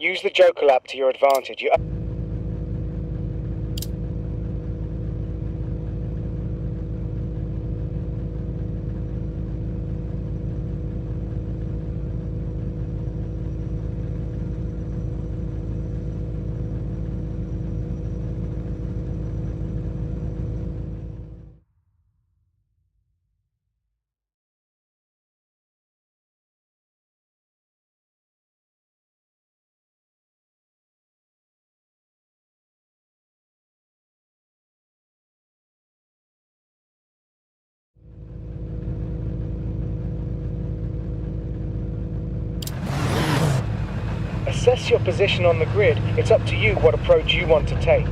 Use the Joker lap to your advantage. Assess your position on the grid. It's up to you what approach you want to take.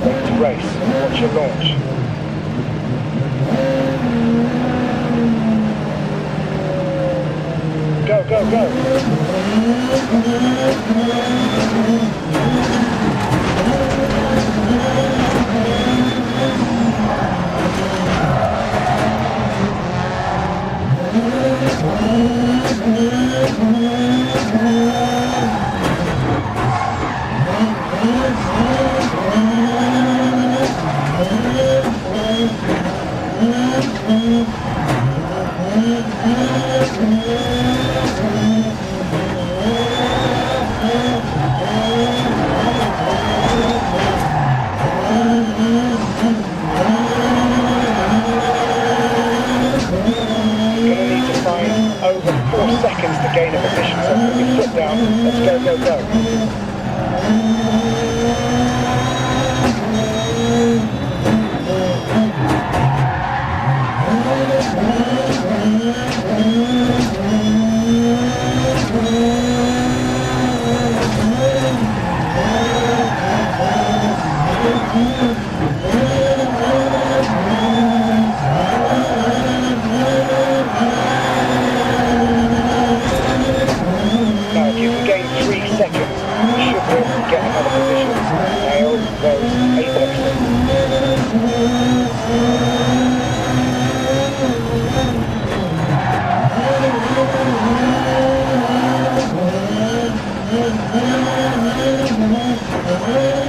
Ready to race. Watch your launch. Go, go, go! Seconds to gain a position, so put your foot down, let's go, go, go.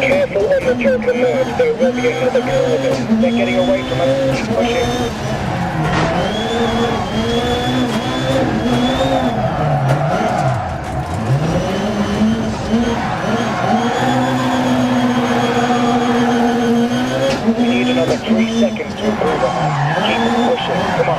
Careful on the Joker merge, there will be another car there. They're getting away from us, keep pushing. We need another 3 seconds to improve on that. Keep pushing, come on.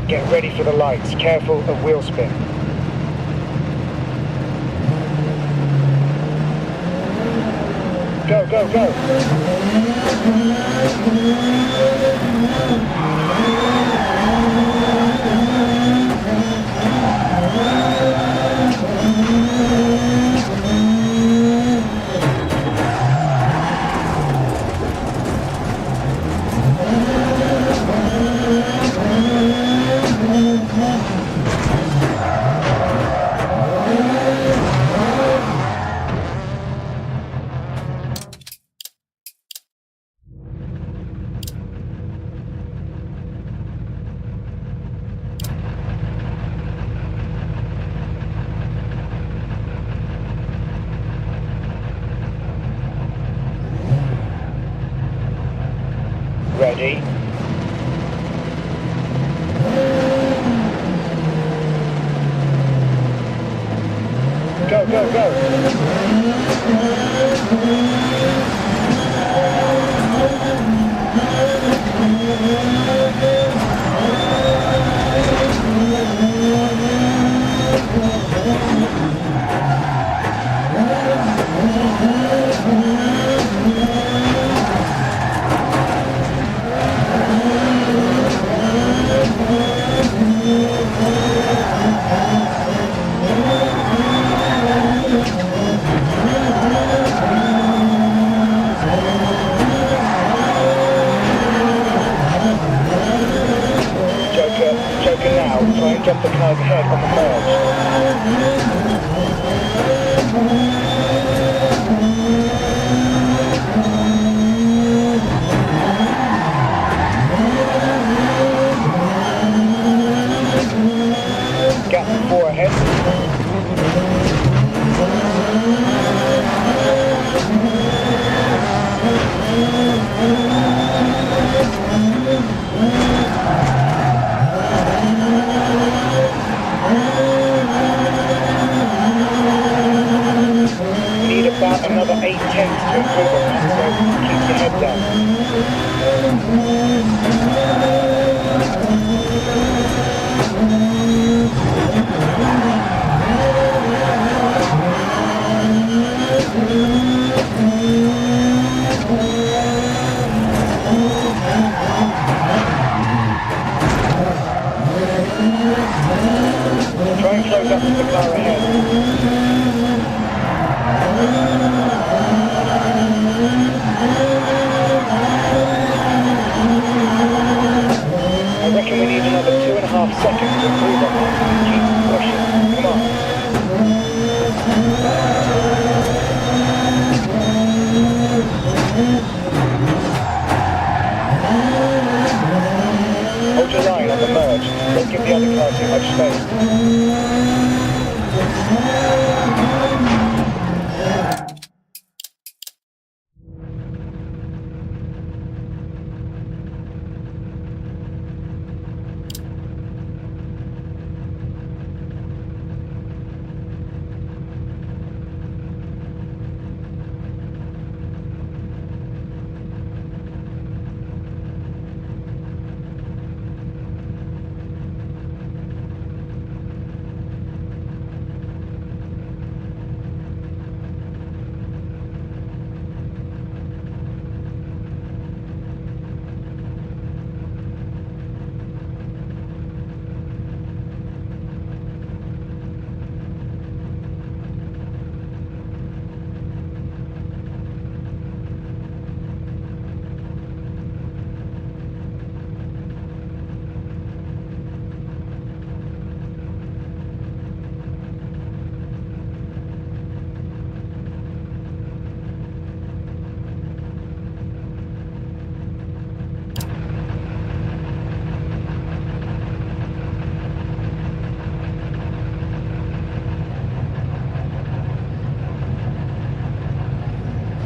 Get ready for the lights. Careful of wheel spin. Go, go, go. go, go. Joker now, try and jump the cars ahead on the merge. Gap 4 ahead. Need about another 8 tenths to improve on that, so keep your head down. Try and close up to the car ahead. I reckon we need another 2.5 seconds to improve on that. Keep pushing. Come on. Hold your line on the merge. Don't give the other car too much space.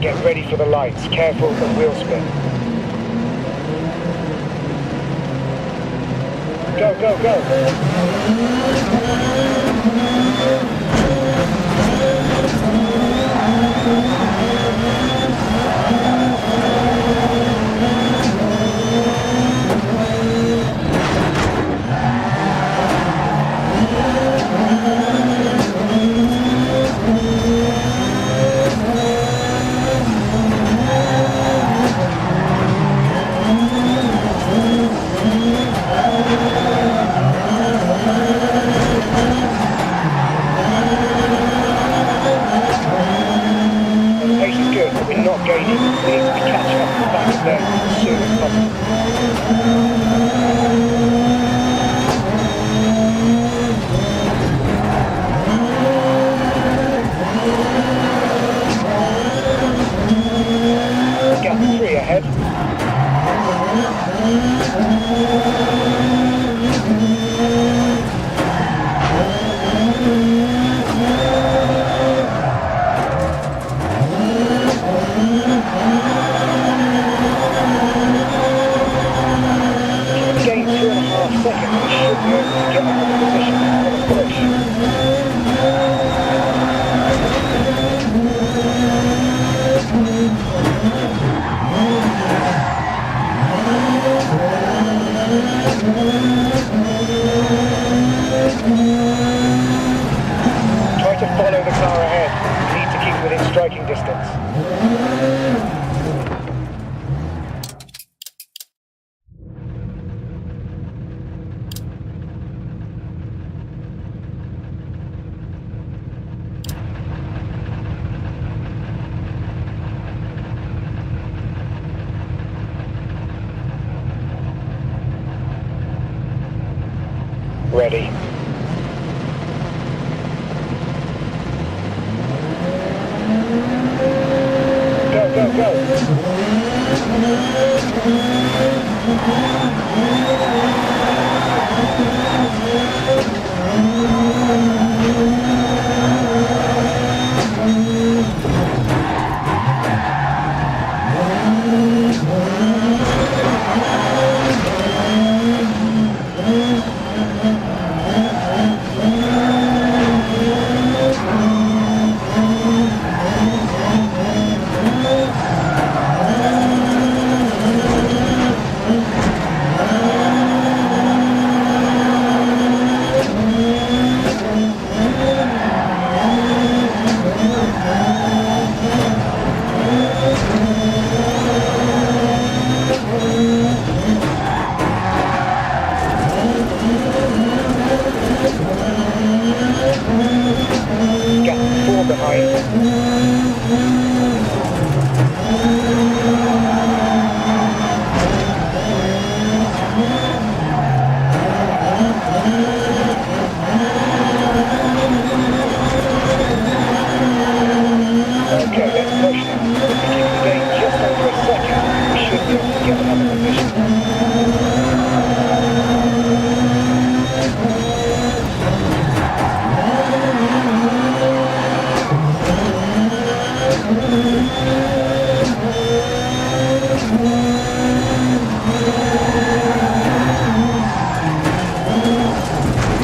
Get ready for the lights. Careful of the wheel spin. Go, go, go. Ready. Go, go, go.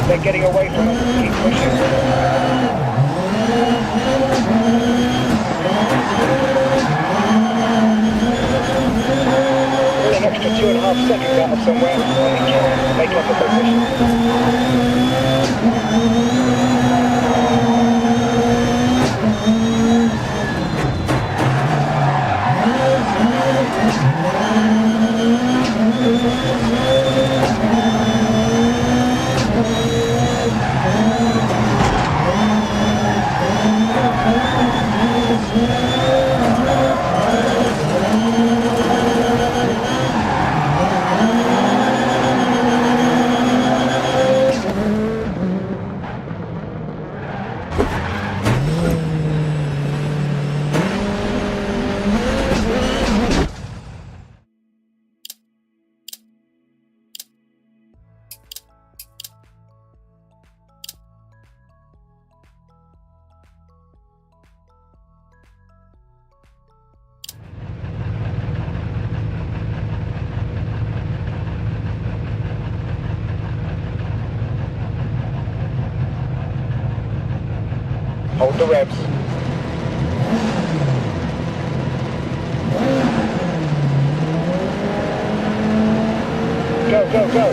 They're getting away from us. Keep pushing. We're an extra 2.5 seconds out of somewhere, and we can make up a position. Hold the revs. Go, go, go.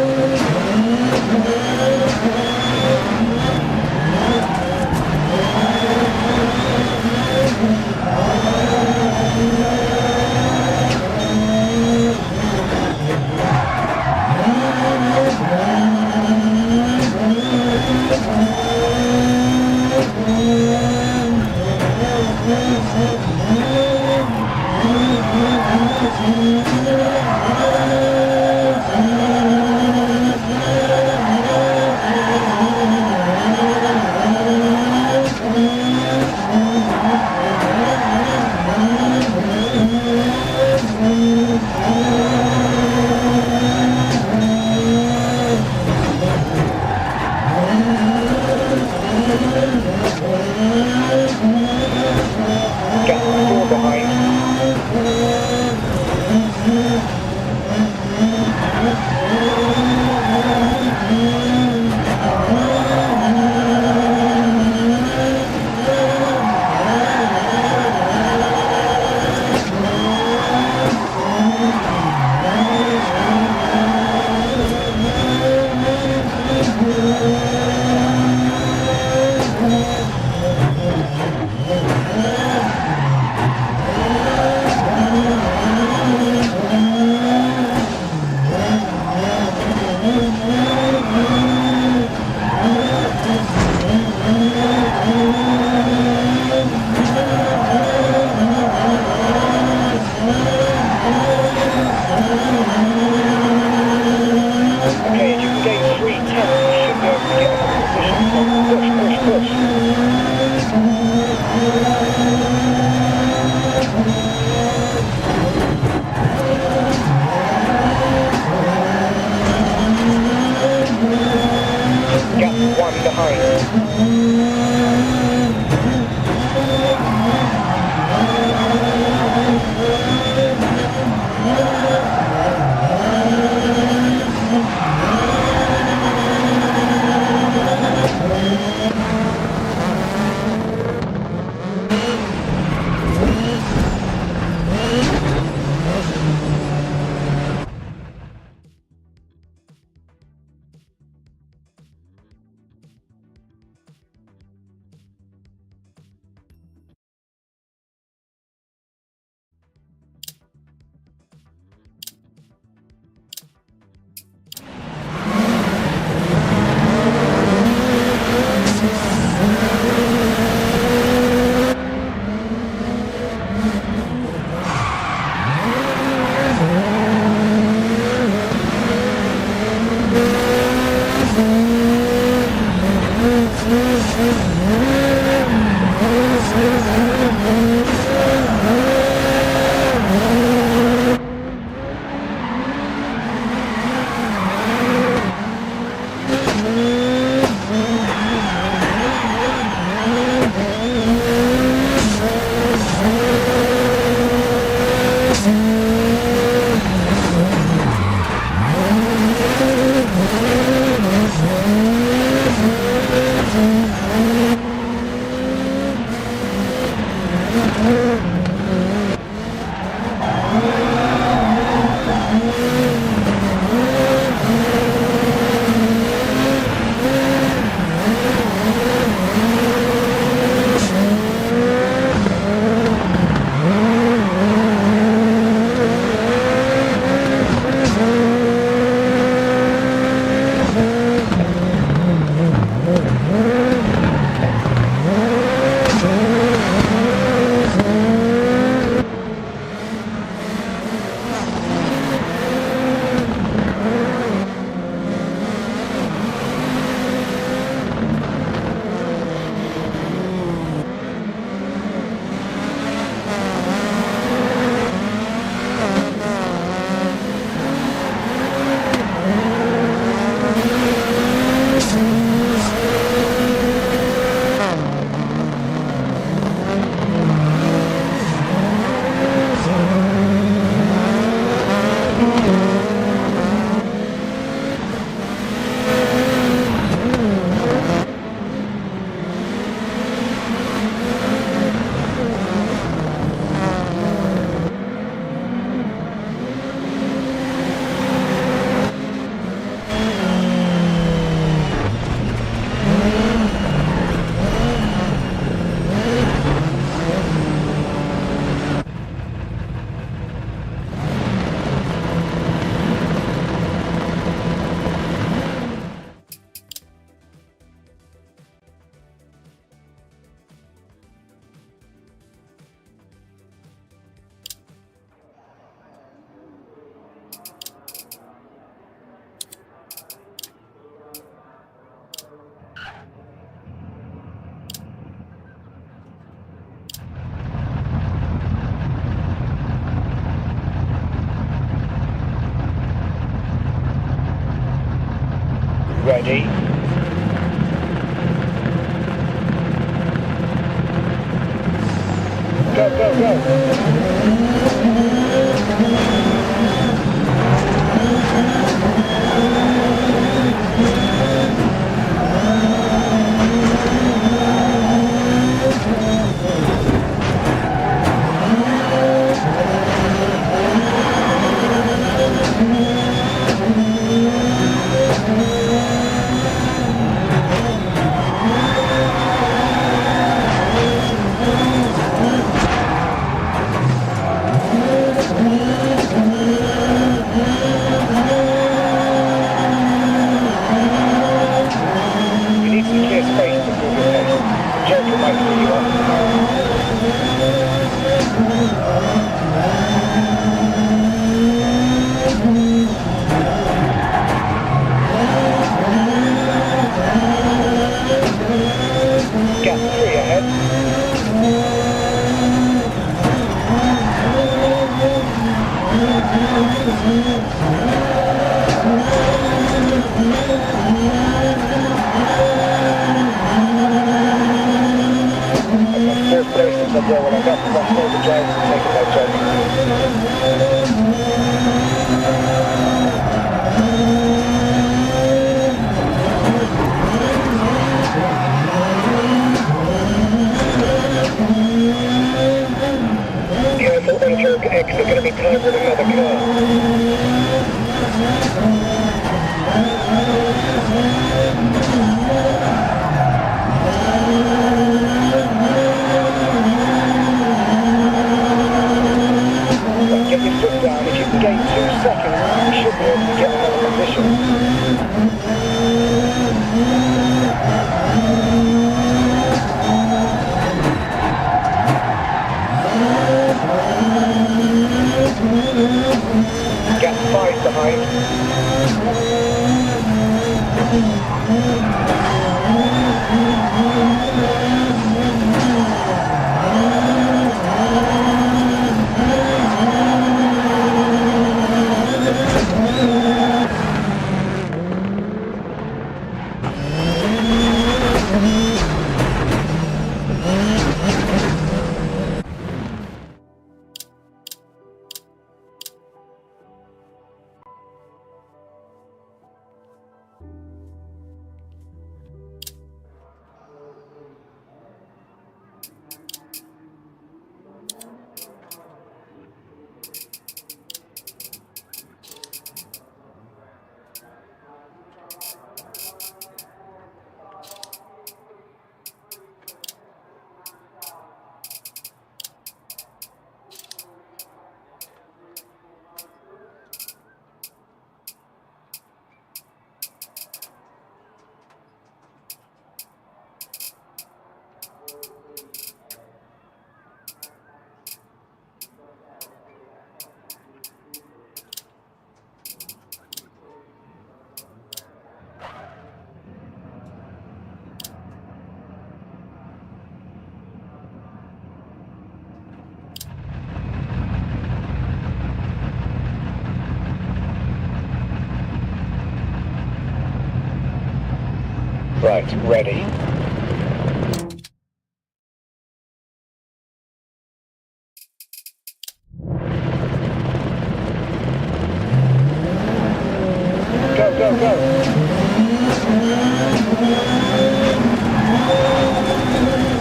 one behind. Ready. Go, go, go. well, I've got to lost all the drivers and taking no job. Careful, on-choke X are going to be tied with another car. Get your foot down. If you can gain 2 seconds, you should be able to get another position. Gap 5 behind. Right, ready. Go, go, go.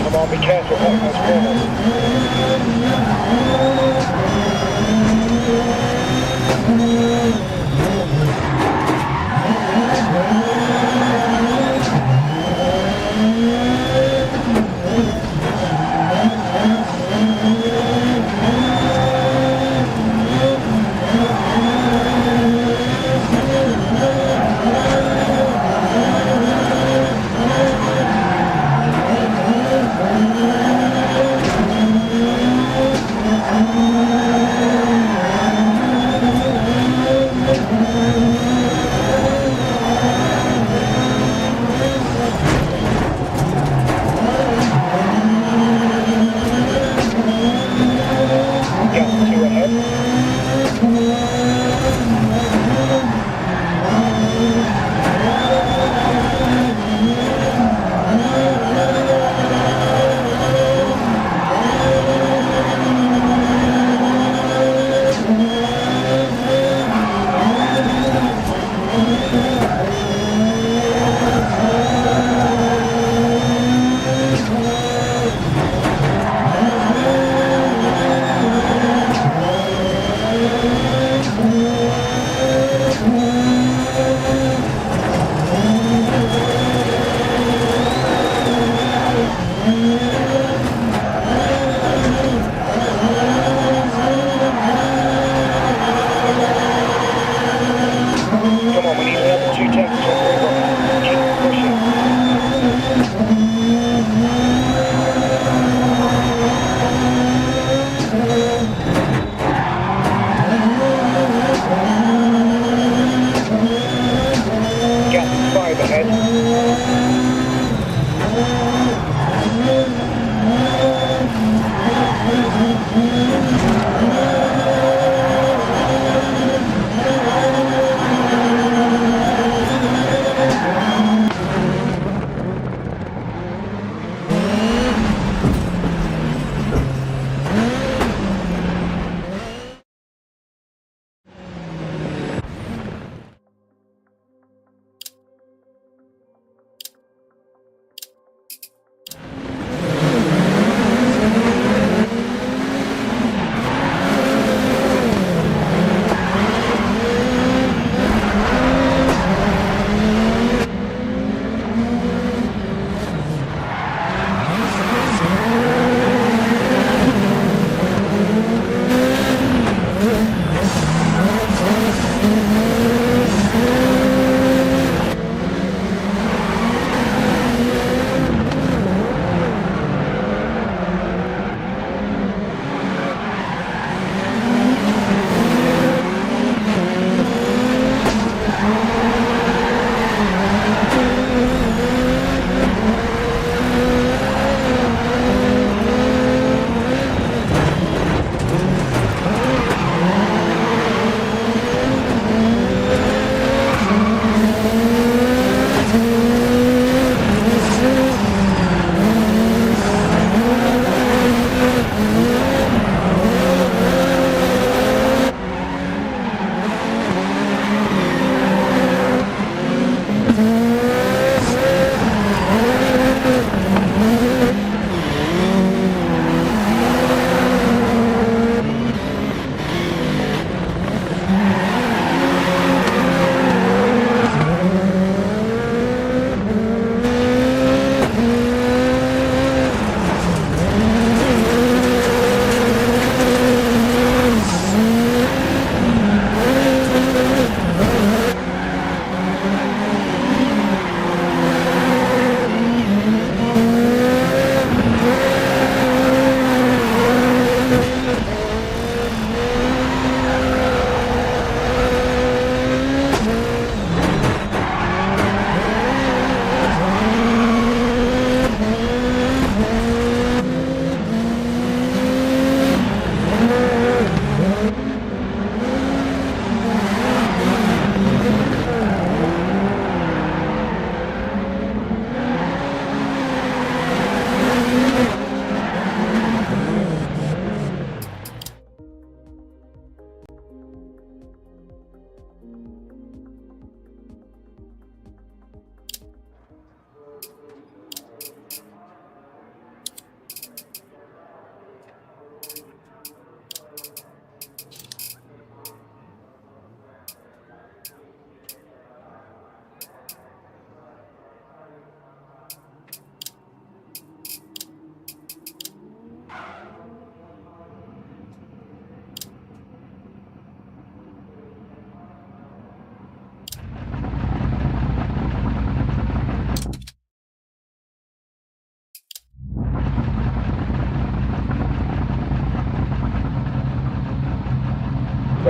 Come on, be careful, back those corners.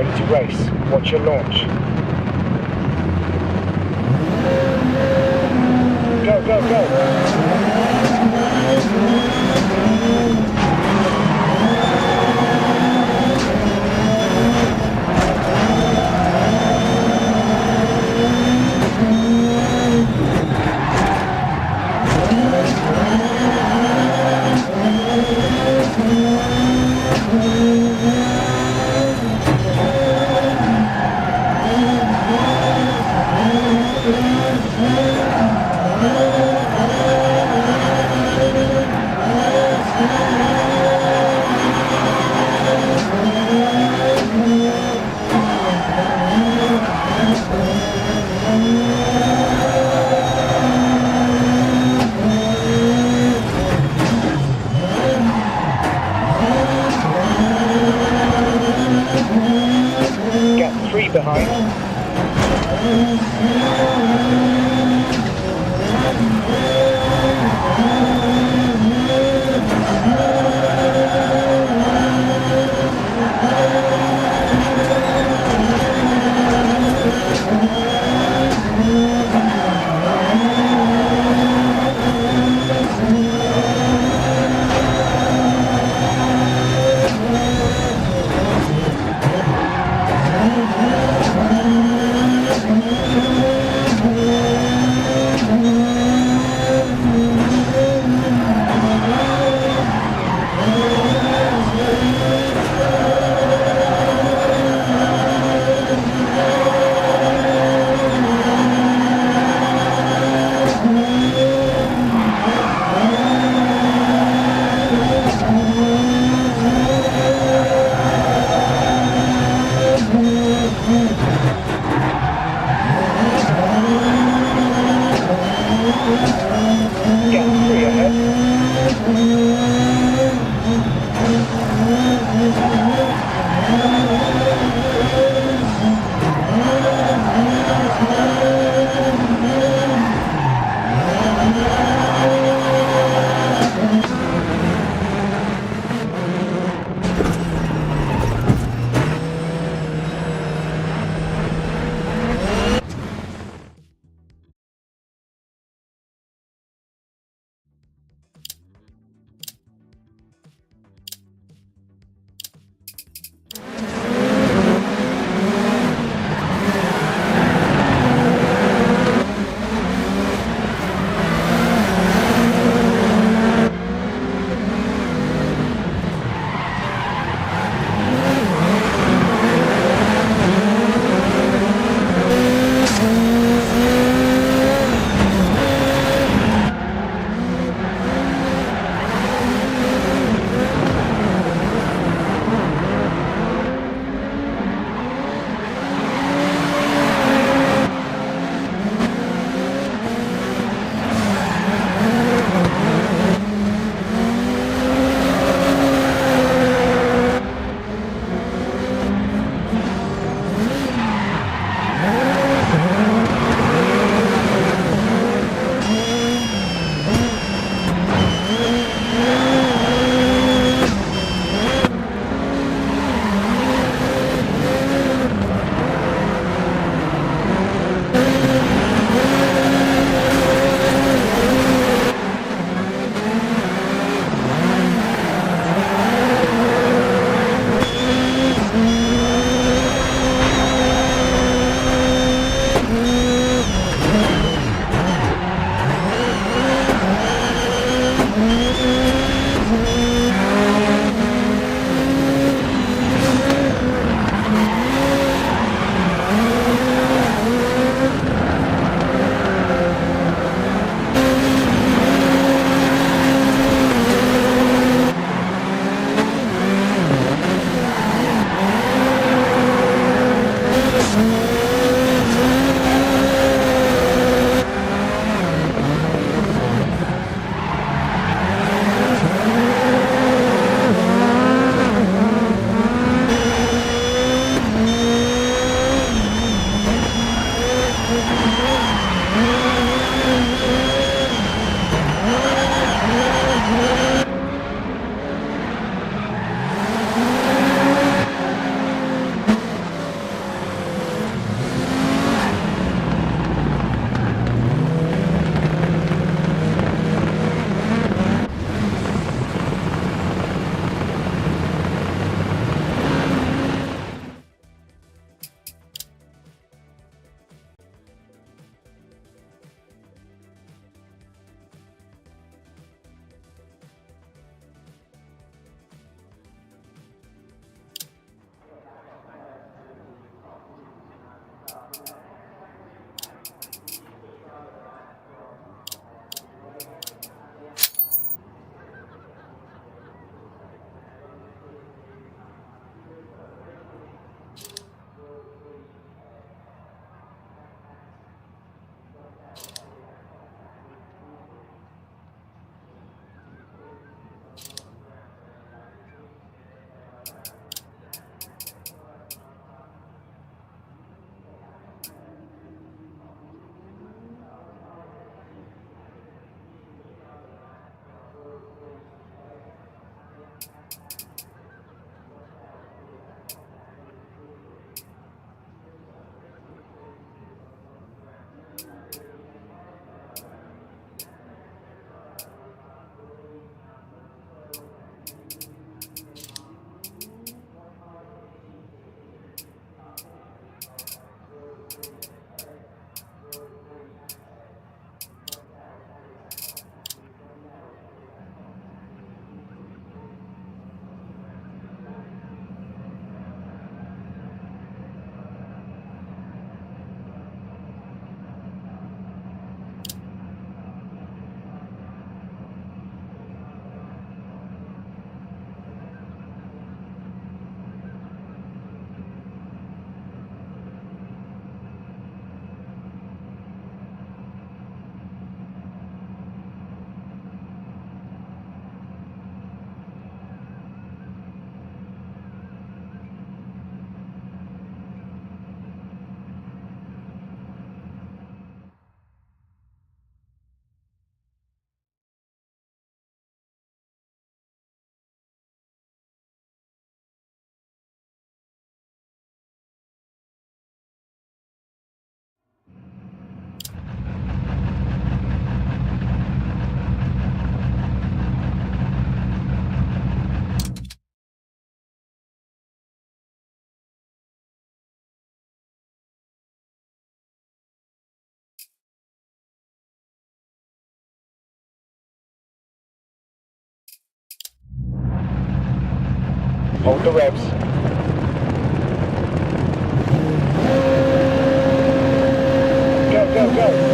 ready to race. Watch your launch. Go, go, go! Gap 3 behind. Hold the revs. Go, go, go.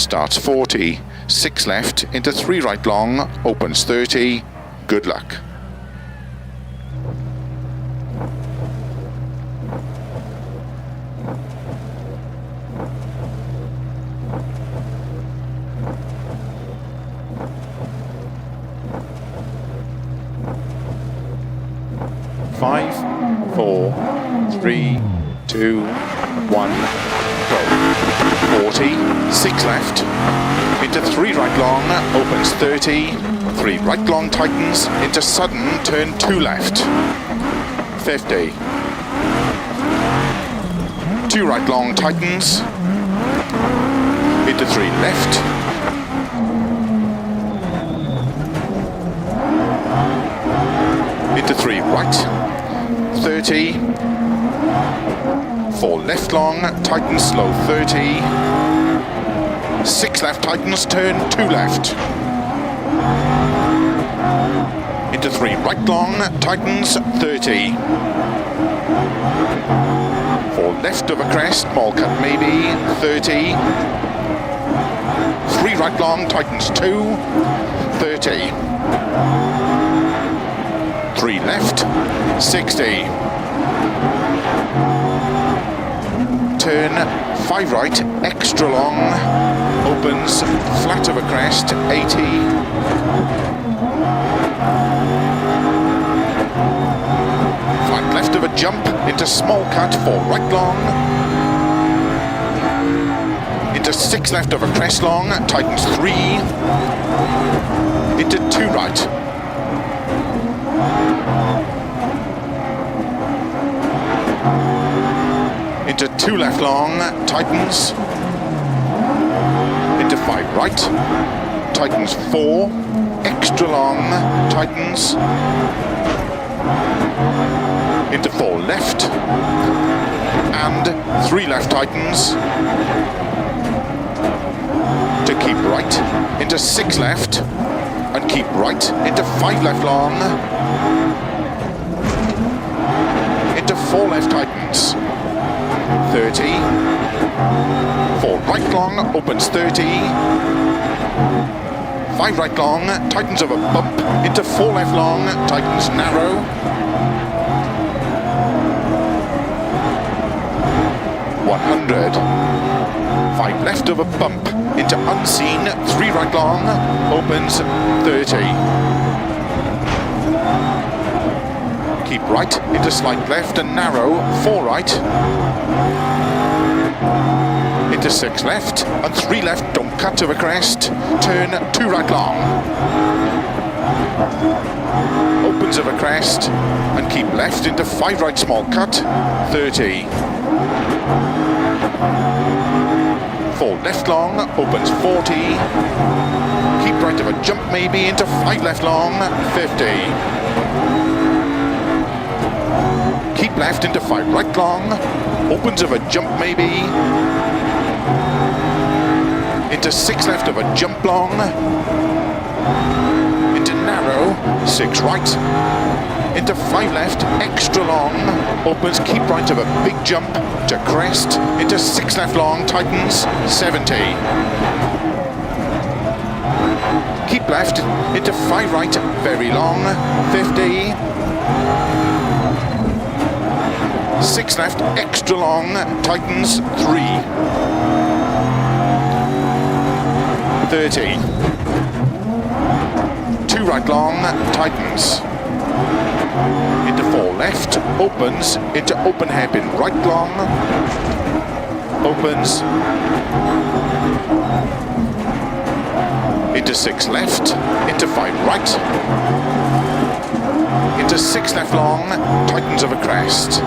starts 40, 6 left into 3 right long, opens 30, good luck. Five, 4, 3, 2, 1, go. 40, 6 left, into 3 right long, opens 30, 3 right long tightens, into sudden, turn 2 left, 50, 2 right long tightens, into 3 left, into 3 right, 30, 4 left long, tightens slow 30, 6 left tightens, turn 2 left, into 3 right long, tightens 30, 4 left of a crest, small cut maybe, 30, 3 right long, tightens 2, 30, 3 left, 60, turn 5 right, extra long, opens flat of a crest, 80, 5 left of a jump, into small cut, 4 right long, into 6 left of a crest long, tightens 3, into 2 right, into 2 left long, tightens, into 5 right, tightens 4, extra long, tightens, into 4 left, and 3 left tightens, to keep right, into 6 left, and keep right, into 5 left long, into 4 left tightens, 30, 4 right long, opens 30, 5 right long, tightens of a bump, into 4 left long, tightens narrow, 100, 5 left of a bump, into unseen, 3 right long, opens 30. Keep right, into slight left and narrow, 4 right, into 6 left, and 3 left, don't cut to a crest, turn 2 right long, opens of a crest, and keep left into 5 right small cut, 30, 4 left long, opens 40, keep right of a jump maybe, into 5 left long, 50, keep left into 5 right long, opens of a jump maybe, into 6 left of a jump long, into narrow, 6 right, into 5 left, extra long, opens, keep right of a big jump, to crest, into 6 left long, tightens, 70. Keep left, into 5 right, very long, 50. 6 left, extra long, tightens, 3. 30. 2 right long, tightens. Into 4 left, opens, into open hairpin right long, opens, into 6 left, into 5 right, into 6 left long, tightens of a crest,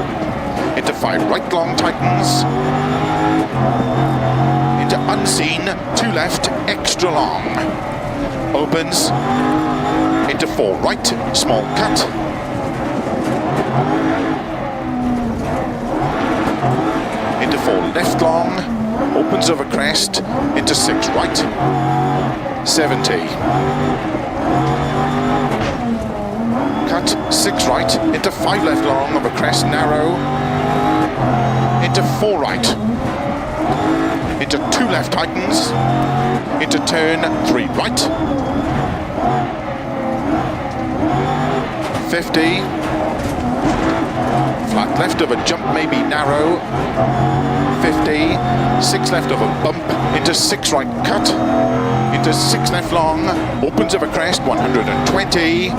into 5 right long, tightens, into unseen, 2 left, extra long, opens, into 4 right, small cut, into 4 left long, opens over crest, into 6 right, 70. Cut, 6 right, into 5 left long over crest, narrow, into 4 right, into 2 left tightens, into turn 3 right. 50. Flat left of a jump, maybe narrow. 50. 6 left of a bump, into 6 right cut. Into 6 left long, opens of a crest, 120.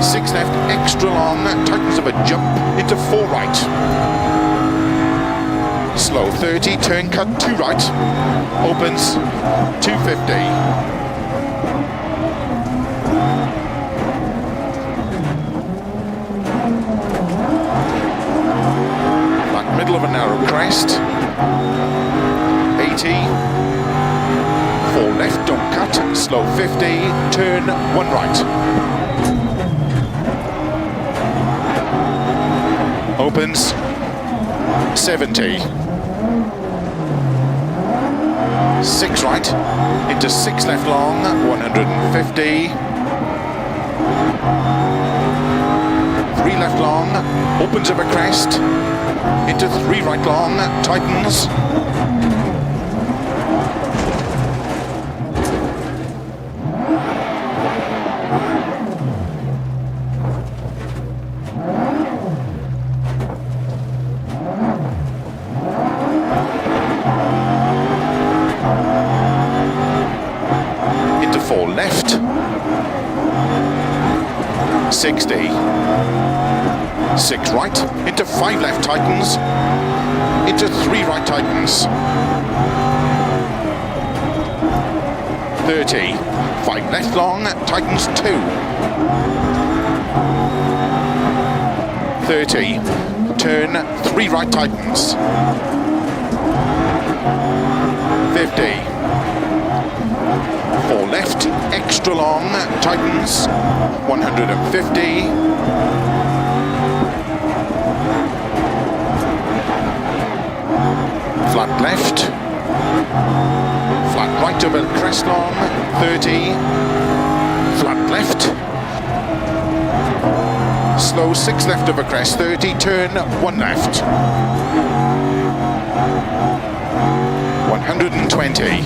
6 left extra long, tightens of a jump, into 4 right. Slow 30, turn cut 2 right, opens 250. Back middle of a narrow crest, 80. 4 left, don't cut, slow 50, turn 1 right. Opens 70. 6 right, into 6 left long, 150. 3 left long, opens of a crest, into 3 right long, tightens. Left, 60, 6 right, into 5 left tightens, into 3 right tightens, 30, 5 left long, tightens 2, 30, turn 3 right tightens, 50, 4 left, extra long, tightens, 150. Flat left, flat right of a crest long, 30. Flat left, slow 6 left of a crest, 30, turn 1 left. 120.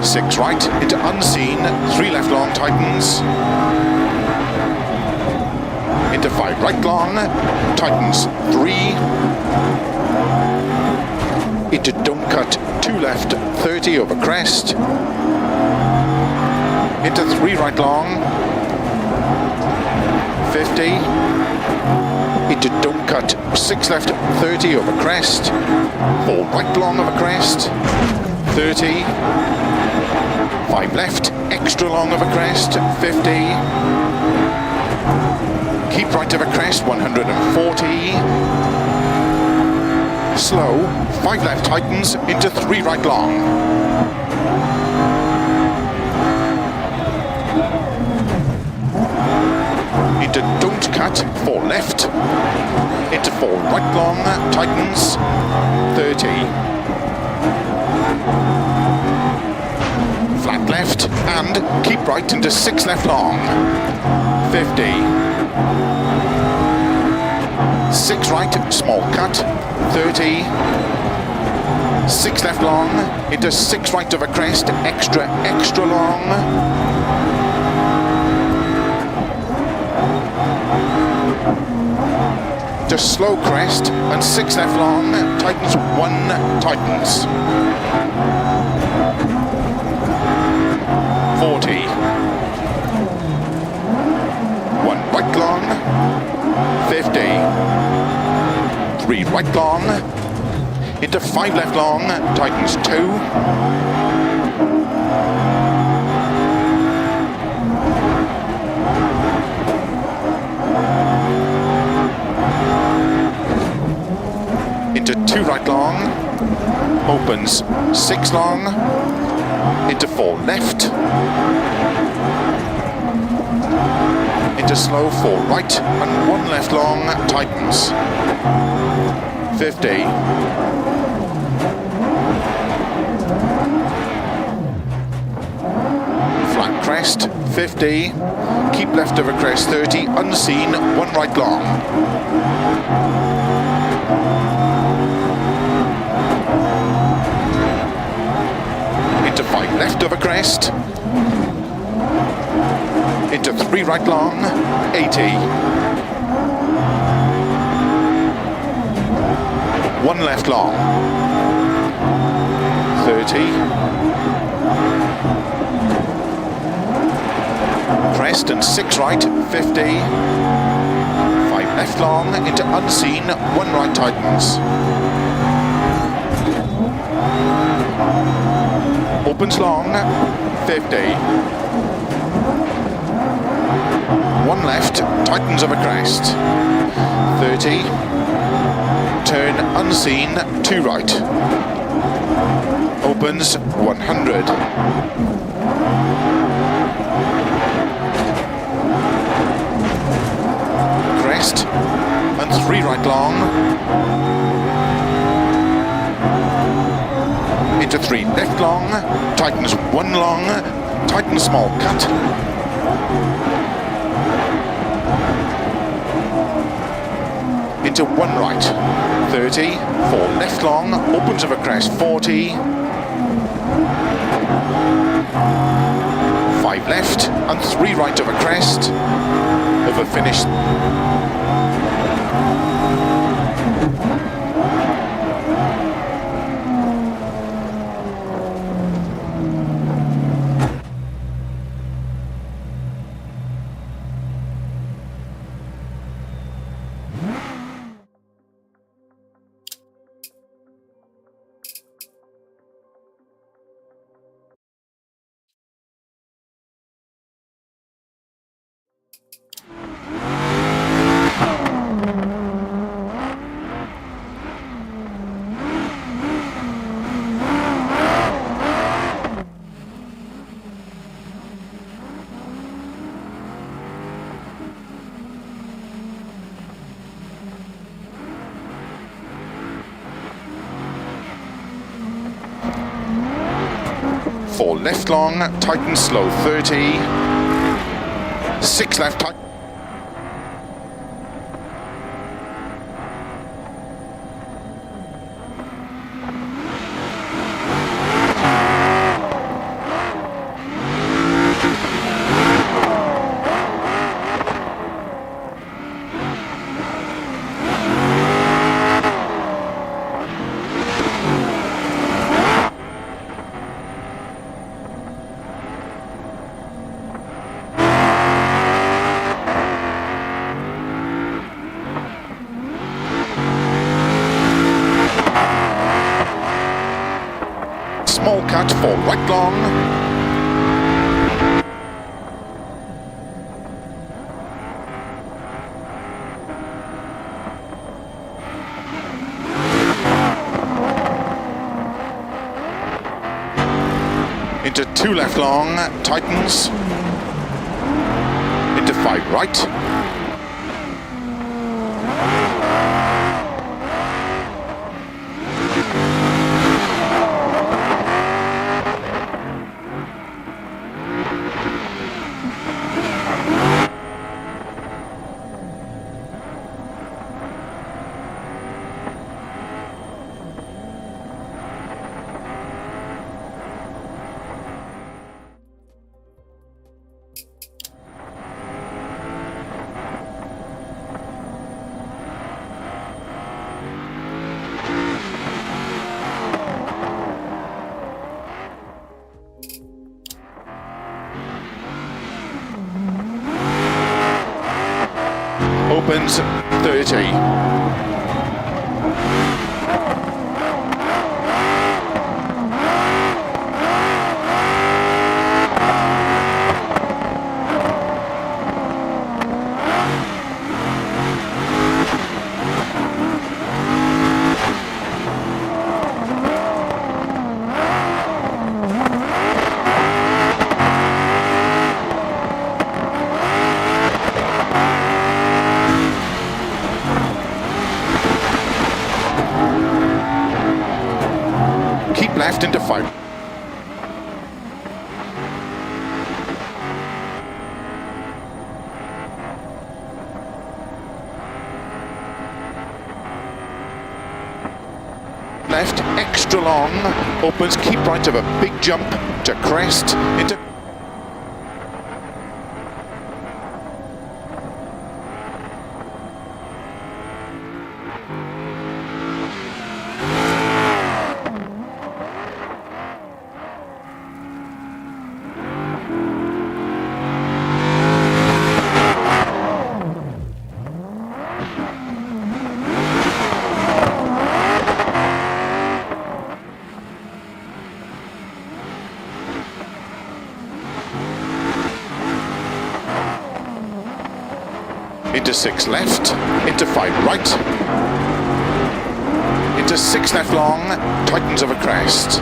6 right, into unseen, 3 left long, tightens. Into 5 right long, tightens 3. Into don't cut, 2 left, 30 over crest. Into 3 right long, 50. Into don't cut, 6 left, 30 over crest. 4 right long over crest, 30. 5 left, extra long of a crest, 50. Keep right of a crest, 140. Slow, 5 left tightens, into 3 right long. Into don't cut, 4 left. Into 4 right long, tightens, 30. Flat left and keep right into 6 left long, 50. 6 right, small cut, 30. 6 left long, into 6 right of a crest, extra long. Just slow crest and 6 left long, tightens 1, tightens. 40. 1 right long, 50. 3 right long, into 5 left long, tightens 2. Into 2 right long, opens 6 long, into 4 left, into slow 4 right and 1 left long, tightens, 50. Flat crest. crest, 50. Keep left over crest, 30. Unseen, 1 right long. Into 5 left over crest. Into 3 right long, 80. 1 left long, 30. Crest and 6 right, 50. 5 left long, into unseen, 1 right tightens. Opens long, 50. 1 left, tightens over crest, 30. Turn unseen, 2 right. Opens 100. Crest and 3 right long. Into 3 left long. Tightens 1 long. Tightens small cut. Into 1 right, 30, 4 left long, opens over crest, 40, 5 left and 3 right over crest, over finish. Left long, tighten slow, 30. 6 left, tight. Small cut for right long. Into 2 left long, tightens. Into 5 right. Opens 30. Left into 5. left, extra long, opens, keep right of a big jump to crest, into... into 6 left, into 5 right, into 6 left long, tightens of a crest.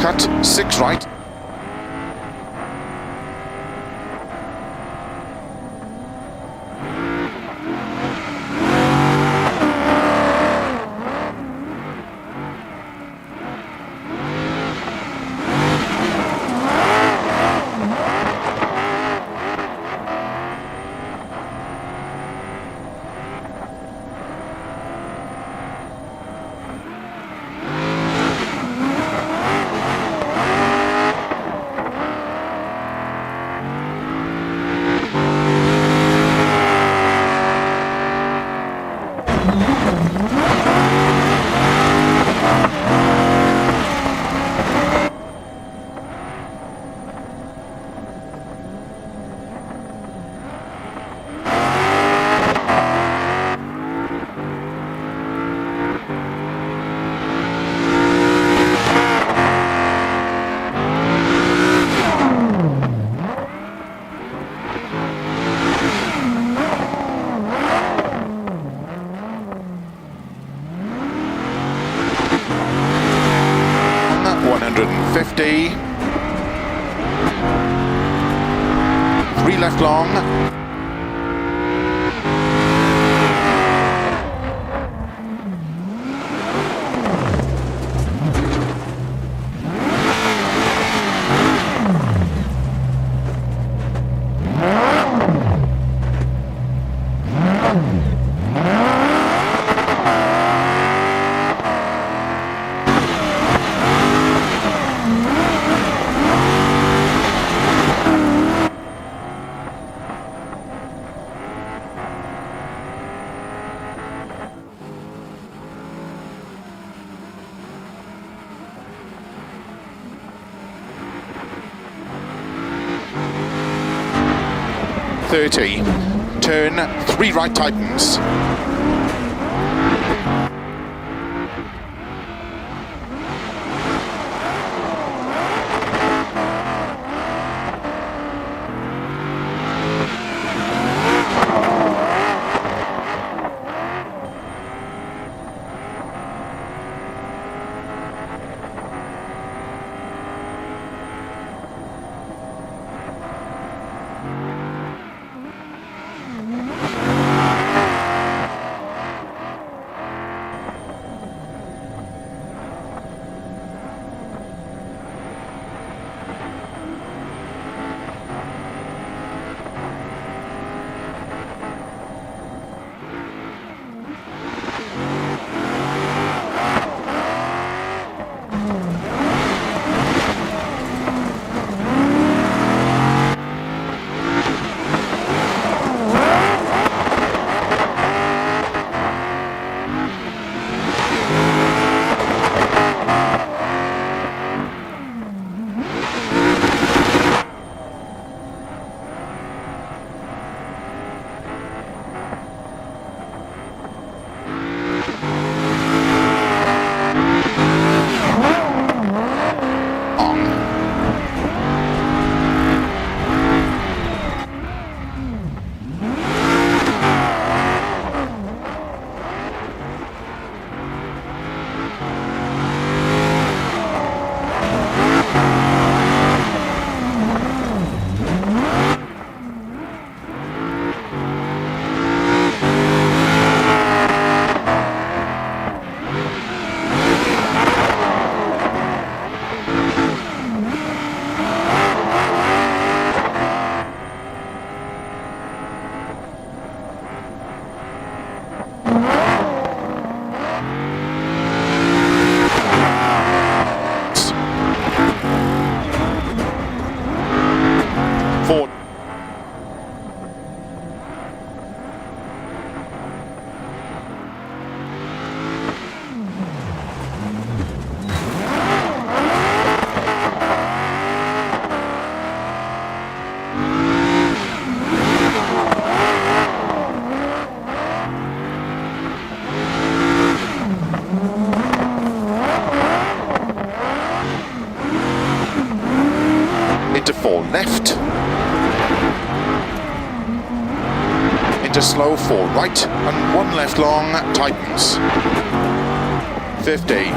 Cut 6 right. .50, 3 left long, turn 3 right tightens. Into slow, 4 right and 1 left long, tightens. 50.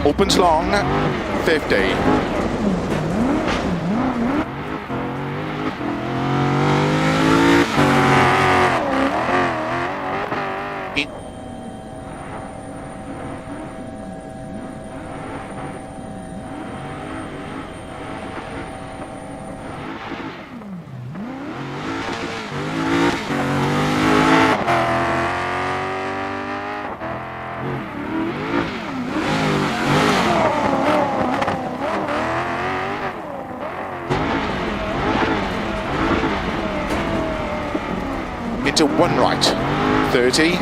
Opens long, 50. Into 1 right, 30.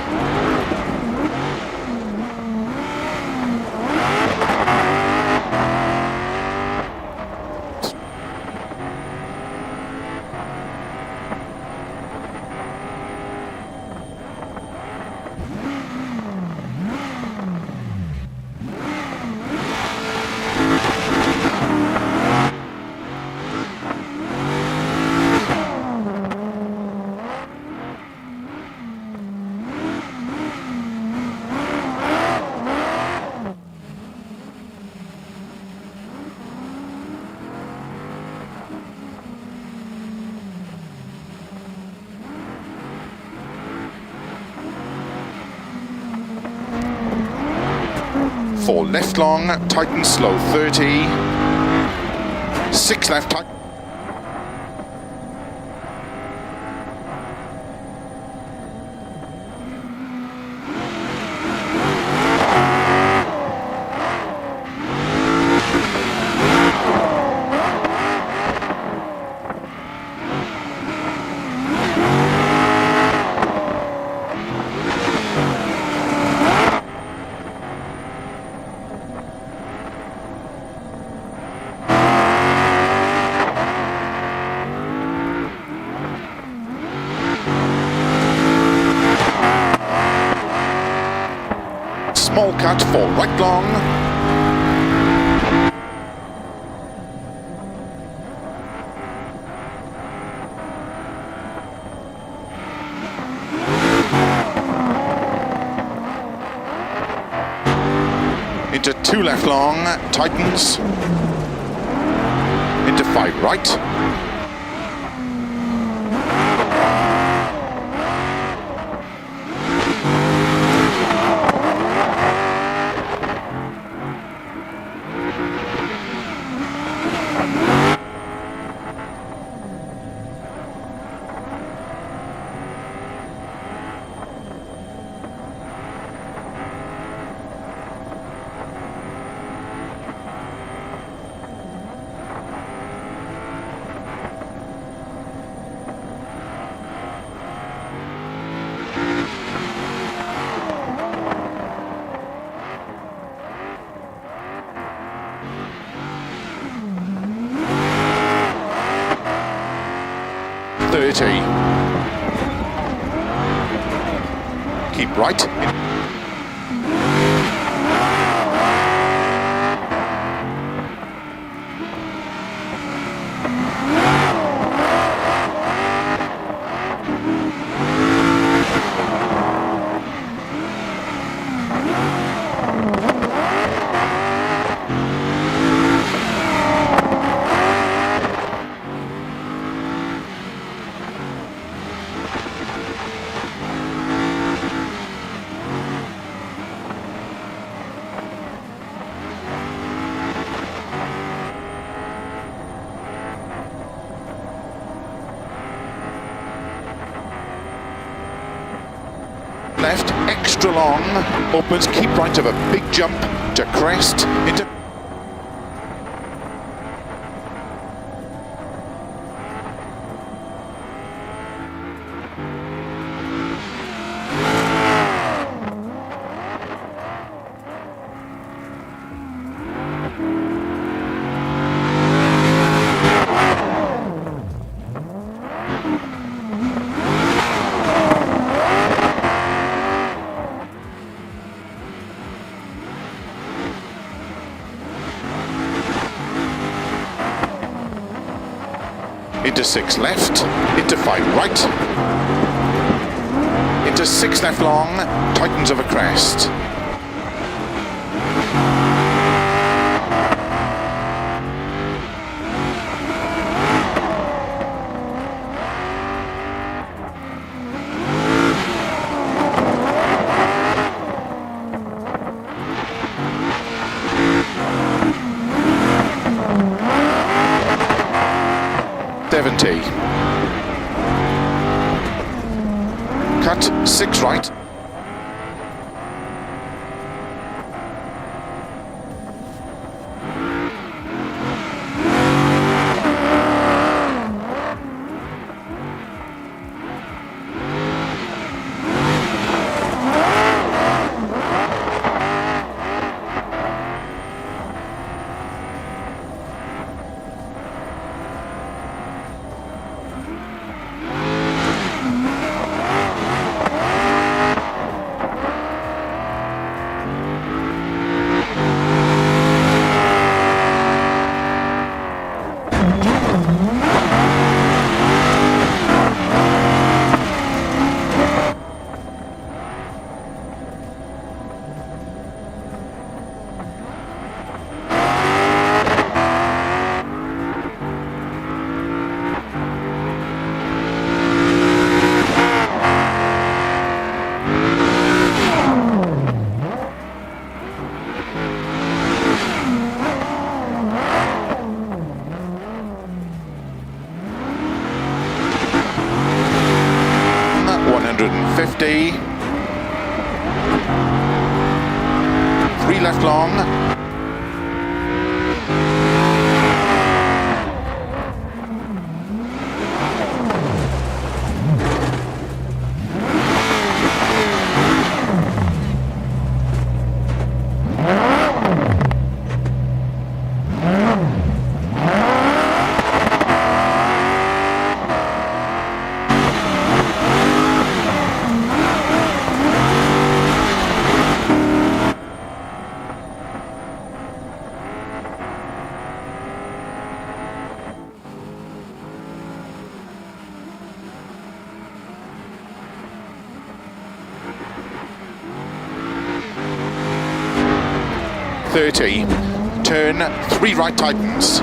Four left long, tighten slow, 30. 6 left, tight. Small cut, 4 right long. Into 2 left long, tightens. Into 5 right. Keep right. left, extra long, opens, keep right of a big jump to crest, into... into 6 left, into 5 right, into 6 left long, tightens over crest. Cut 6 right. .50, 3 left long, turn 3 right tightens.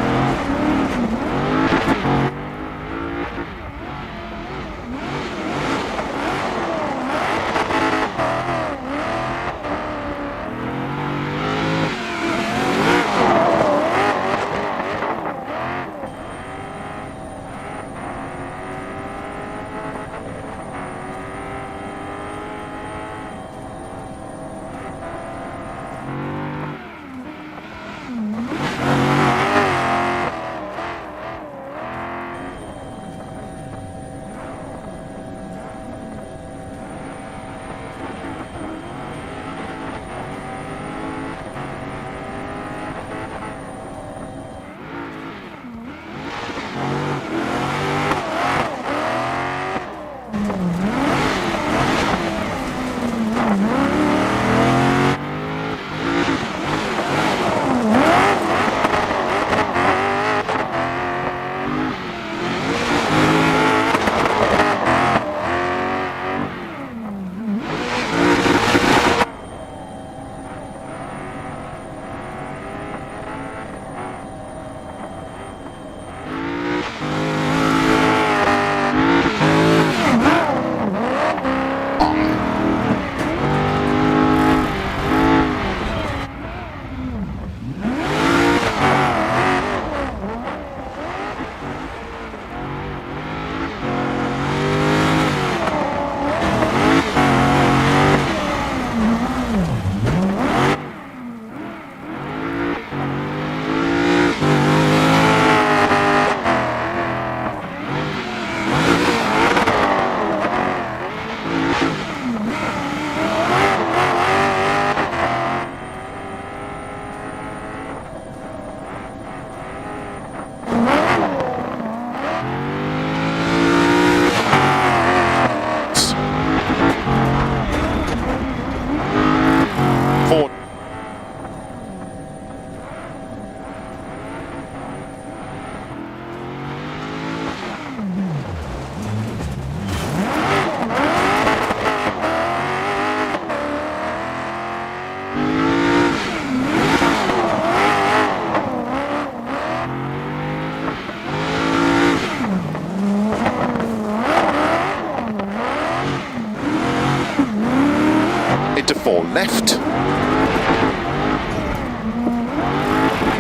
4 left,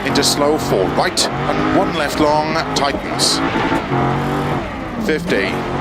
into slow, 4 right, and 1 left long, tightens, 50,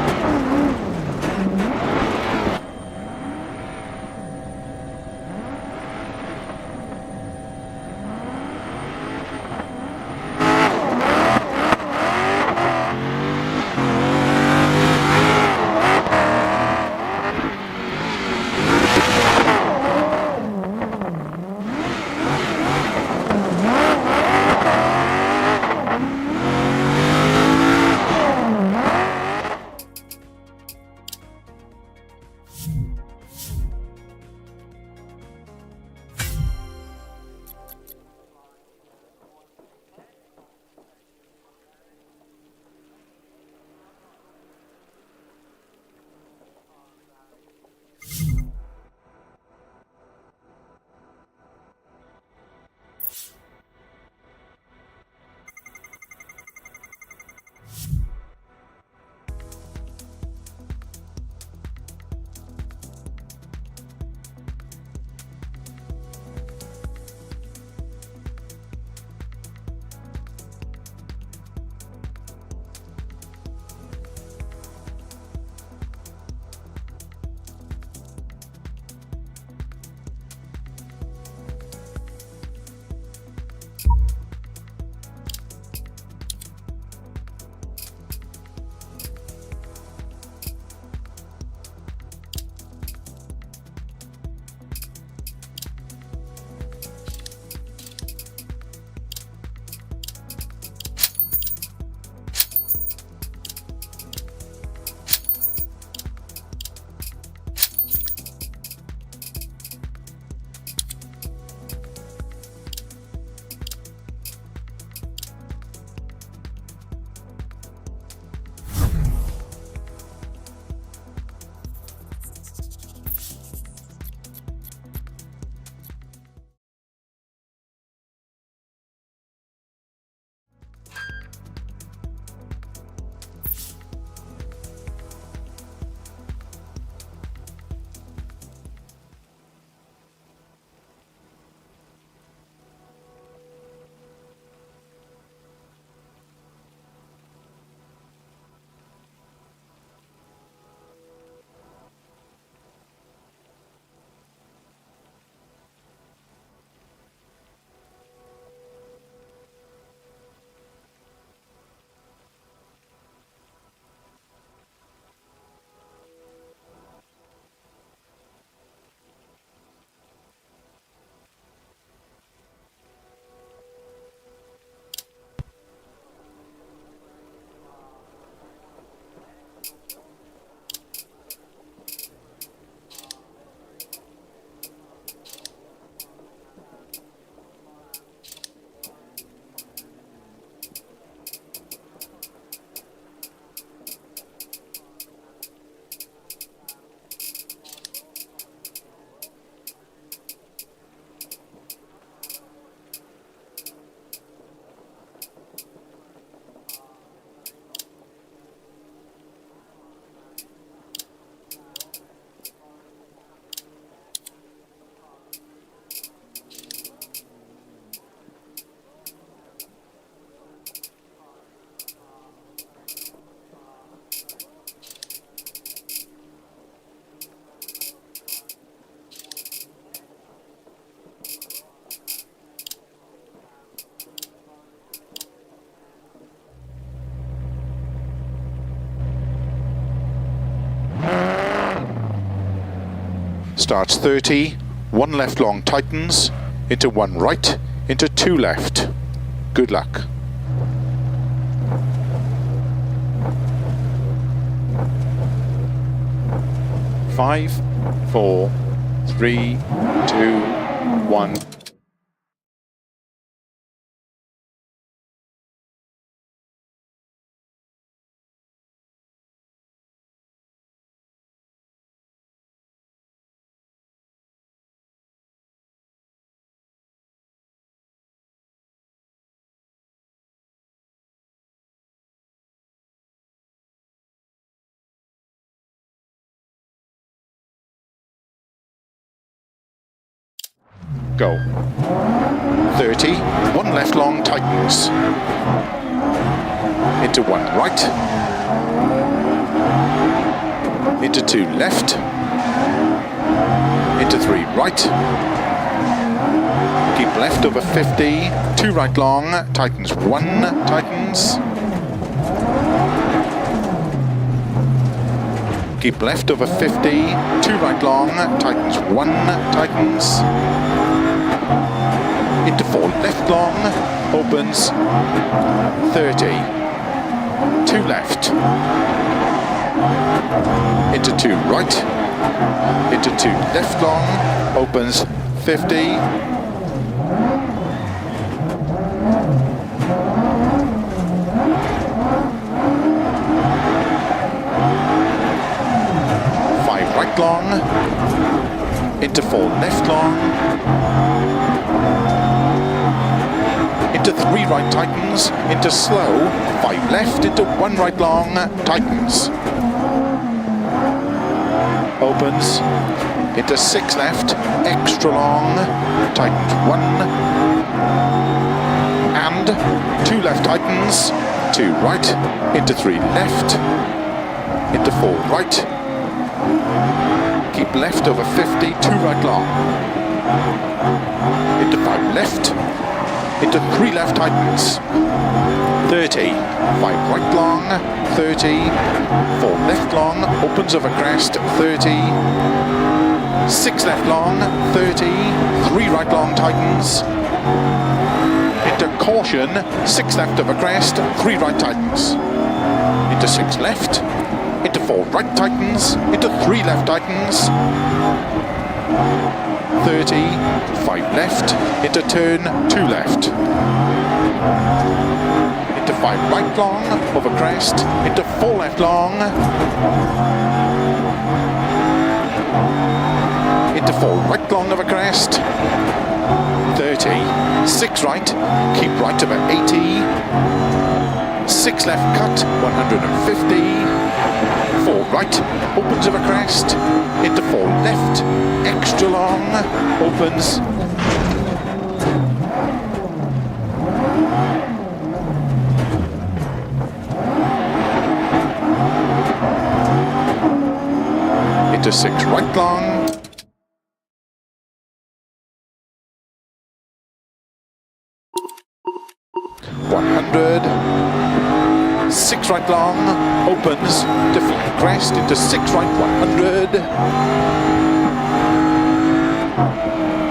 starts 30, 1 left long tightens, into 1 right, into 2 left. Good luck. Five, 4, 3, 2, 1. go. 30, one left long, tightens. Into one right. Into two left. Into three right. Keep left over 50, two right long, tightens one, tightens. Keep left over 50, two right long, tightens one, tightens. Into four left long, opens 30, two left. Into two right, into two left long, opens 50. Right long, into four left long, into three right tightens, into slow, five left, into one right long, tightens, opens, into six left, extra long, tightens one, and two left tightens, two right, into three left, into four right. Keep left over 50, two right long. Into five left, into three left tightens. 30, five right long, 30, four left long, opens over crest, 30, six left long, 30, three right long tightens. Into caution, six left over crest, three right tightens. Into six left. Into four right tightens, into three left tightens, 30, five left, into turn, two left, into five right long, over crest, into four left long, into four right long over crest, 30, six right, keep right over 80, six left cut, 150, four right, opens over crest, into four left, extra long, opens, into six right long, six right long, opens, to flat crest, into six right 100,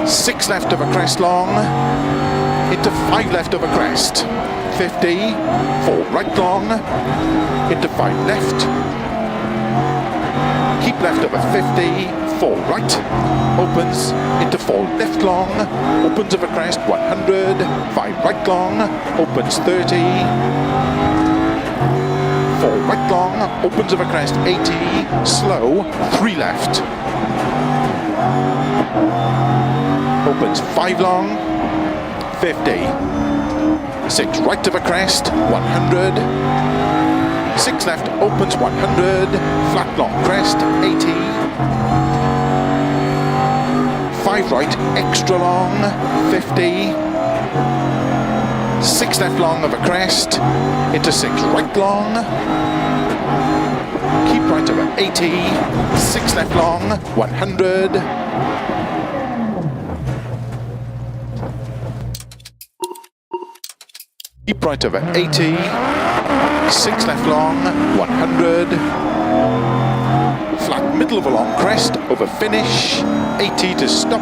six left over crest long, into five left over crest, 50, four right long, into five left, keep left over 50, four right, opens, into four left long, opens over crest 100, five right long, opens 30, four right long, opens over crest 80, slow, three left. Opens five long, 50. Six right over crest, 100. Six left, opens 100, flat long crest, 80. Five right, extra long, 50. Six left long over crest, into six right long, keep right over 80, six left long, 100, keep right over 80, six left long, 100, flat middle of a long crest, over finish, 80 to stop.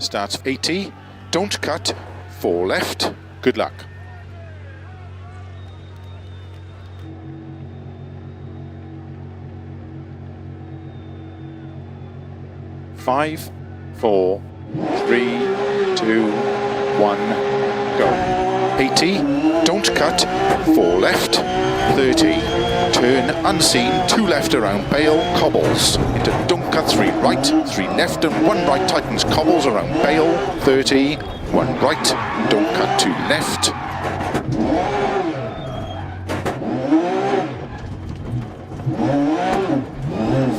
Starts 80, don't cut, 4 left, good luck. 5, 4, 3, 2, 1, go. 80, don't cut, 4 left, 30, turn unseen, 2 left around Bale, cobbles, into don't cut, 3 right, 3 left and 1 right, tightens, cobbles around Bale, 30, 1 right, don't cut, 2 left.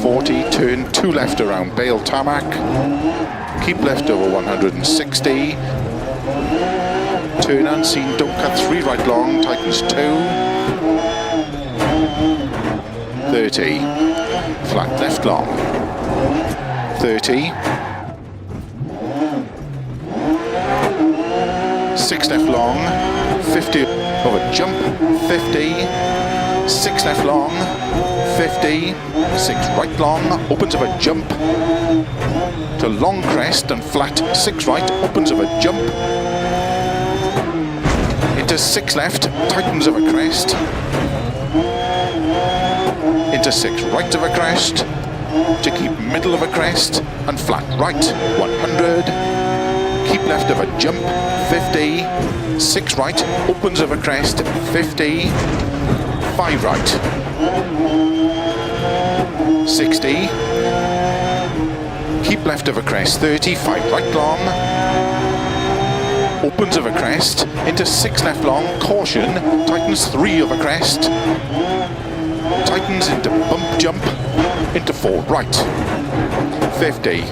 40, turn 2 left around Bale tarmac, keep left over 160, turn unseen, don't cut, 3 right long, tightens 2, 30, flat left long, 30, 6 left long, 50 over jump, 50, 6 left long, 50, 6 right long, opens of a jump, to long crest and flat, 6 right, opens of a jump, into 6 left, tightens of a crest, into 6 right of a crest, to keep middle of a crest, and flat right, 100, keep left of a jump, 50, 6 right, opens of a crest, 50, 5 right, 60, keep left of a crest, 30, 5 right long, opens of a crest, into 6 left long, caution, tightens 3 of a crest, tightens into bump jump, into 4 right, 50,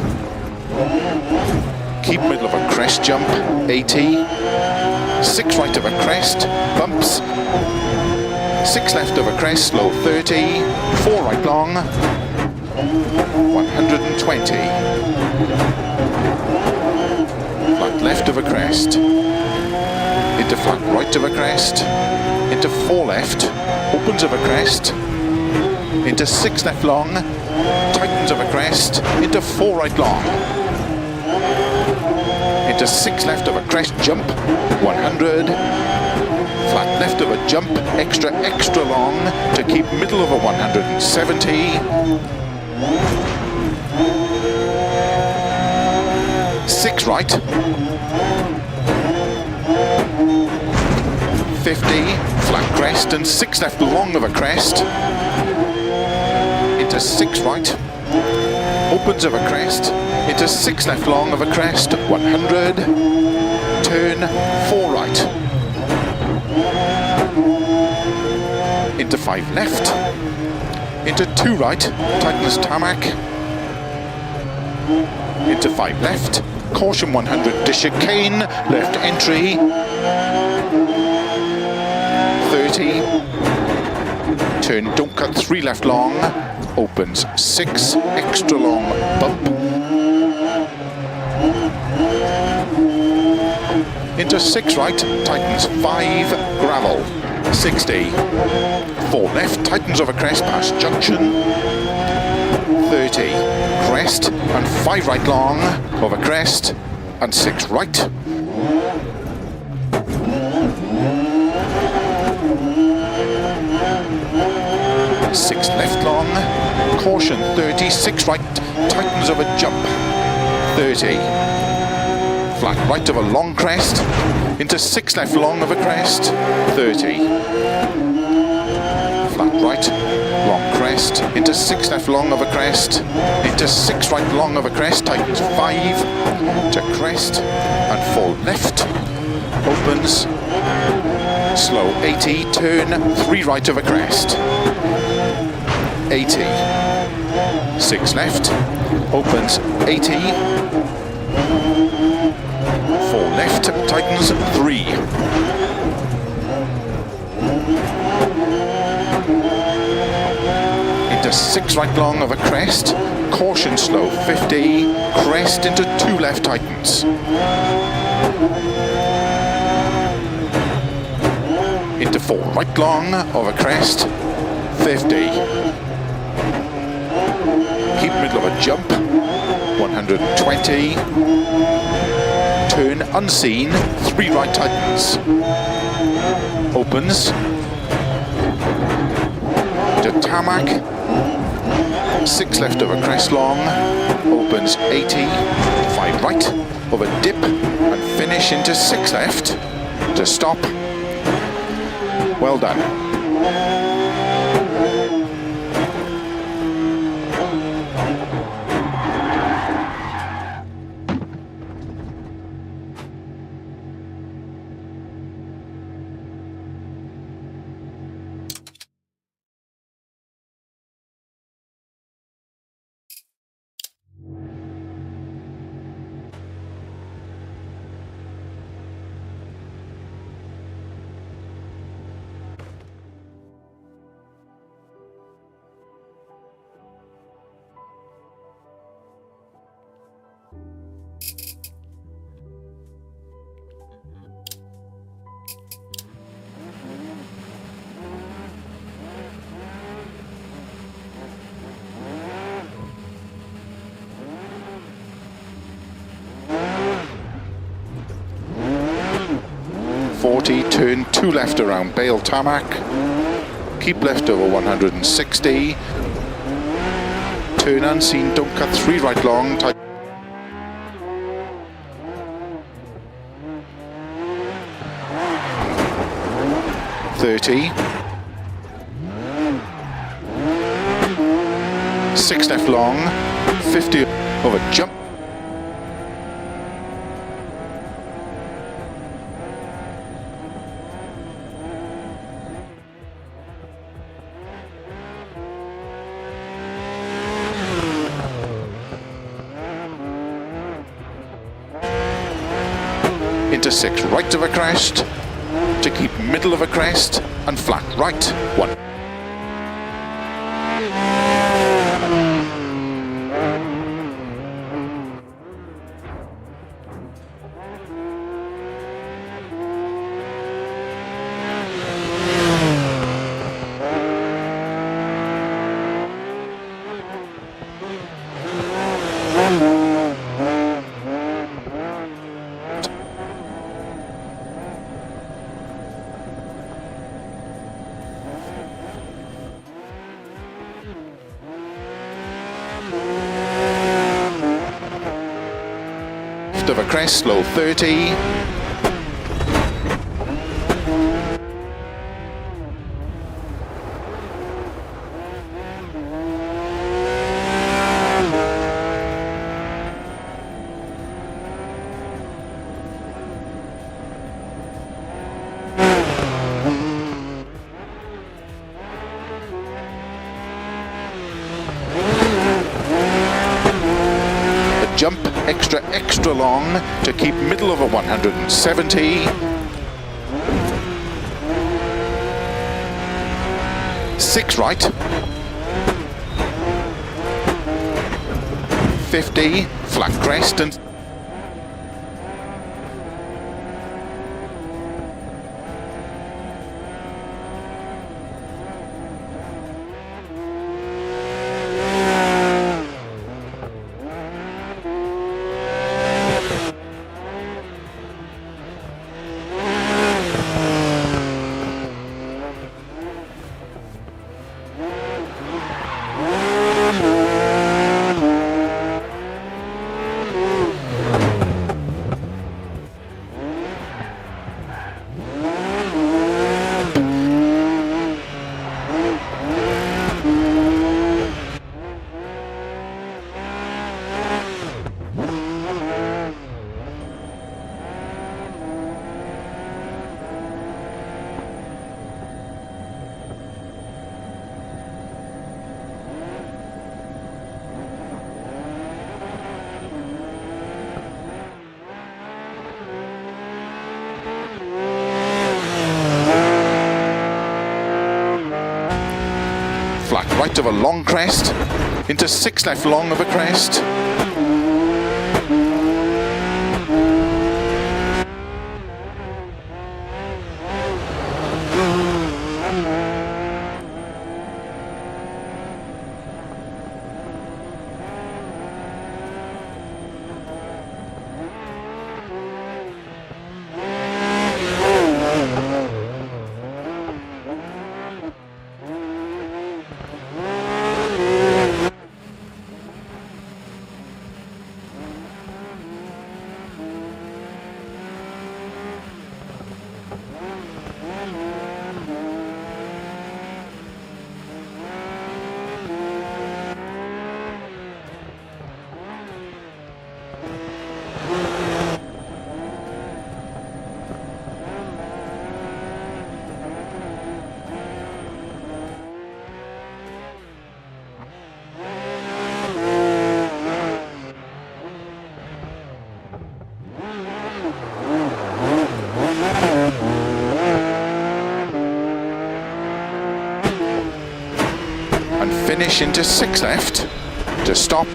keep middle of a crest jump, 80, 6 right of a crest, bumps, 6 left of a crest, slow 30, 4 right long, 120. Flat left of a crest, into flat right of a crest, into 4 left, opens of a crest, into 6 left long, tightens of a crest, into 4 right long, into 6 left of a crest jump, 100, flat left of a jump, extra long, to keep middle of a 170, 6 right, 50, flat crest and 6 left long of a crest, into 6 right, opens of a crest, into 6 left long of a crest, 100, turn 4 right, into 5 left, into 2 right, tightens tarmac, into 5 left, caution 100 to chicane, left entry, 30, turn don't cut 3 left long, opens 6 extra long bump, into 6 right, tightens 5 gravel, 60, 4 left, tightens over crest past junction, 30, crest and 5 right long over crest and 6 right, 6 left long, caution 30, 6 right, tightens over jump, 30, flat right of a long crest, into 6 left long of a crest, 30, flat right, long crest, into 6 left long of a crest, into 6 right long of a crest, tightens 5, to crest, and 4 left, opens, slow 80, turn 3 right of a crest, 80, 6 left, opens 80, 4 left, tightens 3. Into 6 right long of a crest, caution slow 50, crest into 2 left tightens. Into 4 right long of a crest, 50. Keep middle of a jump, 120. Turn unseen, 3 right tightens. Opens. To tarmac. 6 left over crest long. Opens 80. 5 right over dip and finish into 6 left to stop. Well done. Turn 2 left around Bale tarmac. Keep left over 160. Turn unseen, don't cut 3 right long. 30. 6 left long. 50 over jump. Into 6 right of a crest, to keep middle of a crest, and flat right, 1. Of a crest, slow 30. Jump extra long to keep middle of a 170. 6 right. 50, flat crest and flat right of a long crest, into 6 left long of a crest. finish into 6 left to stop.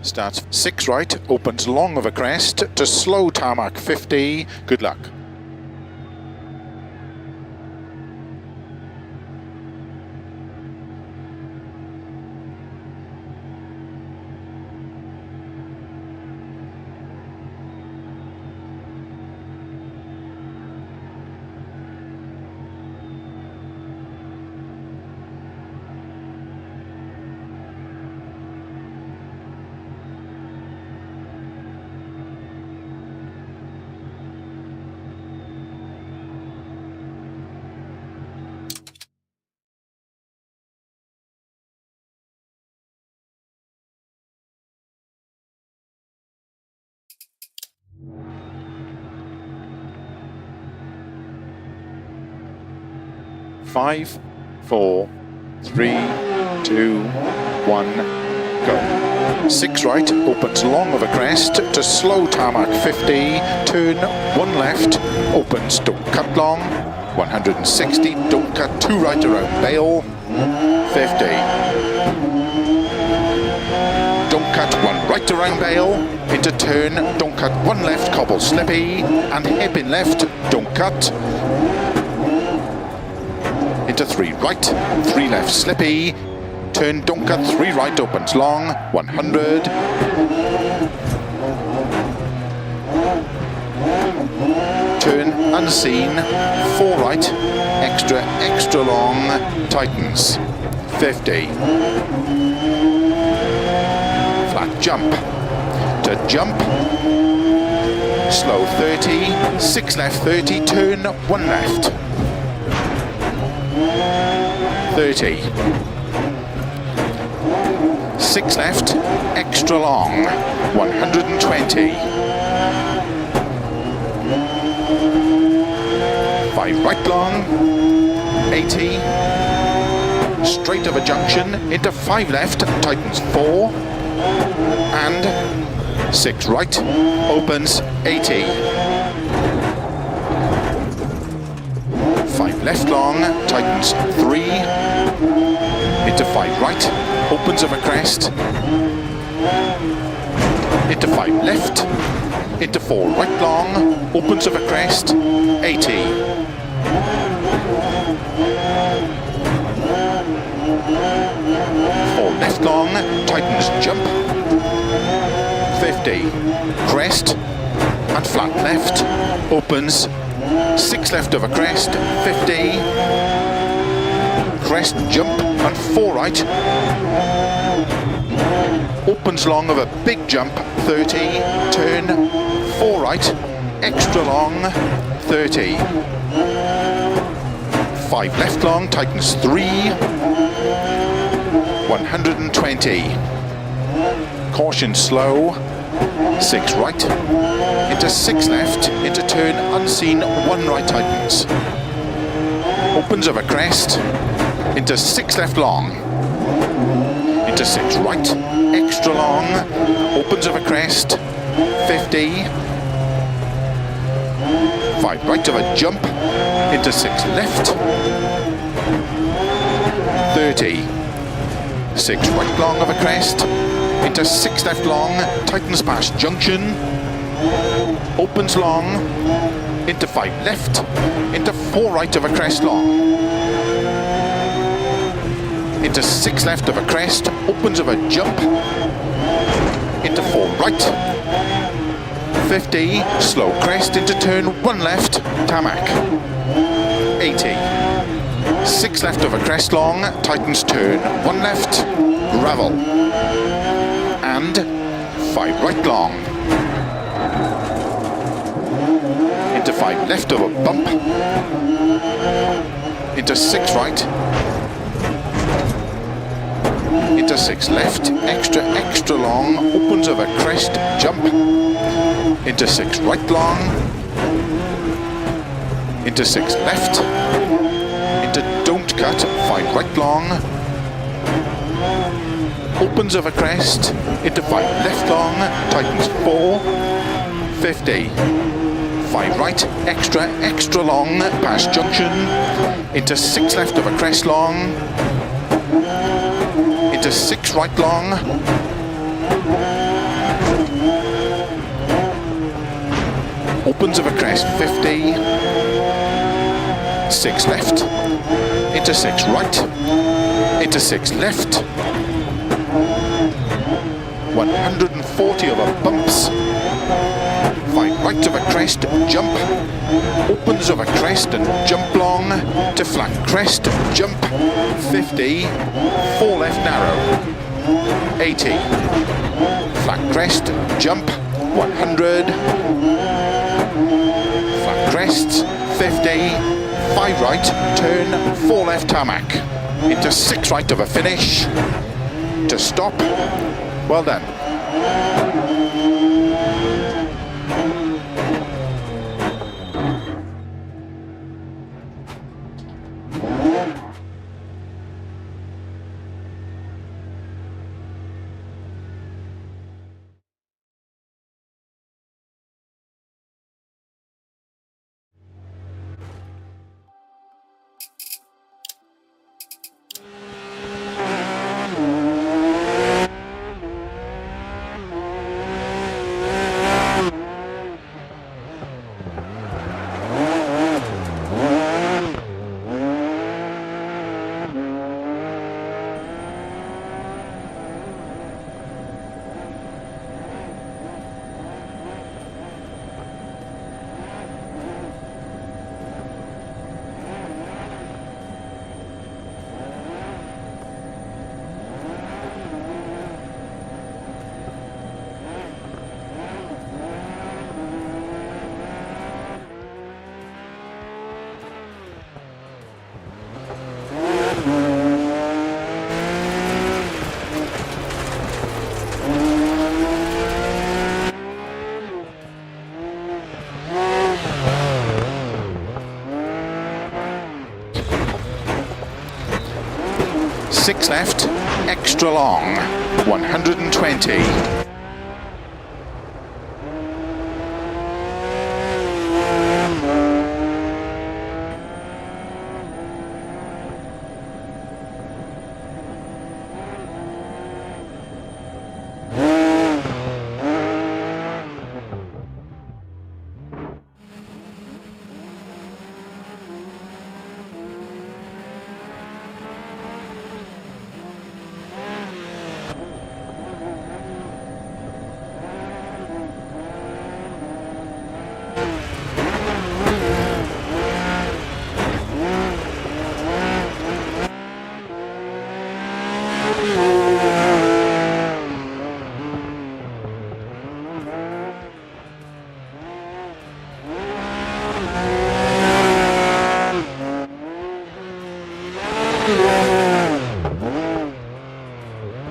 Starts 6 right, opens long of a crest to slow tarmac 50. Good luck. Five, 4, 3, 2, 1, go. 6 right, opens long of a crest to slow tarmac 50, turn 1 left, opens, don't cut long, 160, don't cut 2 right around bail, 50. Don't cut 1 right around bail, into turn, don't cut 1 left, cobble slippy, and hip in left, don't cut. Into 3 right, 3 left slippy, turn, don't cut 3 right, opens long, 100. Turn unseen, 4 right, extra long, tightens, 50. Flat jump, to jump, slow 30, 6 left 30, turn 1 left. 30. 6 left, extra long, 120. 5 right long, 80. Straight of a junction, into 5 left, tightens 4. And 6 right, opens 80. 5 left long, tightens 3, into 5 right, opens of a crest, into 5 left, into 4 right long, opens of a crest, 80. 4 left long, tightens jump, 50, crest, and flat left, opens, 6 left of a crest, 50, crest, jump, and 4 right, opens long of a big jump, 30, turn, 4 right, extra long, 30, 5 left long, tightens 3, 120, caution slow, 6 right, into 6 left, into turn unseen, 1 right tightens, opens of a crest, into 6 left long, into 6 right, extra long, opens of a crest, 50, 5 right of a jump, into 6 left, 30, 6 right long of a crest, into 6 left long, tightens past junction, opens long, into 5 left, into 4 right of a crest long, into 6 left of a crest, opens of a jump, into 4 right, 50, slow crest, into turn 1 left, tarmac, 80, 6 left of a crest long, tightens turn 1 left, gravel, and 5 right long. 5 left of a bump, into 6 right, into 6 left, extra long, opens of a crest, jump, into 6 right long, into 6 left, into don't cut, 5 right long, opens of a crest, into 5 left long, tightens 4, 50, 5 right, extra long, past junction, into 6 left of a crest long, into 6 right long, opens of a crest, 50, 6 left, into 6 right, into 6 left, 140 over bumps, 5 right of a crest, jump, opens of a crest and jump long, to flat crest, jump, 50, 4 left narrow, 80, flat crest, jump, 100, flat crests, 50, 5 right, turn, 4 left tarmac, into 6 right of a finish, to stop, well done. Six left, extra long, 120.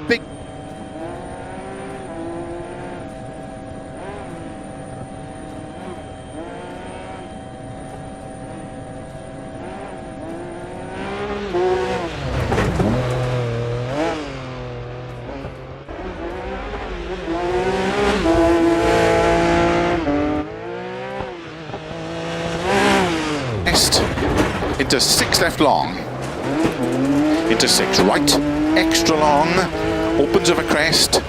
Big into 6 left long, into 6 right, extra long, opens of a crest,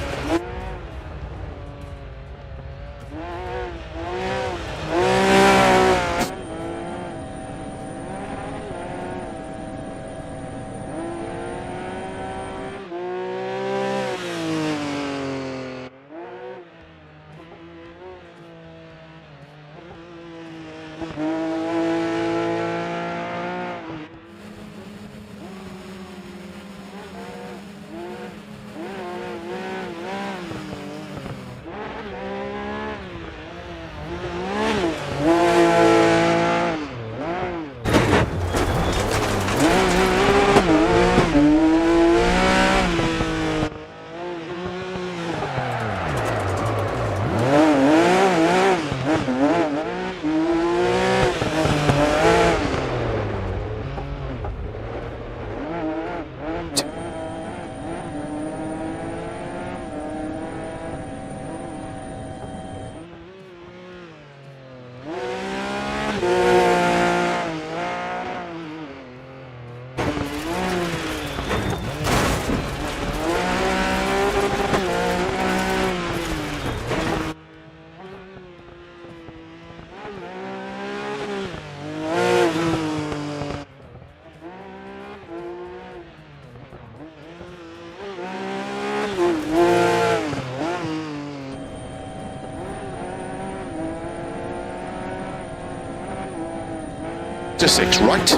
to 6 right,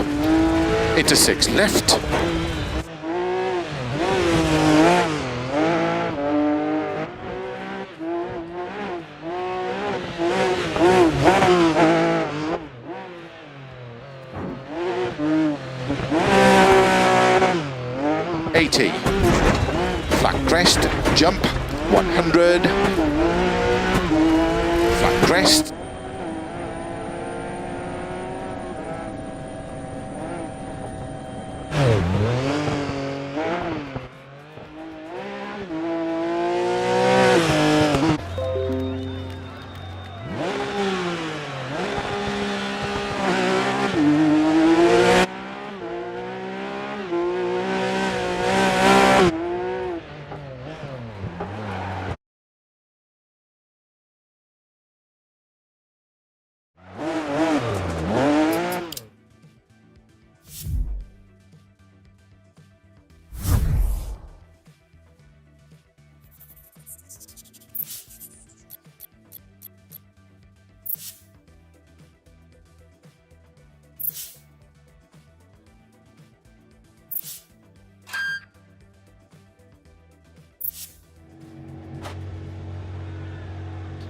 into 6 left, flat crest, jump, 100, flat crest,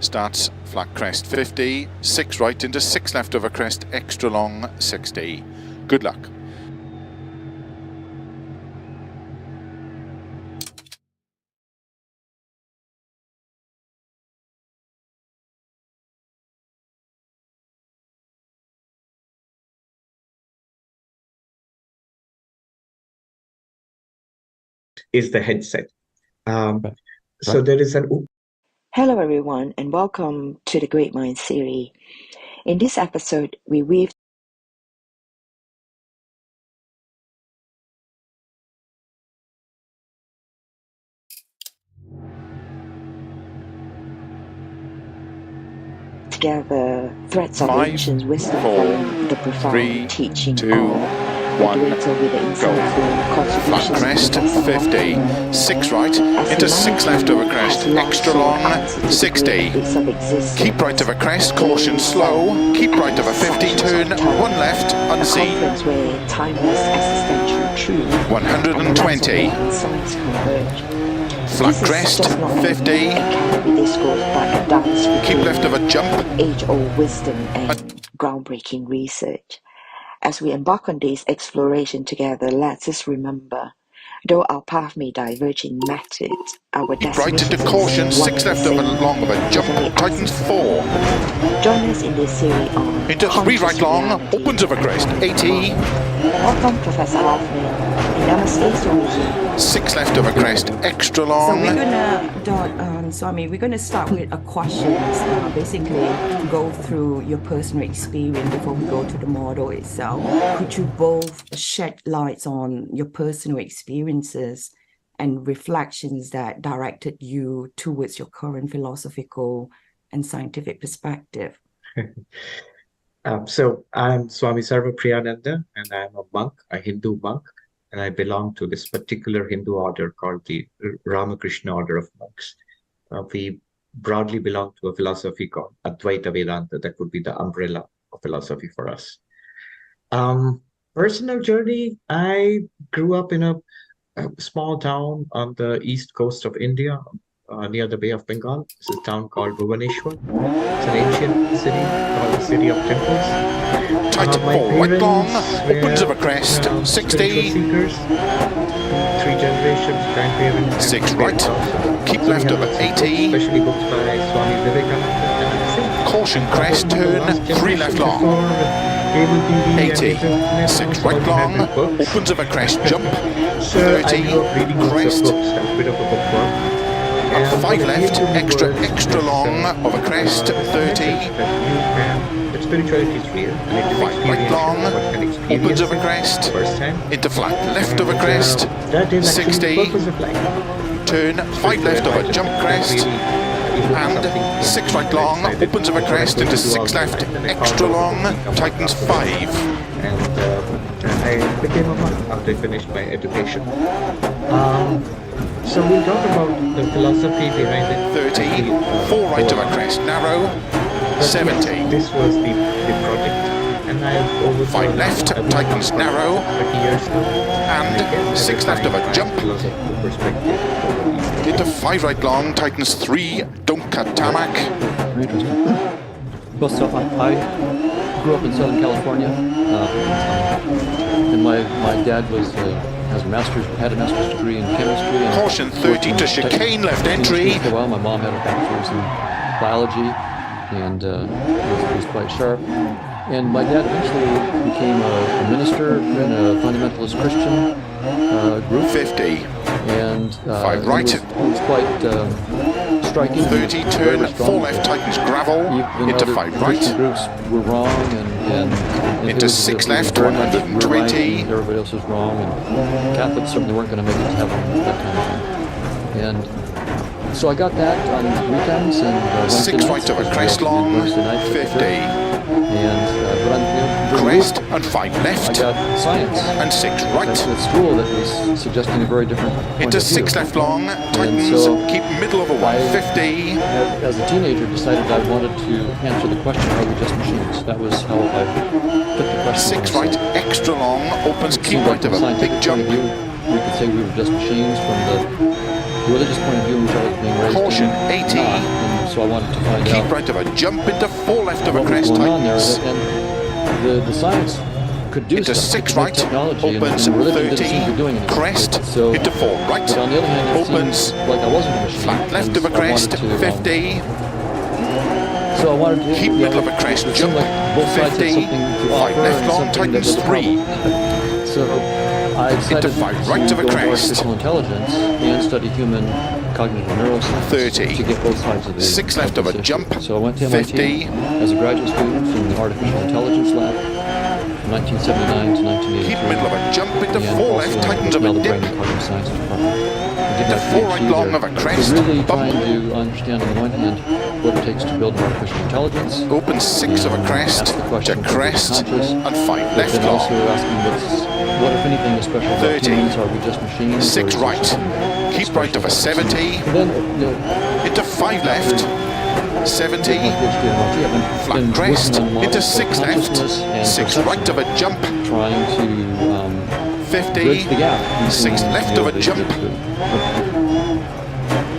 starts flat crest 50, 6 right into 6 left over crest, extra long 60. Good luck. Is the headset. So there is an... Hello everyone and welcome to the Great Minds series. In this episode, we weave together threads of ancient wisdom from the profound teaching 2, of 1, with the go. Flat crest 50, 6 right into 6 left over crest, extra long 60. Keep right over crest, caution slow, keep right over 50, turn 1 left, unseen. 120. Flat crest 50. Keep left of a jump. Age-old wisdom and groundbreaking research. As we embark on this exploration together, let's us remember, though our path may diverge in methods, our Right into caution, 6 left of a long of a jump, tightens 4. Join us in this series on into 3 right long, opens over crest, 80. Welcome, Professor Hoffman. Namaste, Swamiji. 6 left over crest, extra long. So we're gonna, Swami, we're gonna start with a questions. Basically, go through your personal experience before we go to the model itself. Could you both shed lights on your personal experiences and reflections that directed you towards your current philosophical and scientific perspective? So I'm Swami Sarvapriyananda, and I'm a monk, a Hindu monk, and I belong to this particular Hindu order called the Ramakrishna Order of Monks. We broadly belong to a philosophy called Advaita Vedanta. That would be the umbrella of philosophy for us. Personal journey, I grew up in a small town on the east coast of India, near the Bay of Bengal. This is a town called Bhubaneswar. It's an ancient city called the City of Temples. Tight forward long, opens over crest, 60. Seekers, 3 generations, grandparents. 6 right, keep left over 80. Especially books by Swami Vivekananda. Caution crest, turn 3 left long. 80, 6 right long, opens over crest, jump, 30, crest, and 5 left, extra long, over crest, 30, spirituality is real, and it is 5 right long, opens over crest, into flat left over crest, 60, turn 5 left over jump crest, and 6 right long, opens over crest into 6 left, extra long, tightens 5. And I became a monk after I finished my education. So we'll talk about the philosophy behind it. 30, 4 right over crest, narrow, 70. This was the project. And I over 5 left, tightens narrow, 30 years now. and 6 left of a jump. Philosophical perspective. Into 5 right long, tightens 3, don't cut tarmac. Very interesting. Well, so I grew up in Southern California, and my dad was had a master's degree in chemistry. And Caution 30 to chicane, left entry. For a while, my mom had a bachelor's in biology, and was quite sharp. And my dad eventually became a minister in a fundamentalist Christian group. 50. And 5 right. It was quite striking. 30, turn, 4 left, tightens gravel. Even Into though 5 the right. Christian groups were wrong, and Into 6 left, 120. Everybody else was wrong, and Catholics certainly weren't going to make it to heaven, that kind of thing. And so I got that on weekends and 6 right of a crest long, 50. And but on Crest and 5 I left, got science. and 6 At right. school that was suggesting a very different point Into of view. 6 left long, tightens, so keep middle of a 150. As a teenager, decided I wanted to answer the question, are we just machines? That was how I put the question. 6 right, extra long, opens, It keep seemed right like of from a a big scientific jump. point of view, we could say we were just machines. From the religious point of view, which I was being raised Caution, in, 80. not. And so I wanted to find Keep out right of a jump into 4 left of a what was crest, going on there. tightens. And the science could do Into stuff. 6 It could make right, technology, opens, and religion 30, didn't seem to be doing anything. crest, So, into 4 right, but on the other hand, it opens, seemed like I wasn't a machine. flat left and of a I wanted crest, to, 50. So I wanted to Keep middle of a crest, it jump, seemed like both sides had 50, something to 5 offer left and long, something that tightens was a 3. problem. So I decided 5 right to of a go into crest. artificial intelligence and study human cognitive neuroscience 30. to get both sides of the 6 left of a issue. jump, So I went to MIT 50. as a graduate student in the artificial intelligence lab from 1979 to 1983. Keep middle of a jump into And 4 also left, tightens of now a the dip. brain and cognitive science department. I did Into my 4 PhD right long there. of a crest, So really bump. trying to understand on the one hand what it takes to build an artificial intelligence. Opens 6 of a crest, Ask the to question, crest, conscious, and 5 but left then also long. asking what if anything is special about 30. humans? Are we just machines? 6 or is there right, something keep right of a special? 70. And then, you know, Into 5 left, 70. my PhD at MIT, I've been Flat working crest, on models into of 6 left, consciousness and 6 perception, right of a jump, trying to 50. bridge the gap. 6 between, left you know, of a jump.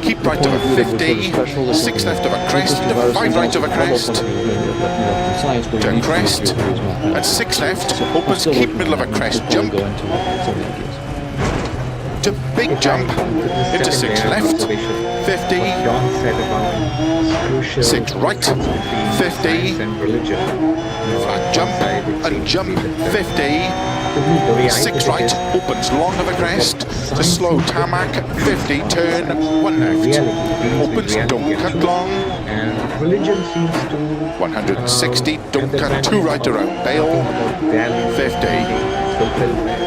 Keep right of a point view that was sort 50, of special, that 6 left of a crest, interesting into virus 5 and right of a also from crest, point of view, but, you know, from science where to you need crest, to use your theories and all that. and 6 left, So I'm opens, still keep working middle of on a that crest, before we jump, go into some of the ideas. to big jump, into 6 left, 50, John said about crucial 6 right, difference between 50, science and religion. flat jump, and jump, 50, To me, the reality 6 right, is opens long of a crest, to slow tarmac, 50, turn, 1 left, reality opens, don't cut long, and religion seems to 160, at don't the cut time 2 right of around bail, talking about values, 50. fulfillment,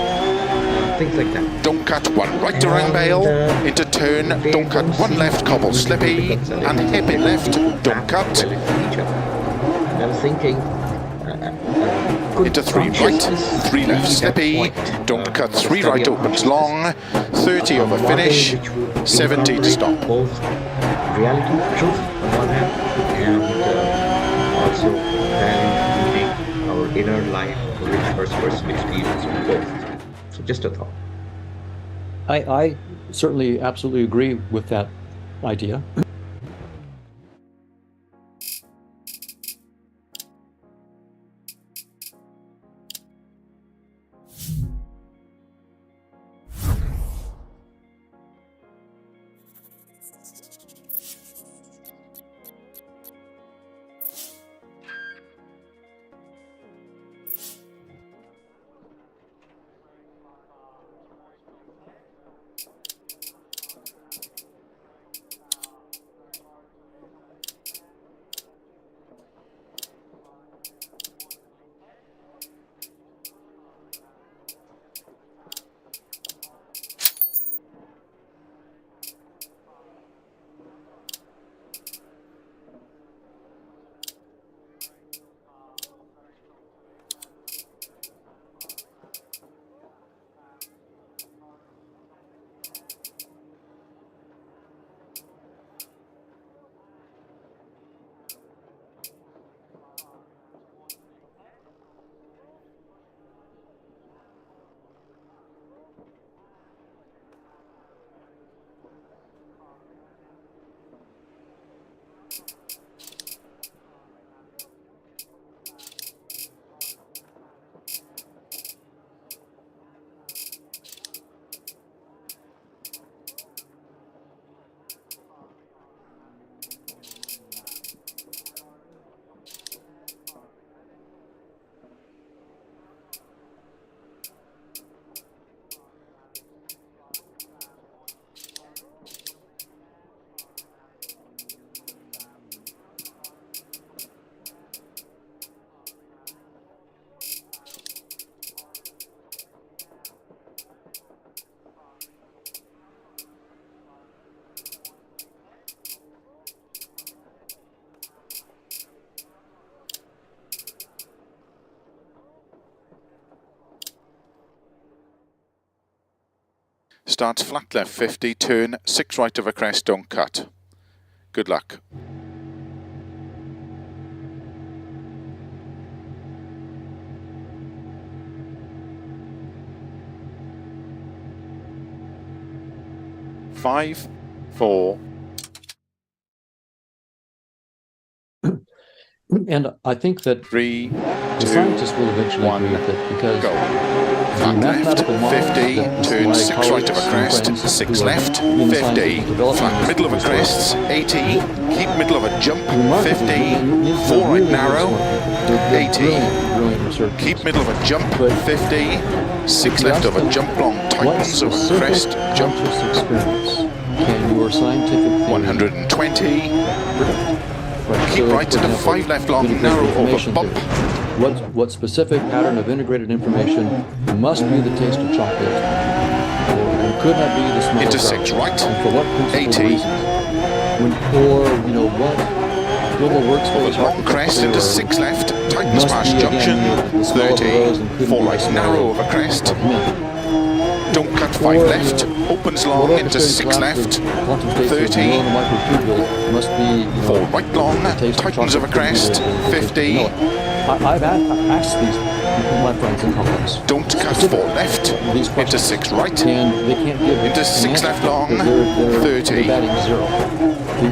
things like that. don't cut 1 right around bail, into turn, don't cut 1 left, cobble slippy, and hairpin left, don't cut, Each other. And I was thinking, could into 3 right, consciousness 3 left be that slippy, point, don't cut the 3 study right of opens consciousness? long, 30 over One finish, day which would 70 to incorporate stop. both reality, truth on one hand, and also value, meaning, our inner life, rich first-person experience of both. So just a thought. I certainly absolutely agree with that idea. Starts flat left 50, turn 6 right of a crest, don't cut. Good luck. Five, 4. And I think that 3, the 2, scientists will eventually 1, agree that because go. the Flat left, mathematical models 50, that turn my 6 right of a colleagues and crest, friends 6 who are left, in the 50, scientific development flat middle of a industry crest, 80, keep middle of a jump, remarkable. 50, 4 They're right really narrow, smart people. They're 80, brilliant researchers. keep middle of a jump, But 50, 6 if you left ask of a them jump long, what tightens of a specific crest, jump, conscious experience can your scientific theory 120, predict? Right, keep so, right for to the example, 5 left long, integrated narrow over information bump, theory. What specific pattern of integrated information must be the taste of chocolate, and could not be the smell into of 6 garlic? right, And for what principal 80. reasons? Or what global workspace long crest architecture into or 6 left, tightens must past be, junction, again, the smell of a 30, rose and couldn't 4 be the right smell narrow of over crest, mint. don't cut 5 Or, left, opens long What into orchestrated 6 collapse left, of quantum states of 30, microtubules must be 4 right long, the taste of tightens of a chocolate crest, couldn't be the taste of 50, vanilla. I've asked these my friends in colleagues. don't cut 4 left, These into questions, 6 right, and they can't give into an 6 answer. left long, They're 30, batting zero.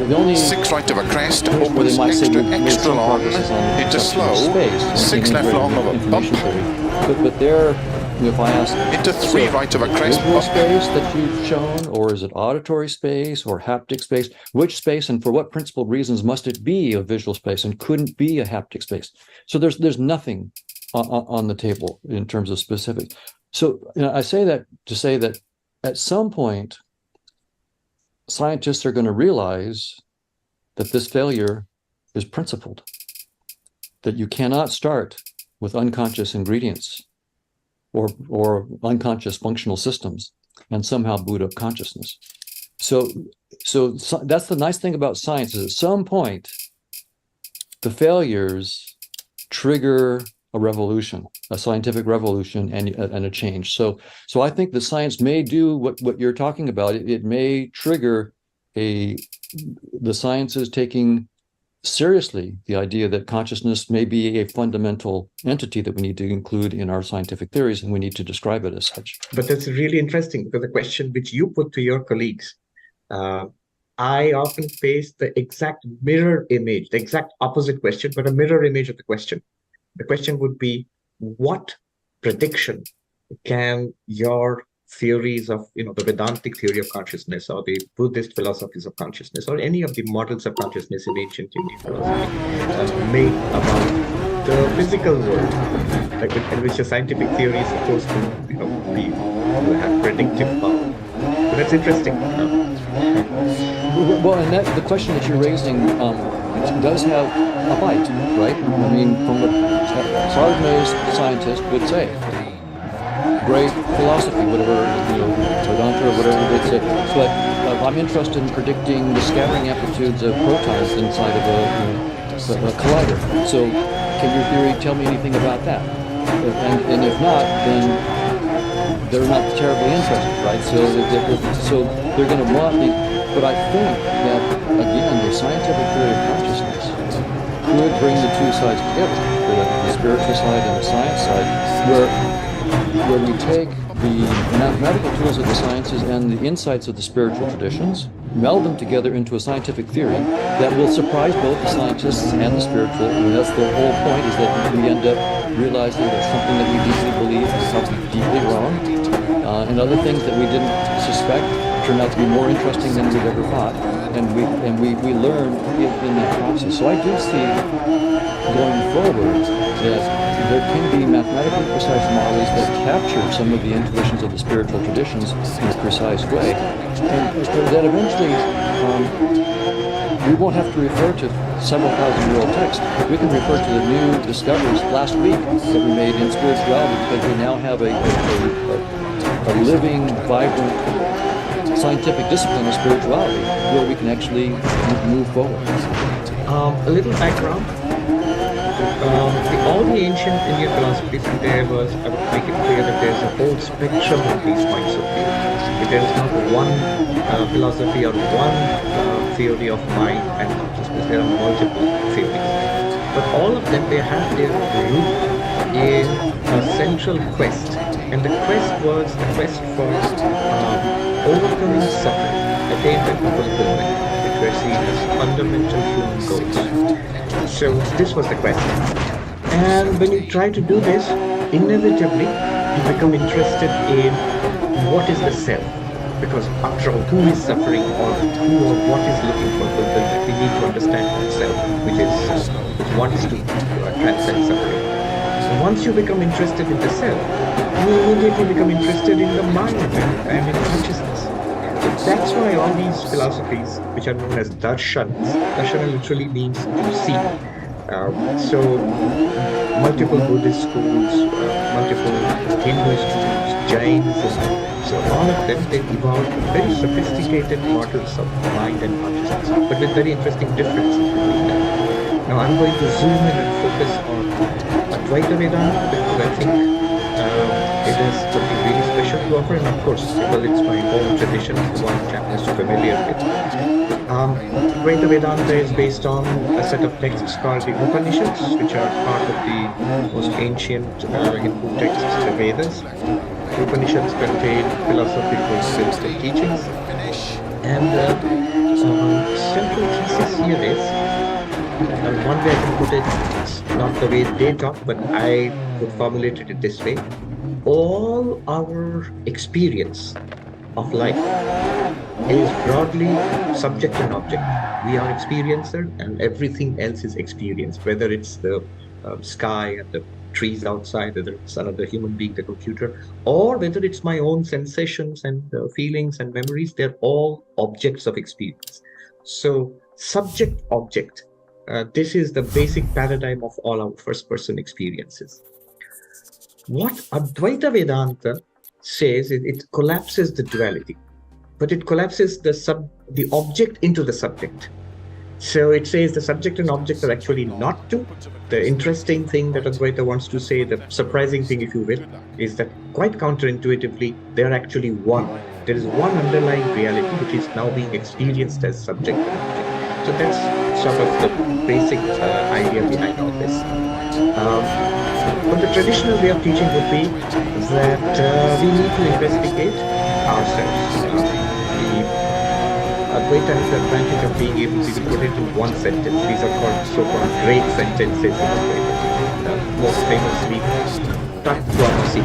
The only 6 right of a crest, place where they opens might say extra, we've made extra some long, progress is on the into conception of slow, space, 6 left long of a bump, information theory. But they're, if I ask, into 3 right of a crest, visual bump, space that you've shown, or is it auditory space or haptic space? Which space and for what principal reasons must it be a visual space and couldn't be a haptic space? So there's nothing on the table in terms of specifics. So I say that to say that at some point, scientists are going to realize that this failure is principled, that you cannot start with unconscious ingredients or unconscious functional systems and somehow boot up consciousness. So that's the nice thing about science is at some point, the failures trigger a revolution, a scientific revolution and a change. So I think that science may do what you're talking about. It may trigger the sciences taking seriously the idea that consciousness may be a fundamental entity that we need to include in our scientific theories, and we need to describe it as such. But that's really interesting because the question which you put to your colleagues, I often face the exact mirror image, the exact opposite question, but a mirror image of the question. The question would be, what prediction can your theories of, the Vedantic theory of consciousness or the Buddhist philosophies of consciousness or any of the models of consciousness in ancient Indian philosophy make about the physical world, like in which a scientific theory is supposed to, to have predictive power. So that's interesting. Well, and the question that you're raising does have a bite, right? I mean, from what a hard-nosed scientist would say, great philosophy, whatever, Vedanta or whatever they'd say. But I'm interested in predicting the scattering amplitudes of protons inside of a collider. So, can your theory tell me anything about that? And if not, then they're not terribly interested, right? So they're going to want the. But I think that again, the scientific theory of consciousness could bring the two sides together, the spiritual side and the science side, where we take the mathematical tools of the sciences and the insights of the spiritual traditions, meld them together into a scientific theory that will surprise both the scientists and the spiritual. And that's the whole point, is that we end up realizing that something that we deeply believe is deeply wrong, and other things that we didn't suspect turned out to be more interesting than we'd ever thought, and we learn in that process. So I do see going forward that there can be mathematically precise models that capture some of the intuitions of the spiritual traditions in a precise way, and that eventually we won't have to refer to several thousand-year-old texts. We can refer to the new discoveries last week that we made in spirituality, because we now have a living, vibrant scientific discipline of spirituality where we can actually move forward. A little background. all the ancient Indian philosophies, and there was, I would make it clear that there's a whole spectrum of these points of view. There is not one philosophy or one theory of mind and consciousness. There are multiple theories. But all of them, they have their root in a central quest. And the quest was the quest for overcoming suffering, attainment and fulfillment, which were seen as fundamental human goals. So this was the quest. And when you try to do this, inevitably you become interested in what is the self. Because after all, who is suffering or who or what is looking for fulfillment? We need to understand ourselves, which wants to transcend suffering. So once you become interested in the self, you immediately become interested in the mind and in consciousness. So that's why all these philosophies, which are known as darshanas, darshana literally means to see. So multiple Buddhist schools, multiple Hindu schools, Jainism. So all of them, they evolved very sophisticated models of mind and consciousness, but with very interesting differences between them. Now I'm going to zoom in and focus on Advaita Vedanta because I think it has something really special to offer, and of course, well, it's my own tradition, the one which I'm most familiar with. Advaita Vedanta is based on a set of texts called the Upanishads, which are part of the most ancient Hindu texts, the Vedas. The Upanishads contain philosophical system teachings, and the central thesis here is, one way I can put it, it's not the way they talk, but I would formulate it this way. All our experience of life is broadly subject and object. We are experiencer, and everything else is experienced, whether it's the sky and the trees outside, whether it's another human being, the computer, or whether it's my own sensations and feelings and memories. They're all objects of experience. So subject object, this is the basic paradigm of all our first person experiences. What Advaita Vedanta says is it collapses the duality, but it collapses the object into the subject. So it says the subject and object are actually not two. The interesting thing that Advaita wants to say, the surprising thing, if you will, is that quite counterintuitively, they're actually one. There is one underlying reality which is now being experienced as subject and object. So that's sort of the basic idea behind all this. But the traditional way of teaching would be that we need to investigate ourselves. Advaita has the advantage of being able to put it in one sentence. These are called so-called great sentences in Advaita. Most famously, Tattvamasi,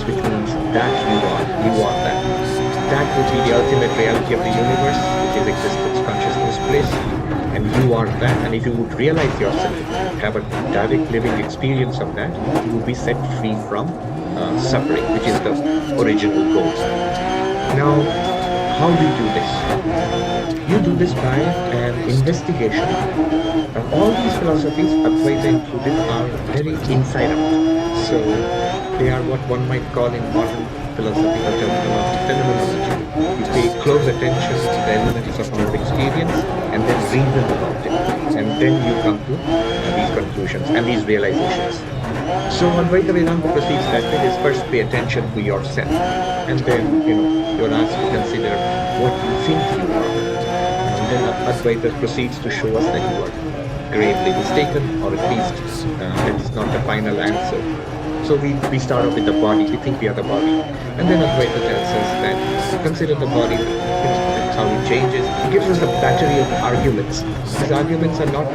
which means that you are that. That would be the ultimate reality of the universe, which is existence, consciousness, bliss, and you are that. And if you would realize yourself, have a direct living experience of that, you will be set free from suffering, which is the original goal. Now, how do you do this? You do this by an investigation. All these philosophies, Advaita included, are very inside out. So they are what one might call in modern philosophical terminology. You pay close attention to the elements of our experience and then reason about it. And then you come to these conclusions and these realizations. So Advaita Vedanta proceeds that way is first pay attention to yourself. And then, you're asked to consider what you think you are. And then Advaita proceeds to show us that you are gravely mistaken, or at least that is not the final answer. So we start off with the body. We think we are the body. And then Advaita tells us that consider the body, that's how it changes. It gives us a battery of arguments. These arguments are not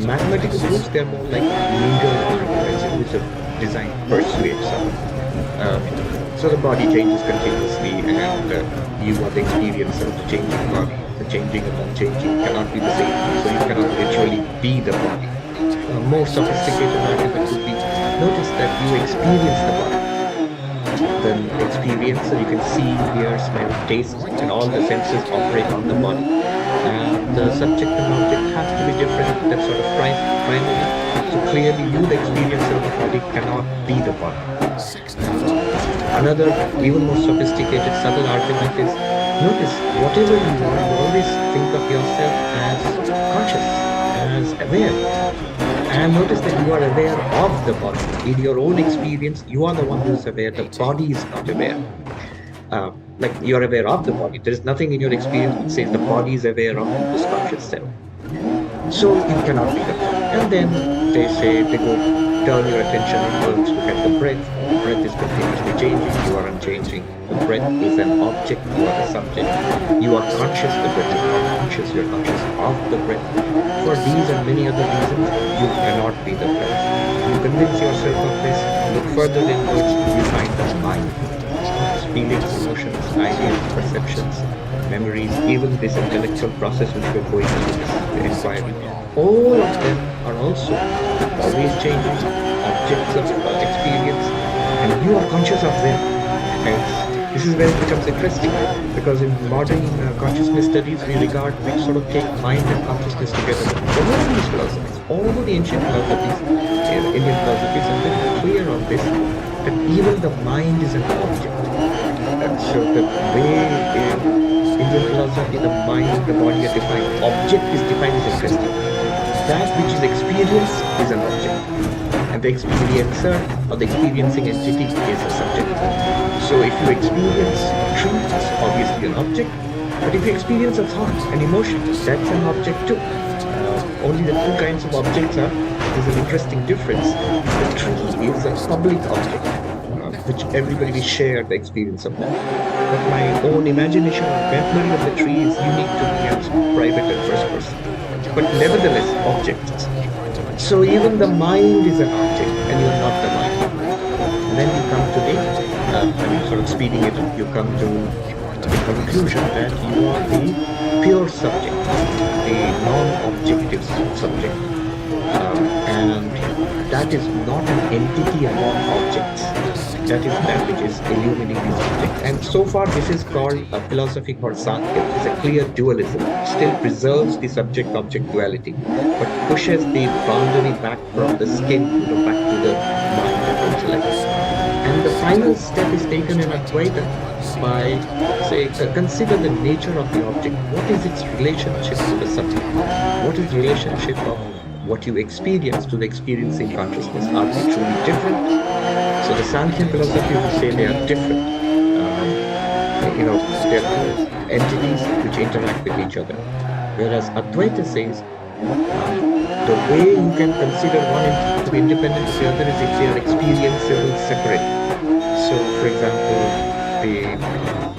mathematical proofs, they're more like legal arguments in which are designed to persuade someone. So the body changes continuously, and you are the experience of the changing body. The changing and unchanging cannot be the same, so you cannot literally be the body. A more sophisticated argument would be, notice that you experience the body. The experiencer, you can see, hear, smell, taste, and all the senses operate on the body. And the subject and object have to be different, that's sort of primary. So clearly you, the experiencer of the body, cannot be the body. Another, even more sophisticated, subtle argument is, notice, whatever you are, you always think of yourself as conscious, as aware. And notice that you are aware of the body. In your own experience, you are the one who is aware. The body is not aware. Like you're aware of the body. There is nothing in your experience which says the body is aware of this conscious self. So you cannot be the body. And then they say, they go, turn your attention inwards, look at the breath. The breath is continuously changing. You are unchanging. The breath is an object. You are the subject. You are conscious. The breath is not conscious. You are conscious of the breath. For these and many other reasons, you cannot be the breath. You convince yourself of this. Look further inwards. You find the mind. Feelings, emotions, ideas, perceptions, memories, even this intellectual process which we're going through this inquiry. All of them are also always changing objects of experience, and you are conscious of them. And this is where it becomes interesting, because in modern consciousness studies, we sort of take mind and consciousness together. All these philosophies, all the ancient philosophies, Indian philosophies are very clear on this, that even the mind is an object. So the way in Indian philosophy, the mind, the body are defined. Object is defined as interesting. That which is experienced is an object. And the experiencer or the experiencing entity is a subject. So if you experience truth, it's obviously an object. But if you experience a thought, an emotion, that's an object too. Only the two kinds of objects are, there's an interesting difference. The tree is a public object, which everybody will share the experience of that. But my own imagination or memory of the tree is unique to me as private and first person. But nevertheless, objects. So even the mind is an object, and you are not the mind. And then you come to the, sort of speeding it up, you come to the conclusion that you are the pure subject, the non-objective subject. And that is not an entity among objects. That is that which is illuminating the subject. And so far this is called a philosophy called Sankhya. It's a clear dualism. It still preserves the subject-object duality, but pushes the boundary back from the skin, back to the mind and intellect. And the final step is taken in Advaita by, say, consider the nature of the object. What is its relationship to the subject? What is the relationship of what you experience to the experiencing consciousness? Are they truly different? So the Sankhya philosophy would say they are different. They're entities which interact with each other. Whereas Advaita says the way you can consider one entity to be independent of the other is if they are experienceable separate. So, for example, the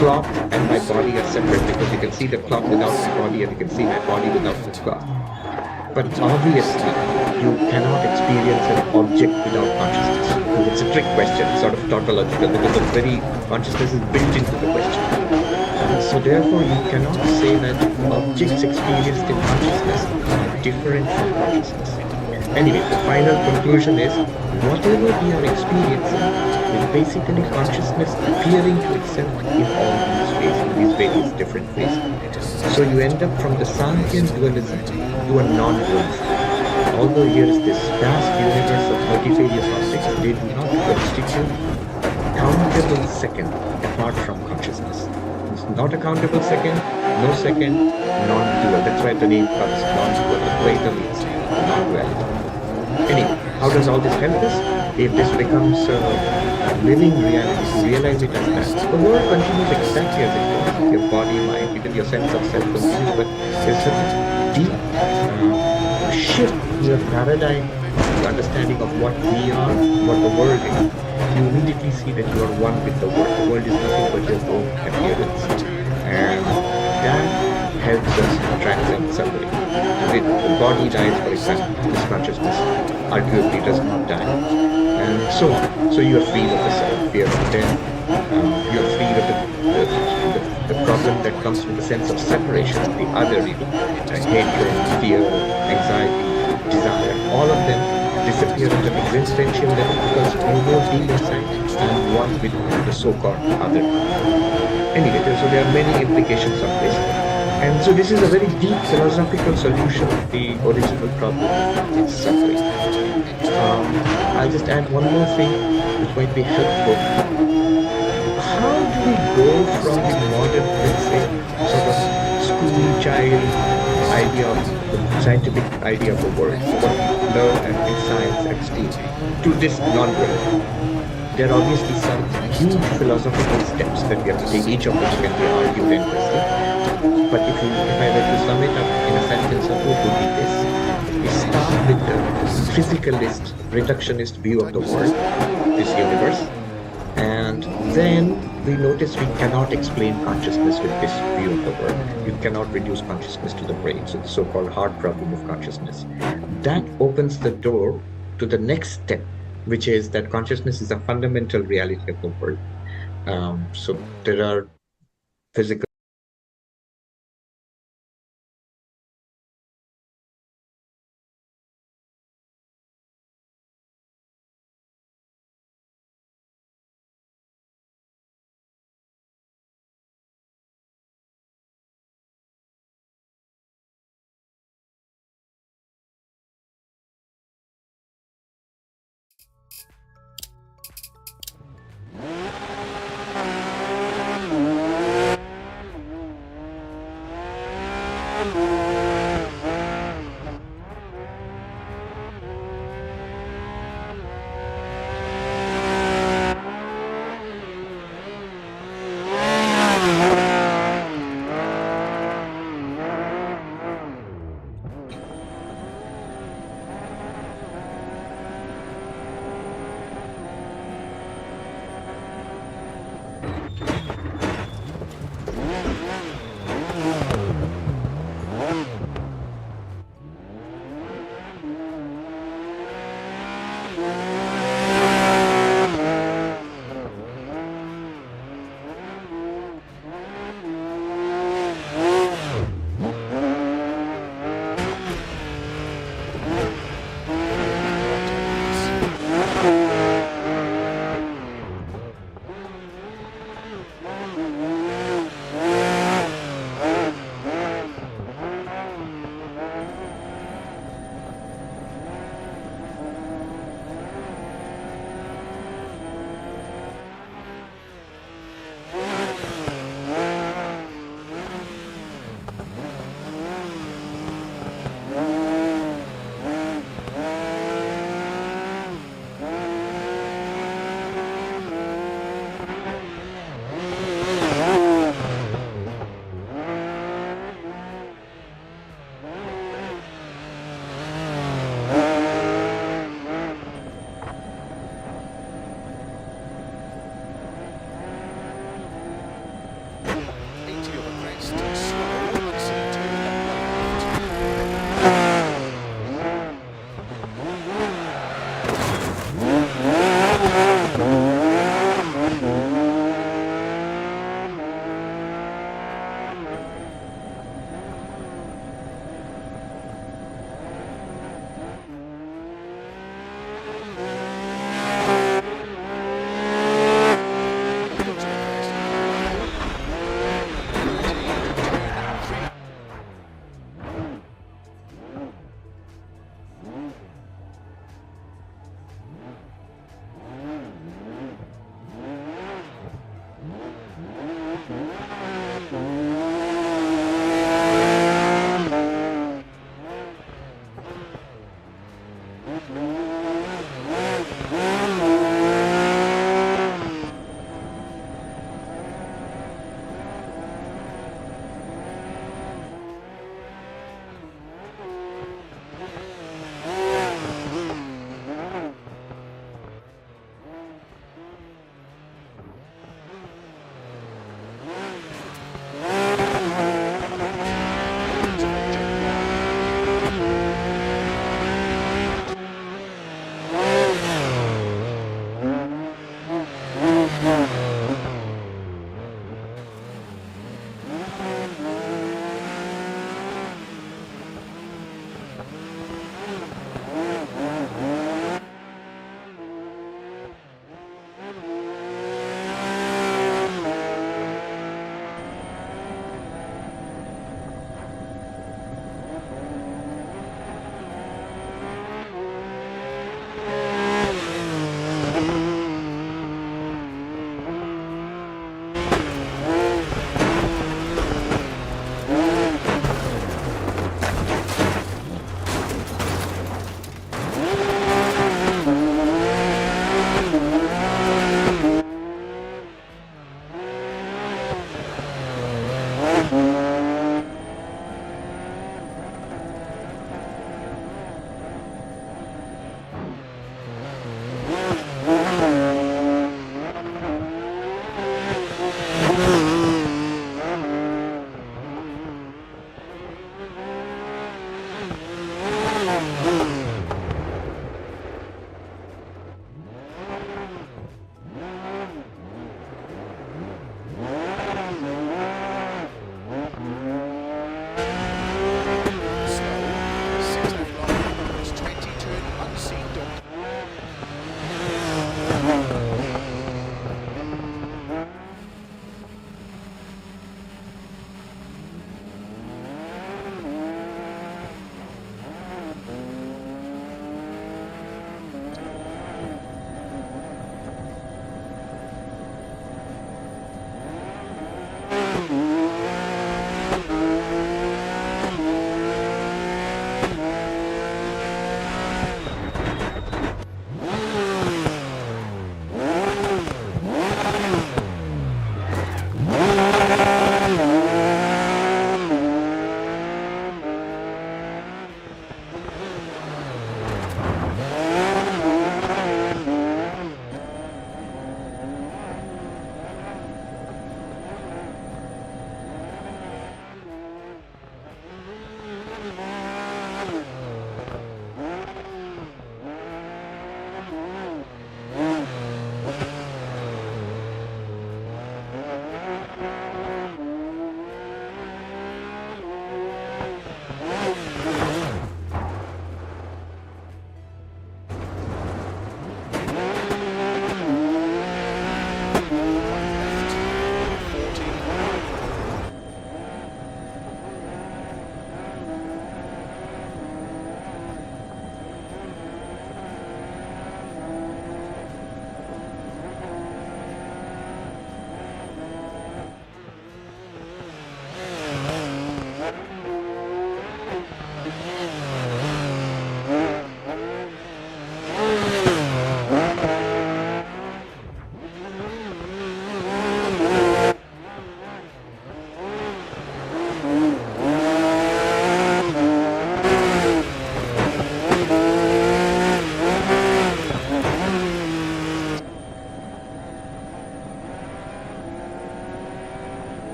cloth and my body are separate because you can see the cloth without my body and you can see my body without the cloth. But obviously, you cannot experience an object without consciousness. It's a trick question, sort of tautological, because the very consciousness is built into the question. So therefore, you cannot say that objects experienced in consciousness are different from consciousness. Anyway, the final conclusion is, whatever we are experiencing is basically consciousness appearing to itself in all these ways, in these various different ways. So you end up from the Sankhya dualism to a non-dualism. Although here is this vast universe of multifarious objects, they do not constitute a countable second apart from consciousness. It's not a countable second, no second, non-dual. That's why the name comes non-dual. Advaita means non-duality. Anyway, how does all this help us? If this becomes a living reality, to realize it as that, the world continues exactly as it was. Your body, mind, even your sense of self continues, but there's such a deep shift in your paradigm, the understanding of what we are, what the world is. You immediately see that you are one with the world. The world is nothing but your own appearance. And that helps us transcend suffering. If the body dies, for example, this consciousness arguably does not die. And so on. So you are freed of the fear of death. You are freed of the problem that comes with the sense of separation of the other, hatred, fear, anxiety, desire. All of them disappear at an existential level because you go deep inside and one with the so-called other. Anyway, so there are many implications of this. And so this is a very deep philosophical solution of the original problem of suffering. I'll just add one more thing which might be helpful. How do we go from the modern, let's say, sort of school child idea of the scientific idea of the world, learn in science and STEAM to this non-world. There are obviously some huge philosophical steps that we have to take, each of which can be argued endlessly. But if I were to sum it up in a sentence or two, it would be this. We start with the physicalist, reductionist view of the world, this universe, and then we notice we cannot explain consciousness with this view of the world. You cannot reduce consciousness to the brain, so the so-called hard problem of consciousness. That opens the door to the next step, which is that consciousness is a fundamental reality of the world. So there are physical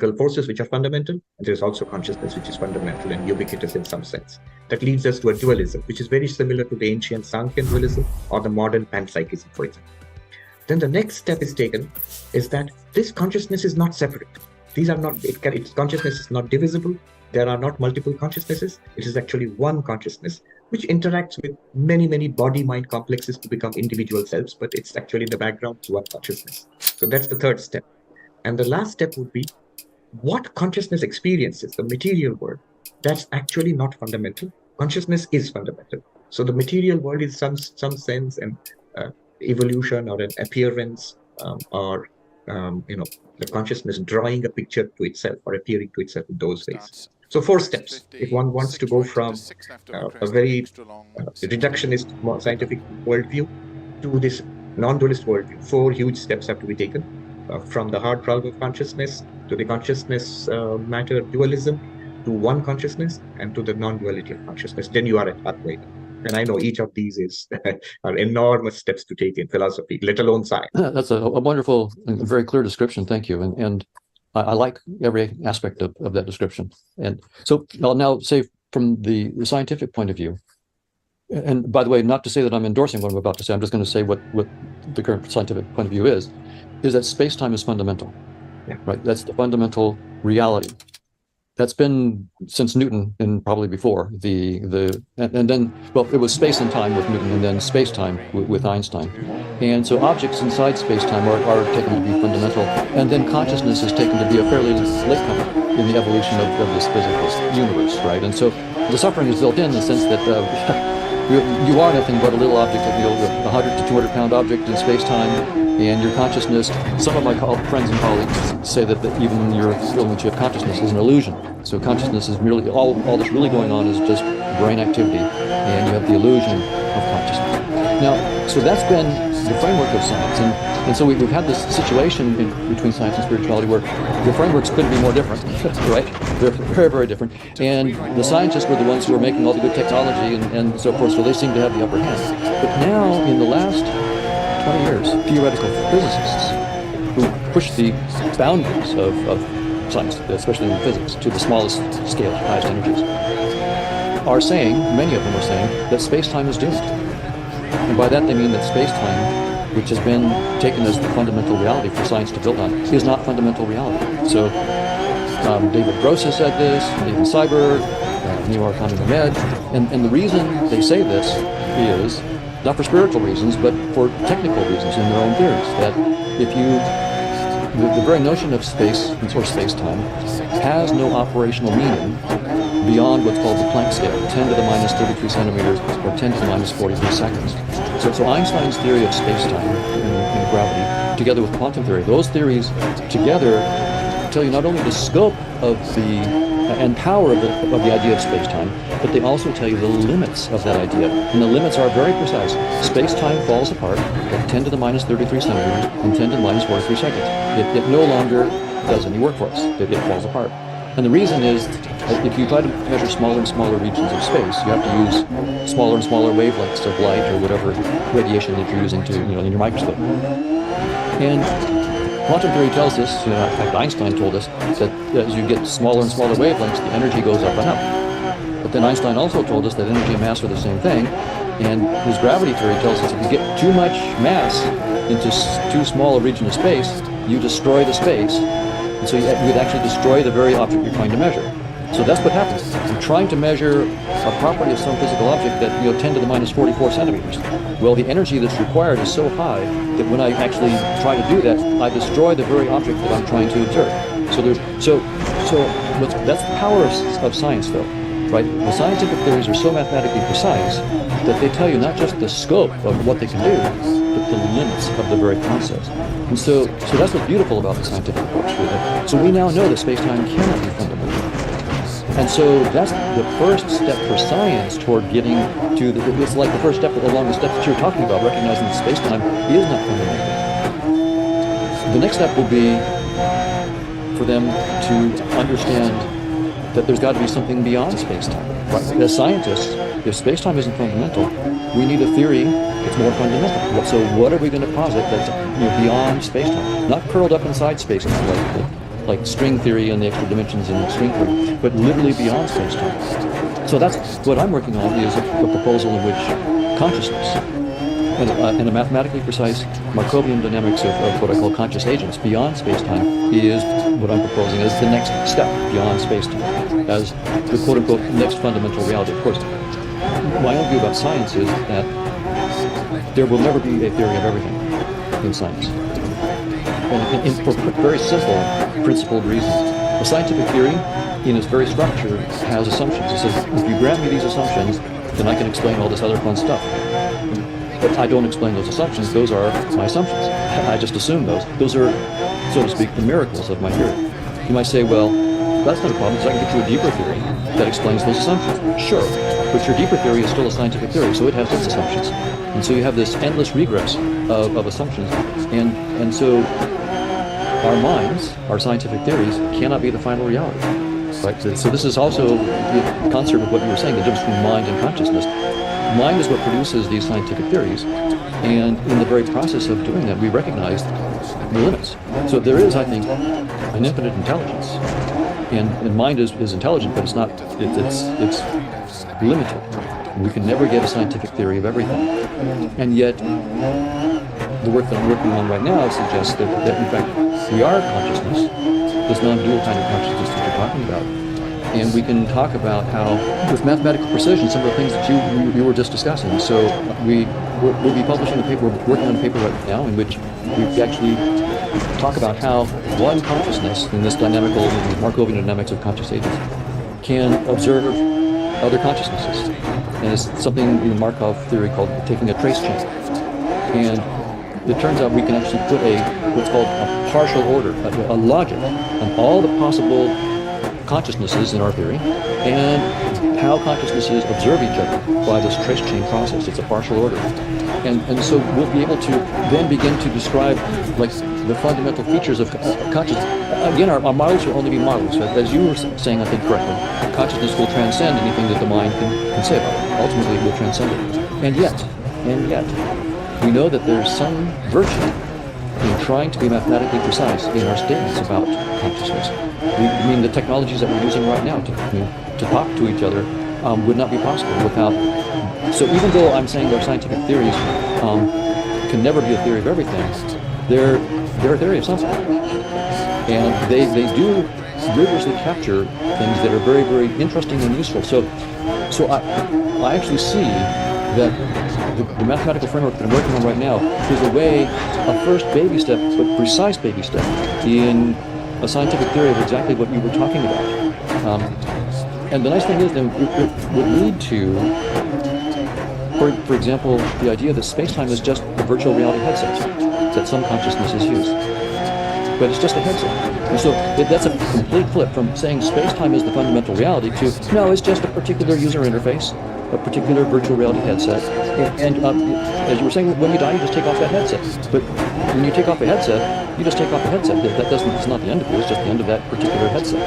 physical forces which are fundamental, and there's also consciousness which is fundamental and ubiquitous in some sense. That leads us to a dualism, which is very similar to the ancient Sankhya dualism or the modern panpsychism, for example. Then the next step is taken is that this consciousness is not separate. These are not, its consciousness is not divisible. There are not multiple consciousnesses. It is actually one consciousness, which interacts with many, many body-mind complexes to become individual selves, but it's actually in the background to one consciousness. So that's the third step. And the last step would be what consciousness experiences, the material world, that's actually not fundamental. Consciousness is fundamental. So the material world is some sense and evolution or an appearance or the consciousness drawing a picture to itself or appearing to itself in those ways. So 4 steps. If one wants to go from a very reductionist scientific worldview to this non-dualist worldview, 4 huge steps have to be taken. From the hard problem of consciousness to the consciousness matter dualism to one consciousness and to the non-duality of consciousness. Then you are at pathway. And I know each of these are enormous steps to take in philosophy, let alone science. That's a wonderful and very clear description. Thank you. And I like every aspect of that description. And so I'll now say from the scientific point of view, and by the way, not to say that I'm endorsing what I'm about to say, I'm just going to say what the current scientific point of view is that space-time is fundamental, right? That's the fundamental reality. That's been since Newton and probably before and then, well, it was space and time with Newton and then space-time with Einstein. And so objects inside space-time are taken to be fundamental. And then consciousness is taken to be a fairly latecomer in the evolution of this physical universe, right? And so the suffering is built in the sense that you are nothing but a little object, a 100 to 200 pound object in space-time. And your consciousness, some of my friends and colleagues say that even your feeling that you have consciousness is an illusion. So consciousness is merely, all that's really going on is just brain activity, and you have the illusion of consciousness. Now, so that's been the framework of science. And so we've had this situation between science and spirituality where the frameworks couldn't be more different, right? They're very, very different. And the scientists were the ones who were making all the good technology and so forth, so they seem to have the upper hand. But now, in the last 20 years, theoretical physicists who push the boundaries of science, especially in physics, to the smallest scale, highest energies, are saying, many of them are saying, that space-time is doomed. And by that they mean that space-time, which has been taken as the fundamental reality for science to build on, is not fundamental reality. So David Gross has said this, Nathan Seiberg, Neil Arcani-Hamed, and the reason they say this is not for spiritual reasons, but for technical reasons in their own theories, that if the very notion of space or space-time has no operational meaning beyond what's called the Planck scale, 10 to the minus 33 centimeters or 10 to the minus 43 seconds. So Einstein's theory of space-time and gravity, together with quantum theory, those theories together tell you not only the scope of and power of the idea of space-time, but they also tell you the limits of that idea. And the limits are very precise. Space-time falls apart at 10 to the minus 33 centimeters and 10 to the minus 43 seconds. It no longer does any work for us. It falls apart. And the reason is, if you try to measure smaller and smaller regions of space, you have to use smaller and smaller wavelengths of light or whatever radiation that you're using in your microscope. And quantum theory tells us, in fact Einstein told us, that as you get smaller and smaller wavelengths, the energy goes up and up. But then Einstein also told us that energy and mass are the same thing, and his gravity theory tells us if you get too much mass into too small a region of space, you destroy the space, and so you would actually destroy the very object you're trying to measure. So that's what happens. I'm trying to measure a property of some physical object that 10 to the minus 44 centimeters. Well, the energy that's required is so high that when I actually try to do that, I destroy the very object that I'm trying to observe. That's the power of science, though, right? The scientific theories are so mathematically precise that they tell you not just the scope of what they can do, but the limits of the very concepts. And so that's what's beautiful about the scientific approach. So we now know that space-time cannot be fundamental. And so that's the first step for science toward getting to it's like the first step along the steps that you're talking about, recognizing that space-time is not fundamental. The next step will be for them to understand that there's got to be something beyond space-time. Right? As scientists, if space-time isn't fundamental, we need a theory that's more fundamental. So what are we going to posit that's beyond space-time? Not curled up inside space-time, like string theory and the extra dimensions in string theory, but literally beyond space-time. So that's what I'm working on, is a proposal in which consciousness and a mathematically precise Markovian dynamics of what I call conscious agents beyond space-time is what I'm proposing as the next step beyond space-time, as the quote-unquote next fundamental reality. Of course, my own view about science is that there will never be a theory of everything in science. And for very simple, principled reasons. A scientific theory, in its very structure, has assumptions. It says, if you grant me these assumptions, then I can explain all this other fun stuff. But I don't explain those assumptions. Those are my assumptions. I just assume those. Those are, so to speak, the miracles of my theory. You might say, well, that's not a problem, because I can get you a deeper theory that explains those assumptions. Sure, but your deeper theory is still a scientific theory, so it has its assumptions. And so you have this endless regress of assumptions. And so our minds, our scientific theories, cannot be the final reality. Right? So this is also in concert with what you were saying, the difference between mind and consciousness. Mind is what produces these scientific theories, and in the very process of doing that, we recognize the limits. So there is, I think, an infinite intelligence, and mind is intelligent, but it's not. It's limited. We can never get a scientific theory of everything, and yet the work that I'm working on right now suggests that in fact we are consciousness, this non-dual kind of consciousness that you're talking about. And we can talk about how, with mathematical precision, some of the things that you were just discussing. So we'll be publishing a paper, we're working on a paper right now in which we actually talk about how one consciousness, in this dynamical, Markovian dynamics of conscious agents, can observe other consciousnesses. And it's something in the Markov theory called taking a trace chain. And it turns out we can actually put what's called a partial order, a logic on all the possible consciousnesses in our theory, and how consciousnesses observe each other by this trace chain process. It's a partial order. And so we'll be able to then begin to describe like the fundamental features of consciousness. Again, our models will only be models. As you were saying, I think correctly, consciousness will transcend anything that the mind can say about it. Ultimately, it will transcend it. And yet, we know that there's some virtue in trying to be mathematically precise in our statements about consciousness. I mean, the technologies that we're using right now to talk to each other would not be possible without. So even though I'm saying their scientific theories can never be a theory of everything, they're a theory of something, and they do rigorously capture things that are very, very interesting and useful. So I actually see that the mathematical framework that I'm working on right now is a first baby step, but precise baby step in a scientific theory of exactly what you were talking about. And the nice thing is that it would lead to, for example, the idea that space-time is just a virtual reality headset that some consciousnesses use. But it's just a headset. And so that's a complete flip from saying space-time is the fundamental reality to, no, it's just a particular user interface, a particular virtual reality headset. And as you were saying, when you die, you just take off that headset. But when you take off a headset, you just take off a headset. It's not the end of it, it's just the end of that particular headset.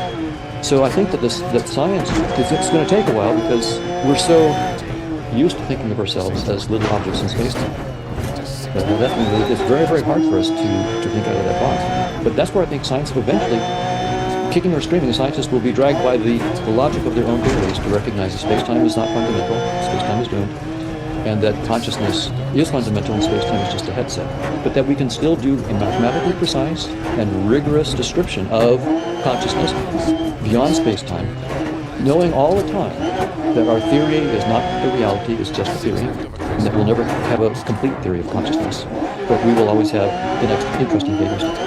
So I think that science, it's going to take a while because we're so used to thinking of ourselves as little objects in space-time. But definitely, it's very, very hard for us to think out of that box. But that's where I think science will eventually, kicking or screaming, scientists will be dragged by the logic of their own theories to recognize that space-time is not fundamental, space-time is doomed, and that consciousness is fundamental and space-time is just a headset. But that we can still do a mathematically precise and rigorous description of consciousness beyond space-time, knowing all the time that our theory is not the reality, it's just a theory, and that we'll never have a complete theory of consciousness, but we will always have the next interesting baby step.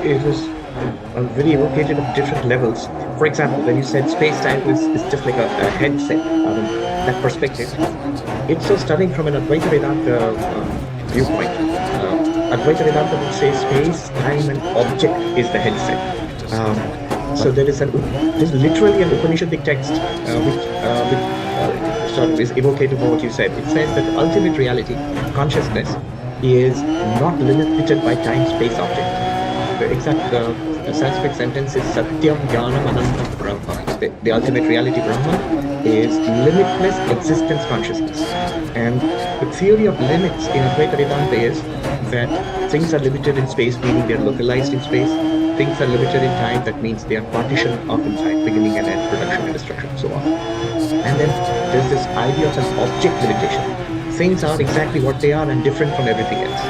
It was very evocative of different levels. For example, when you said space-time is just like a headset, that perspective, it's so stunning from an Advaita Vedanta viewpoint. Advaita Vedanta would say space, time, and object is the headset. So there's literally an Upanishadic text which sort of is evocative of what you said. It says that the ultimate reality, consciousness, is not limited by time-space object. The exact Sanskrit sentence is Satyam Jnanam Anantam Brahma. The ultimate reality, Brahma, is limitless existence consciousness. And the theory of limits in Advaita Vedanta is that things are limited in space, meaning they're localized in space. things are limited in time, that means they are partitioned off in time, beginning and end, production and destruction, and so on. And then there's this idea of an object limitation. Things are exactly what they are and different from everything else.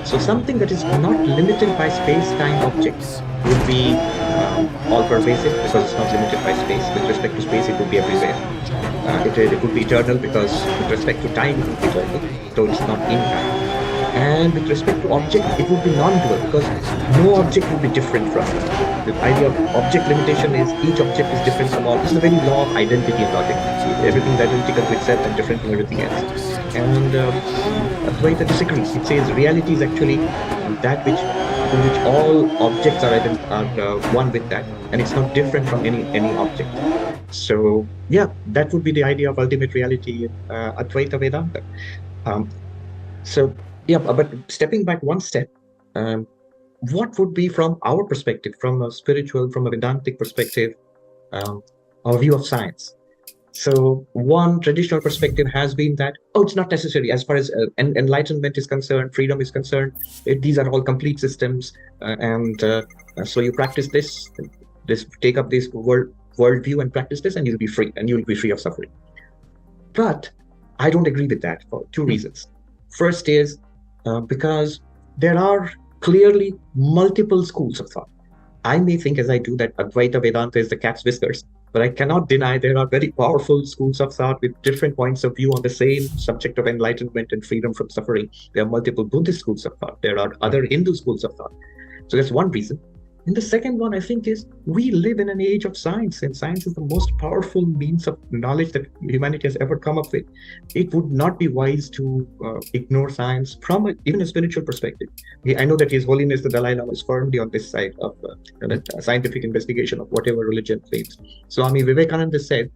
So something that is not limited by space-time objects would be all-pervasive, because it's not limited by space. With respect to space, it would be everywhere. It would be eternal, because with respect to time, it would be eternal, though it's not in time. And with respect to object, it would be non-dual, because no object would be different from it. The idea of object limitation is each object is different from all. This is the very law of identity in logic. Everything is identical to itself and different from everything else. And Advaita disagrees. It says reality is actually that in which all objects are one with that, and it's not different from any object. So yeah, that would be the idea of ultimate reality in Advaita Vedanta. So yeah, but stepping back one step, what would be from our perspective, from a spiritual, from a Vedantic perspective, our view of science? So one traditional perspective has been that, it's not necessary as far as enlightenment is concerned, freedom is concerned. These are all complete systems, so you practice this, take up this worldview and practice this, and you'll be free, and you'll be free of suffering. But I don't agree with that for two reasons. First is because there are clearly multiple schools of thought. I may think, as I do, that Advaita Vedanta is the cat's whiskers, but I cannot deny there are very powerful schools of thought with different points of view on the same subject of enlightenment and freedom from suffering. There are multiple Buddhist schools of thought. There are other Hindu schools of thought. So that's one reason. And the second one, I think, is we live in an age of science, and science is the most powerful means of knowledge that humanity has ever come up with. It would not be wise to ignore science from even a spiritual perspective. I know that His Holiness the Dalai Lama is firmly on this side of scientific investigation of whatever religion claims. Swami Vivekananda said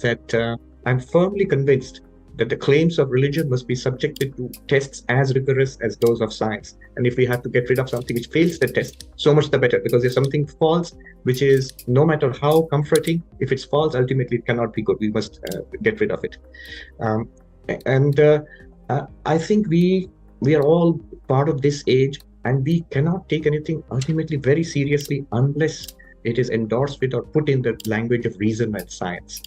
that I'm firmly convinced that the claims of religion must be subjected to tests as rigorous as those of science. And if we have to get rid of something which fails the test, so much the better, because if something falls, which is no matter how comforting, if it's false, ultimately it cannot be good. We must get rid of it. I think we are all part of this age, and we cannot take anything ultimately very seriously unless it is endorsed with or put in the language of reason and science.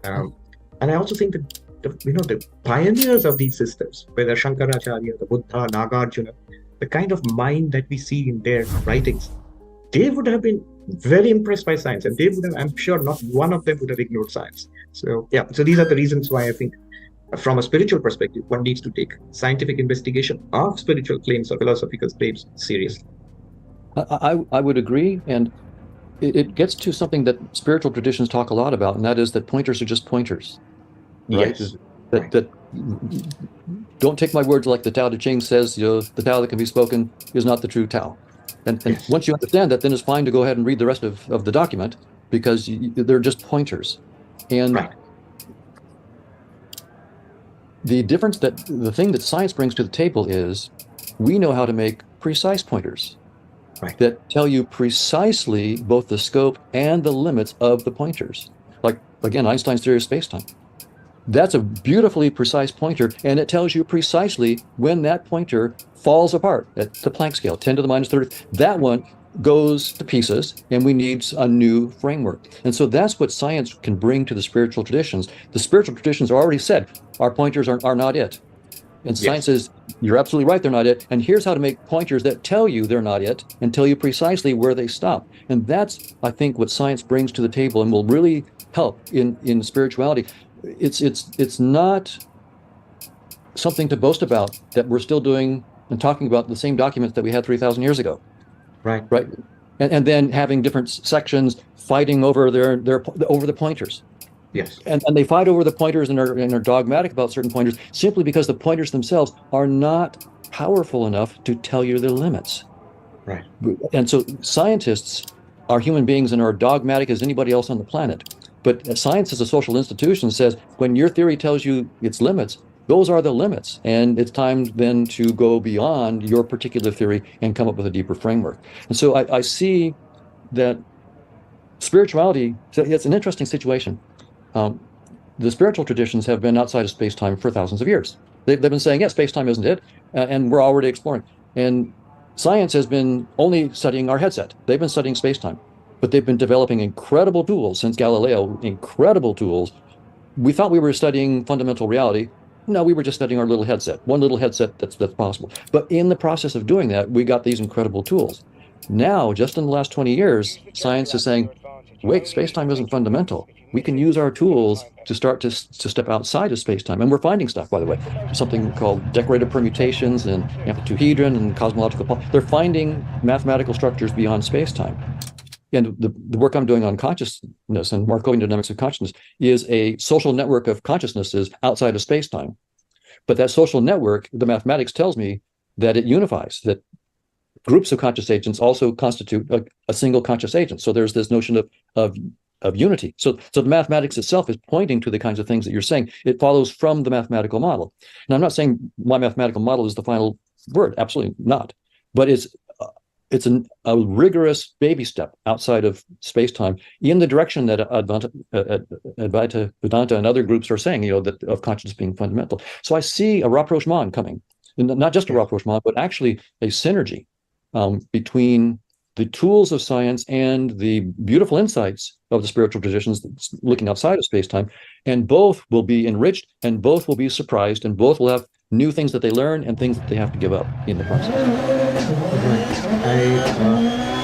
And I also think that the pioneers of these systems, whether Shankaracharya, the Buddha, Nagarjuna, the kind of mind that we see in their writings, they would have been very impressed by science, and they would have, I'm sure not one of them would have ignored science. So yeah, so these are the reasons why I think from a spiritual perspective, one needs to take scientific investigation of spiritual claims or philosophical claims seriously. I would agree, and it gets to something that spiritual traditions talk a lot about, and that is that pointers are just pointers. Right? Yes. That don't take my words like the Tao Te Ching says, the Tao that can be spoken is not the true Tao. And yes. Once you understand that, then it's fine to go ahead and read the rest of the document, because they're just pointers. And right. The thing that science brings to the table is we know how to make precise pointers that tell you precisely both the scope and the limits of the pointers. Like, again, Einstein's theory of space-time. That's a beautifully precise pointer, and it tells you precisely when that pointer falls apart at the Planck scale, 10 to the minus 30. That one goes to pieces, and we need a new framework. And so that's what science can bring to the spiritual traditions. The spiritual traditions already said, our pointers are not it. And science says, you're absolutely right, they're not it. And here's how to make pointers that tell you they're not it and tell you precisely where they stop. And that's, I think, what science brings to the table and will really help in spirituality. It's not something to boast about that we're still doing and talking about the same documents that we had 3,000 years ago. Right. And then having different sections fighting over over the pointers. Yes. And they fight over the pointers and are dogmatic about certain pointers simply because the pointers themselves are not powerful enough to tell you their limits. Right. And so scientists are human beings and are dogmatic as anybody else on the planet. But science as a social institution says when your theory tells you its limits, those are the limits. And it's time then to go beyond your particular theory and come up with a deeper framework. And so I see that spirituality, so it's an interesting situation. The spiritual traditions have been outside of space-time for thousands of years. They've been saying, yes, space-time isn't it, and we're already exploring. And Science has been only studying our headset. They've been studying space-time, but they've been developing incredible tools since Galileo, incredible tools. We thought we were studying fundamental reality. No, we were just studying our little headset, one little headset that's possible. But in the process of doing that, we got these incredible tools. Now, just in the last 20 years, science is saying, wait, space-time isn't fundamental. We can use our tools to start to step outside of space-time. And we're finding stuff, by the way, something called decorated permutations and amplituhedron and cosmological. They're finding mathematical structures beyond space-time. And the work I'm doing on consciousness and Markovian dynamics of consciousness is a social network of consciousnesses outside of space-time. But that social network, the mathematics tells me that it unifies, that groups of conscious agents also constitute a single conscious agent. So there's this notion of unity. So the mathematics itself is pointing to the kinds of things that you're saying. It follows from the mathematical model. And I'm not saying my mathematical model is the final word, absolutely not. But it's a rigorous baby step outside of space-time in the direction that Advaita Vedanta and other groups are saying, that of consciousness being fundamental. So I see a rapprochement coming, and not just a rapprochement, but actually a synergy between the tools of science and the beautiful insights of the spiritual traditions looking outside of space-time, and both will be enriched, and both will be surprised, and both will have new things that they learn and things that they have to give up in the process. I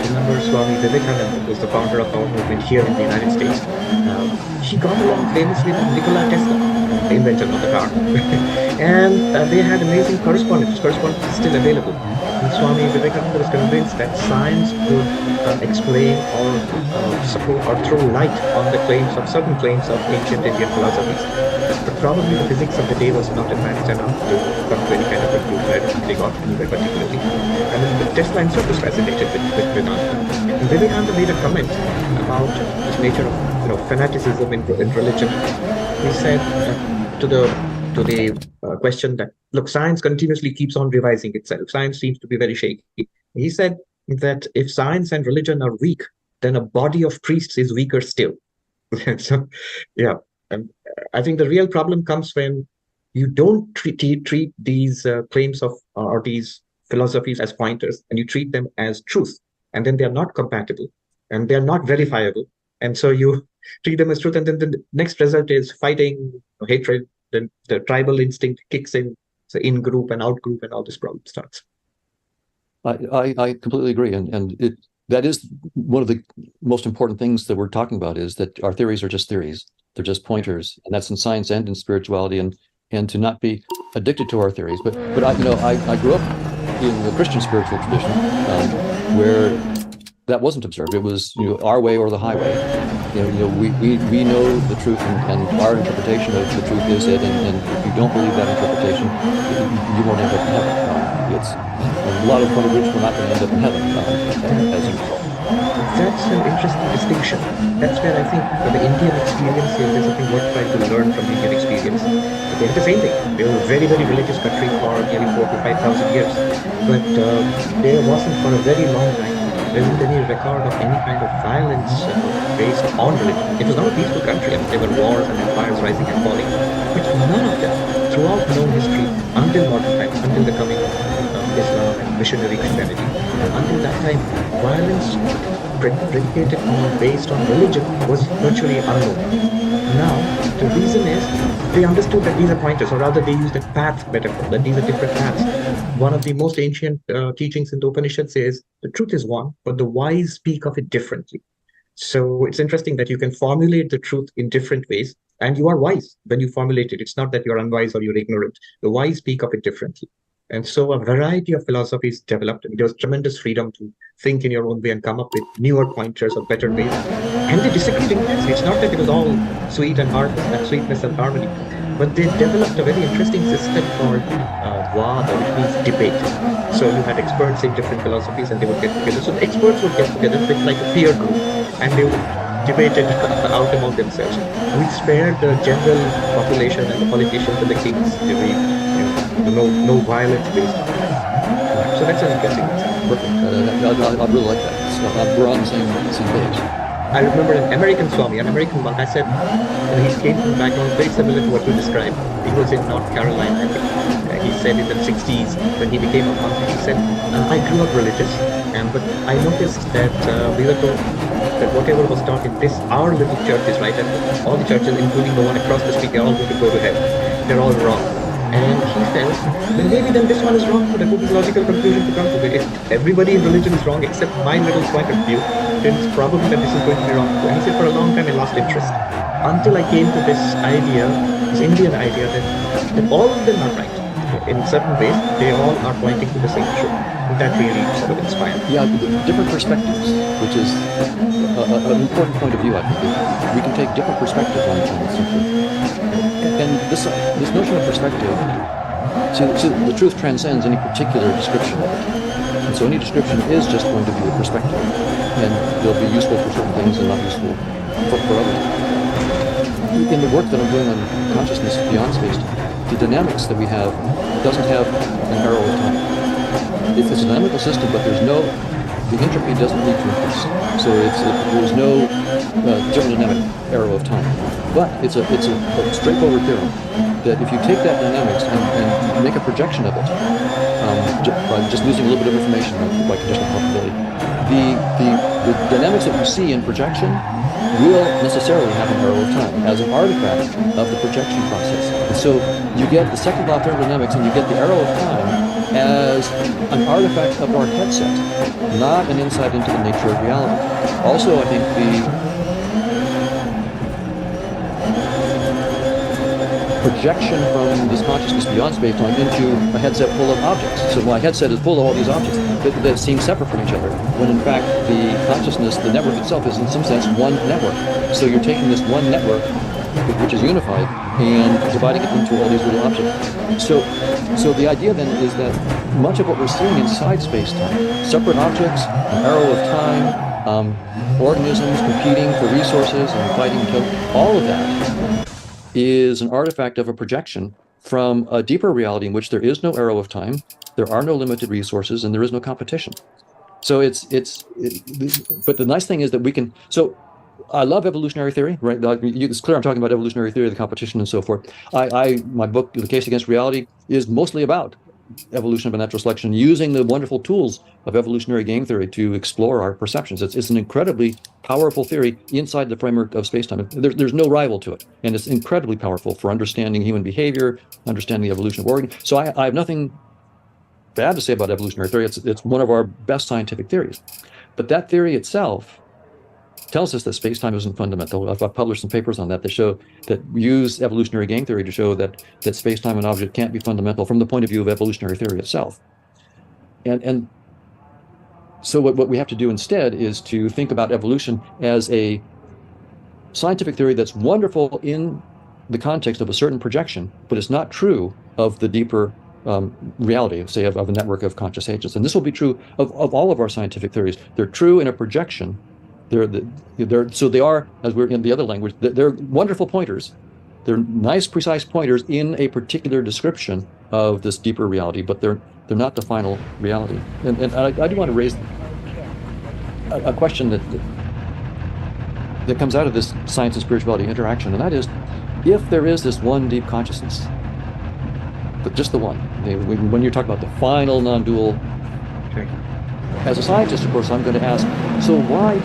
remember Swami Vivekananda was the founder of our movement here in the United States. He got along famously with Nikola Tesla, the inventor of the car. And they had amazing correspondence. Correspondence is still available. And Swami Vivekananda was convinced that science could explain or support or throw light on the certain claims of ancient Indian philosophies. But probably the physics of the day was not advanced enough to come to any kind of conclusion. I don't think they got anywhere particularly. And then Tesla himself was fascinated with Vedanta. And Vivekananda made a comment about this nature of fanaticism in religion. He said to the question that, look, science continuously keeps on revising itself. Science seems to be very shaky. He said that if science and religion are weak, then a body of priests is weaker still. So, yeah. And I think the real problem comes when you don't treat these claims of or these philosophies as pointers, and you treat them as truth, and then they are not compatible and they are not verifiable, and so you treat them as truth, and then the next result is fighting, hatred, then the tribal instinct kicks in, so in group and out group, and all this problem starts. I completely agree, and that is one of the most important things that we're talking about, is that our theories are just theories. They're just pointers, and that's in science and in spirituality, and to not be addicted to our theories. But I grew up in the Christian spiritual tradition where that wasn't observed. It was our way or the highway. We know the truth, and our interpretation of the truth is it. And if you don't believe that interpretation, you won't end up in heaven. A lot of point groups will not going to end up in heaven, as you know. That's an interesting distinction. That's where I think the Indian experience is something worth trying to learn from the Indian experience. They had the same thing. They were a very, very religious country for nearly 4,000 to 5,000 years. But there wasn't, for a very long time, there isn't any record of any kind of violence based on religion. It was not a peaceful country. There were wars and empires rising and falling. But none of them, throughout known history, until modern times, until the coming of Islam and missionary Christianity, until that time, violence predicated on, based on religion, was virtually unknown. Now, the reason is they understood that these are pointers, or rather they used a path metaphor, that these are different paths. One of the most ancient teachings in the Upanishad says, the truth is one, but the wise speak of it differently. So it's interesting that you can formulate the truth in different ways, and you are wise when you formulate it. It's not that you're unwise or you're ignorant. The wise speak of it differently. And so a variety of philosophies developed, and there was tremendous freedom to think in your own way and come up with newer pointers or better ways. And they disagreed intensely. It's not that it was all sweetness and harmony, but they developed a very interesting system called Vada, which means debate. So you had experts in different philosophies, and they would get together. So the experts would get together with like a peer group, and they would debate it out among themselves. We spared the general population and the politicians and the kings. No violence based on that. So that's an interesting concept. Perfect. I really like that. So we're on the same page. I remember an American Swami, an American monk. I said, he came from a background very similar to what you described. He was in North Carolina. I think. He said in the 60s when he became a monk, he said, I grew up religious, but I noticed that we were told that whatever was taught in our little churches, right, and all the churches, including the one across the street, they're all going to go to heaven. They're all wrong. And he felt, well, maybe then this one is wrong. That would be the logical conclusion to come to. If everybody in religion is wrong except my little point of view, then it's probably that this is going to be wrong. So he said for a long time I lost interest. Until I came to this idea, this Indian idea that all of them are right. In certain ways, they all are pointing to the same truth. That really sort of inspired me. Yeah, different perspectives, which is an important point of view, I think. We can take different perspectives on something. And this notion of perspective, so the truth transcends any particular description of it. And so any description is just going to be a perspective. And they'll be useful for certain things and not useful for others. In the work that I'm doing on consciousness beyond space, the dynamics that we have doesn't have an arrow of time. It's a dynamical system, but the entropy doesn't need to increase. So there's no thermodynamic arrow of time. But it's a straightforward theorem that if you take that dynamics and make a projection of it, by just losing a little bit of information by conditional probability, the dynamics that you see in projection will necessarily have an arrow of time as an artifact of the projection process. And so you get the second law of thermodynamics and you get the arrow of time as an artifact of our headset, not an insight into the nature of reality. Also, I think the projection from this consciousness beyond space-time into a headset full of objects. So my headset is full of all these objects that seem separate from each other, when in fact the consciousness, the network itself, is in some sense one network. So you're taking this one network, which is unified, and dividing it into all these little objects. So the idea then is that much of what we're seeing inside space-time, separate objects, an arrow of time, organisms competing for resources and fighting each other, all of that is an artifact of a projection from a deeper reality in which there is no arrow of time, there are no limited resources, and there is no competition. So but the nice thing is that we can, so I love evolutionary theory, right? It's clear I'm talking about evolutionary theory, the competition and so forth. My book, The Case Against Reality, is mostly about evolution by natural selection, using the wonderful tools of evolutionary game theory to explore our perceptions. It's an incredibly powerful theory inside the framework of space-time. There's no rival to it, and it's incredibly powerful for understanding human behavior, understanding the evolution of organ. So I have nothing bad to say about evolutionary theory. It's one of our best scientific theories. But that theory itself tells us that space-time isn't fundamental. I've published some papers on that show that use evolutionary game theory to show that space-time and object can't be fundamental from the point of view of evolutionary theory itself. And so what we have to do instead is to think about evolution as a scientific theory that's wonderful in the context of a certain projection, but it's not true of the deeper reality, say, of a network of conscious agents. And this will be true of all of our scientific theories. They're true in a projection. So they are, as we're in the other language, they're wonderful pointers. They're nice, precise pointers in a particular description of this deeper reality, but they're not the final reality. And I do want to raise a question that comes out of this science and spirituality interaction, and that is, if there is this one deep consciousness, but just the one, when you talk about the final non-dual, as a scientist, of course, I'm going to ask, so why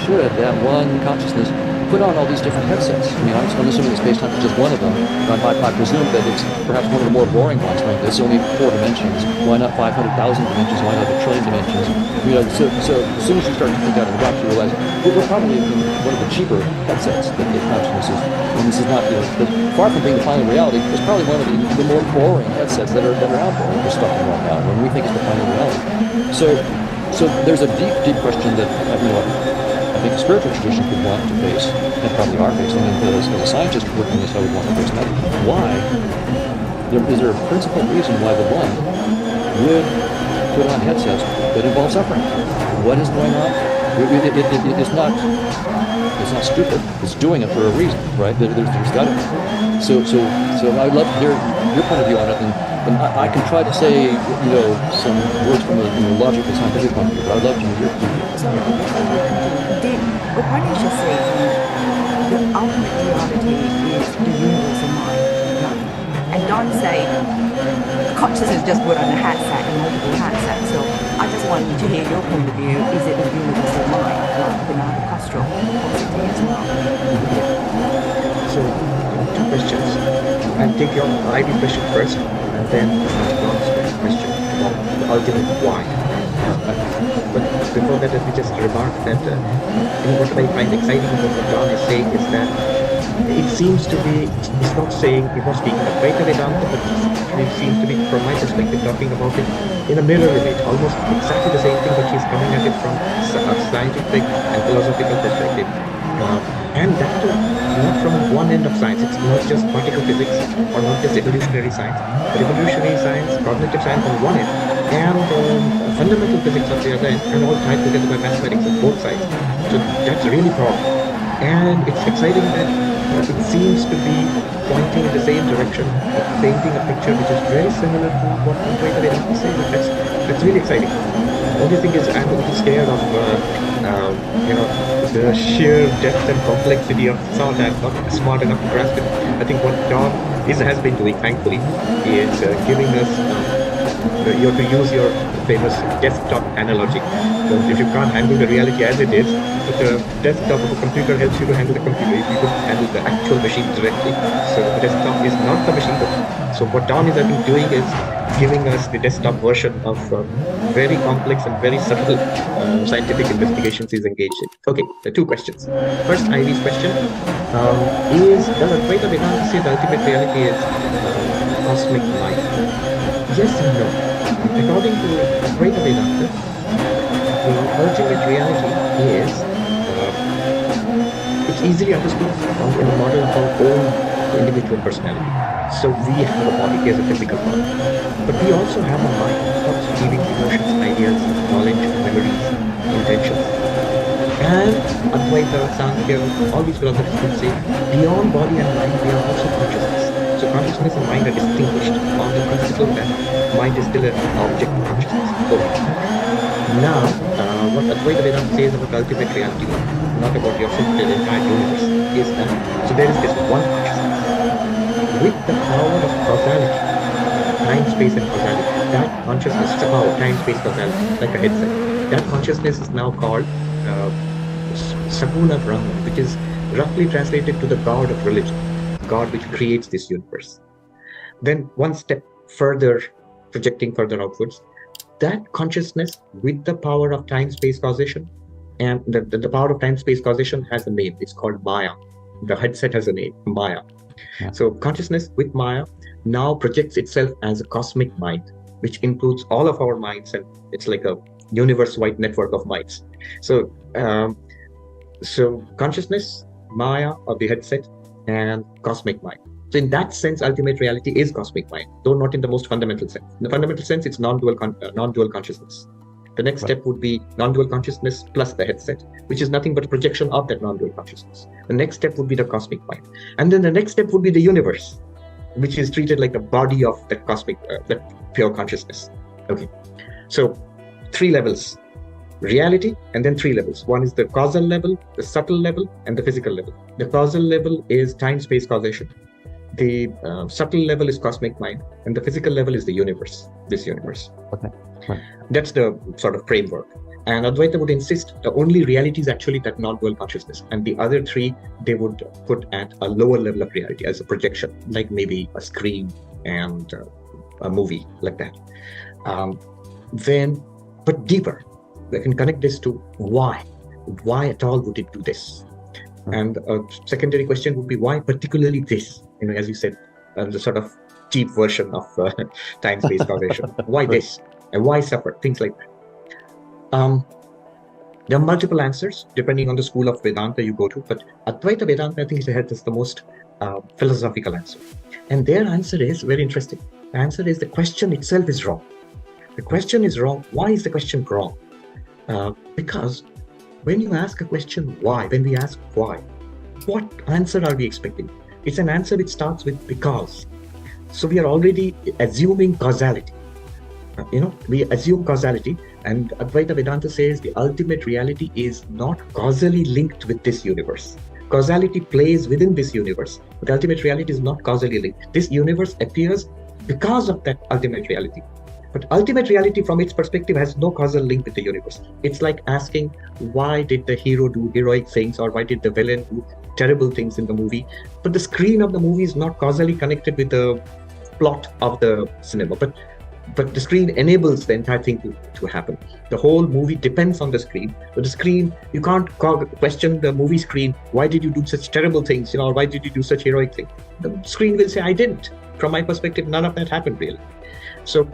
should that one consciousness put on all these different headsets? I mean, I'm assuming that space-time is just one of them. I presume that it's perhaps one of the more boring ones, right? It's only 4 dimensions. Why not 500,000 dimensions? Why not 1 trillion dimensions? You know, so as soon as you start to think out of the box, you realize we're probably in one of the cheaper headsets that the consciousness is. And this is not, far from being the final reality, it's probably one of the more boring headsets that are out there. We're stuck in right now when we think it's the final reality. So there's a deep question that I think the spiritual tradition could want to face, and probably are facing, and as a scientist working this, I would want to face that. Why? Is there a principal reason why the one would put on headsets that involve suffering? What is going on? It's not stupid. It's doing it for a reason, right? There's got to be. So I'd love to hear your point of view on it, and I can try to say, some words from a logical, scientific point of view, but I'd love to hear your point of view. sorry, before you continue, why did you say the ultimate reality is the universal mind? Right? And Don said consciousness just put on a headset, a multiple headset. So I just want you to hear your point of view. Is it a universal mind? Like Bernardo Castro, possibly as well. So, two questions. I'll take your ID question first, and then Don's question about the ultimate why. But before that, let me just remark that what I find exciting about what Don is saying is that it seems to be, he's not saying, he's not speaking of Advaita Vedanta, but he seems to be, from my perspective, talking about it in a mirror image, almost exactly the same thing, but he's coming at it from a scientific and philosophical perspective. And that too, not from one end of science. It's not just particle physics or not just evolutionary science, but evolutionary science, cognitive science on one end, and fundamental physics on the other end, and all tied together by mathematics on both sides. So that's really powerful. And it's exciting that it seems to be pointing in the same direction, painting a picture which is very similar to what Advaita Vedanta says. That's really exciting. The only thing is I'm a little scared of the sheer depth and complexity of thought. I'm not smart enough to grasp it. I think what Don has been doing, thankfully, is giving us you have to use your famous desktop analogy. So if you can't handle the reality as it is, but the desktop of a computer helps you to handle the computer. You could handle the actual machine directly. So the desktop is not the machine. So what Don is, I think, doing is giving us the desktop version of very complex and very subtle scientific investigations he's engaged in. Okay, the two questions. First, Ivy's question is, does Advaita Vedanta say the ultimate reality is cosmic life? Yes and no. According to Advaita Vedanta, the ultimate reality is, it's easily understood in the model of our own individual personality. So we have a body, here's a physical body. But we also have a mind, thoughts, feelings, emotions, ideas, knowledge, memories, intentions. And Advaita, Sankhya, all these philosophers would say, beyond body and mind, we are also consciousness. So consciousness and mind are distinguished on the principle that mind is still an object of consciousness. Okay. Now, what Advaita Vedanta says about ultimate reality, not about yourself, the entire universe, is that, so there is this one consciousness. With the power of causality, time, space, and causality, that consciousness is a power, time, space, causality, like a headset. That consciousness is now called Saguna Brahman, which is roughly translated to the God of religion, God which creates this universe. Then one step further, projecting further outwards, that consciousness with the power of time, space, causation, and the power of time, space, causation has a name. It's called Maya. The headset has a name, Maya. Yeah. So consciousness with Maya now projects itself as a cosmic mind, which includes all of our minds, and it's like a universe-wide network of minds. So, so consciousness, Maya, or the headset, and cosmic mind. So in that sense, ultimate reality is cosmic mind, though not in the most fundamental sense. In the fundamental sense, it's non-dual consciousness. The next step would be non-dual consciousness plus the headset, which is nothing but a projection of that non-dual consciousness. The next step would be the cosmic mind. And then the next step would be the universe, which is treated like the body of that cosmic, that pure consciousness. Okay. So 3 levels, reality, and then 3 levels. One is the causal level, the subtle level, and the physical level. The causal level is time, space, causation. The subtle level is cosmic mind, and the physical level is the universe, this universe. Okay. Right. That's the sort of framework. And Advaita would insist the only reality is actually that non-dual consciousness, and the other 3 they would put at a lower level of reality as a projection, like maybe a screen and a movie, like that. But deeper, we can connect this to why at all would it do this? And a secondary question would be why particularly this? You know, as you said, the sort of cheap version of time-space causation. Why this? And why suffer? Things like that. There are multiple answers depending on the school of Vedanta you go to, but Advaita Vedanta, I think, is the most philosophical answer. And their answer is very interesting. The answer is the question itself is wrong. The question is wrong. Why is the question wrong? Because when you ask a question why, when we ask why, what answer are we expecting? It's an answer which starts with because. So we are already assuming causality. We assume causality And Advaita Vedanta says the ultimate reality is not causally linked with this universe. Causality plays within this universe, but ultimate reality is not causally linked. This universe appears because of that ultimate reality. But ultimate reality from its perspective has no causal link with the universe. It's like asking, why did the hero do heroic things, or why did the villain do terrible things in the movie? But the screen of the movie is not causally connected with the plot of the cinema. But the screen enables the entire thing to happen. The whole movie depends on the screen. But the screen, you can't question the movie screen. Why did you do such terrible things? Or why did you do such heroic things? The screen will say, I didn't. From my perspective, none of that happened really. So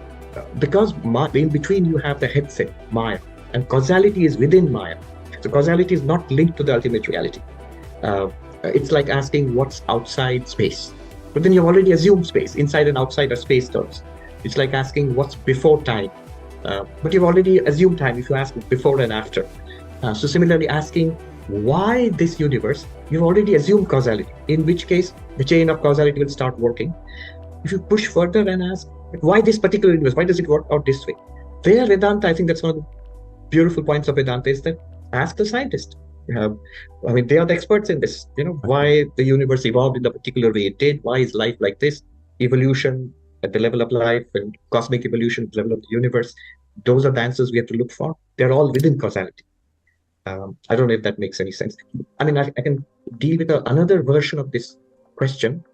because in between you have the headset, Maya, and causality is within Maya. So causality is not linked to the ultimate reality. It's like asking what's outside space. But then you've already assumed space. Inside and outside are space terms. It's like asking what's before time. But you've already assumed time if you ask before and after. So similarly, asking why this universe, you've already assumed causality, in which case the chain of causality will start working. If you push further and ask, why this particular universe? Why does it work out this way? There, Vedanta, I think that's one of the beautiful points of Vedanta, is that ask the scientist. They are the experts in this. Why the universe evolved in the particular way it did. Why is life like this? Evolution at the level of life and cosmic evolution at the level of the universe. Those are the answers we have to look for. They're all within causality. I don't know if that makes any sense. I can deal with another version of this question,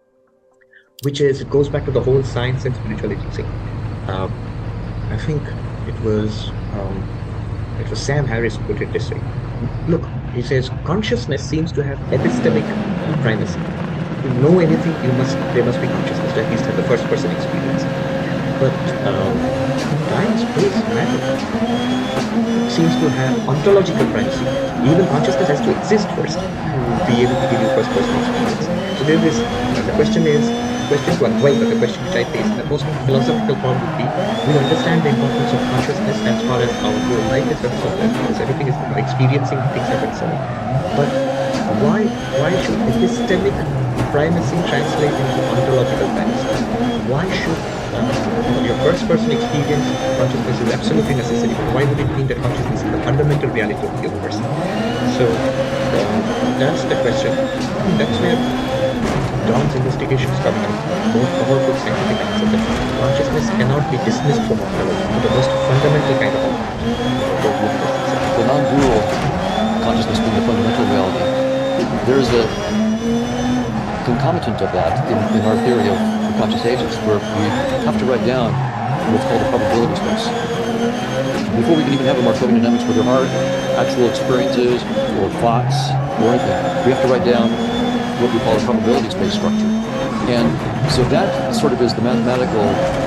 which is, it goes back to the whole science and spirituality thing. I think it was Sam Harris who put it this way. Look, he says, consciousness seems to have epistemic primacy. To know anything, there must be consciousness, at least have the first person experience. But time, space, matter seems to have ontological primacy. Even consciousness has to exist first to be able to give you first person experience. So there is, the question to Advaita, but the question which I face, the most philosophical form would be, we understand the importance of consciousness as far as our whole life is concerned, because everything is experiencing things are concerned. But why should epistemic primacy translate into ontological primacy? Why should your first person experience consciousness is absolutely necessary, but why would it mean that consciousness is the fundamental reality of the universe? So that's the question. That's where Don's investigation is coming out. More powerful scientific answer that consciousness cannot be dismissed from ontology, the most fundamental kind of ontology. The non-dual consciousness being the fundamental reality, there's a concomitant of that in our theory of conscious agents, where we have to write down what's called a probability space. Before we can even have a Markovian dynamics where there are actual experiences or thoughts or anything, we have to write down what we call a probability space structure. And so that sort of is the mathematical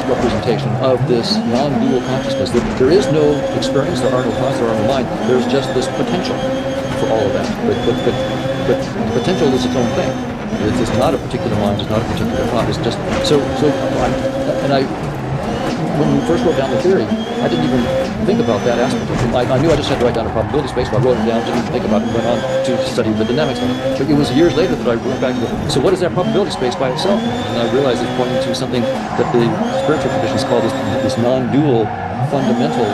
representation of this non-dual consciousness. There is no experience, there are no thoughts, there are no mind. There's just this potential for all of that. But the potential is its own thing. It's not a particular mind, it's not a particular thought. It's just when we first wrote down the theory, I didn't even think about that aspect of it. I knew I just had to write down a probability space, but I wrote it down, didn't even think about it, and went on to study the dynamics of it. But it was years later that I went back to it. So what is that probability space by itself? And I realized it's pointing to something that the spiritual traditions call this non-dual fundamental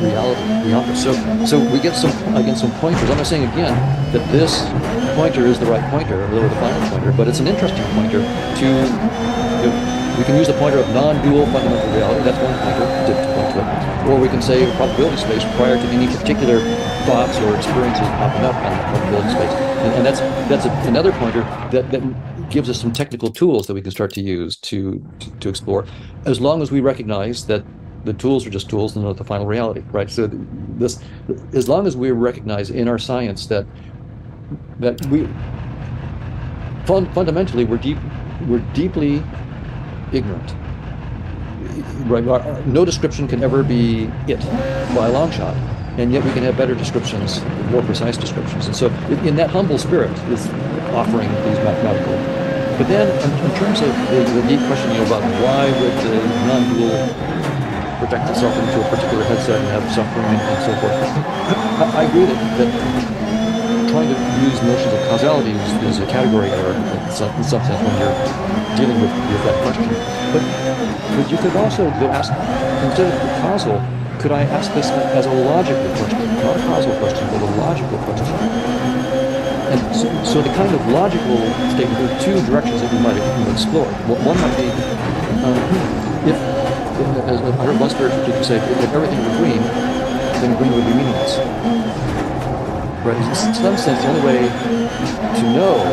reality. So we get some pointers. I'm not saying again that this pointer is the right pointer or the final pointer, but it's an interesting pointer to. We can use the pointer of non-dual fundamental reality, that's one pointer to point to it. Or we can say probability space prior to any particular thoughts or experiences popping up on the probability space. And that's another pointer that gives us some technical tools that we can start to use to explore, as long as we recognize that the tools are just tools and not the final reality, right? So as long as we recognize in our science that we fundamentally we're deeply ignorant. Right? No description can ever be it by a long shot, and yet we can have better descriptions, more precise descriptions. And so in that humble spirit is offering these mathematical. But then in terms of the deep question about why would the non-dual project itself into a particular headset and have suffering and so forth, I agree that trying to use notions of causality is a category error in some sense when you're dealing with that question. But you could also ask, instead of causal, could I ask this as a logical question, not a causal question, but a logical question? And so the kind of logical statement, there are two directions that we might explore. One might be, if as I heard one spiritual teacher say, if everything were green, then green would be meaningless. Right? In some sense, the only way to know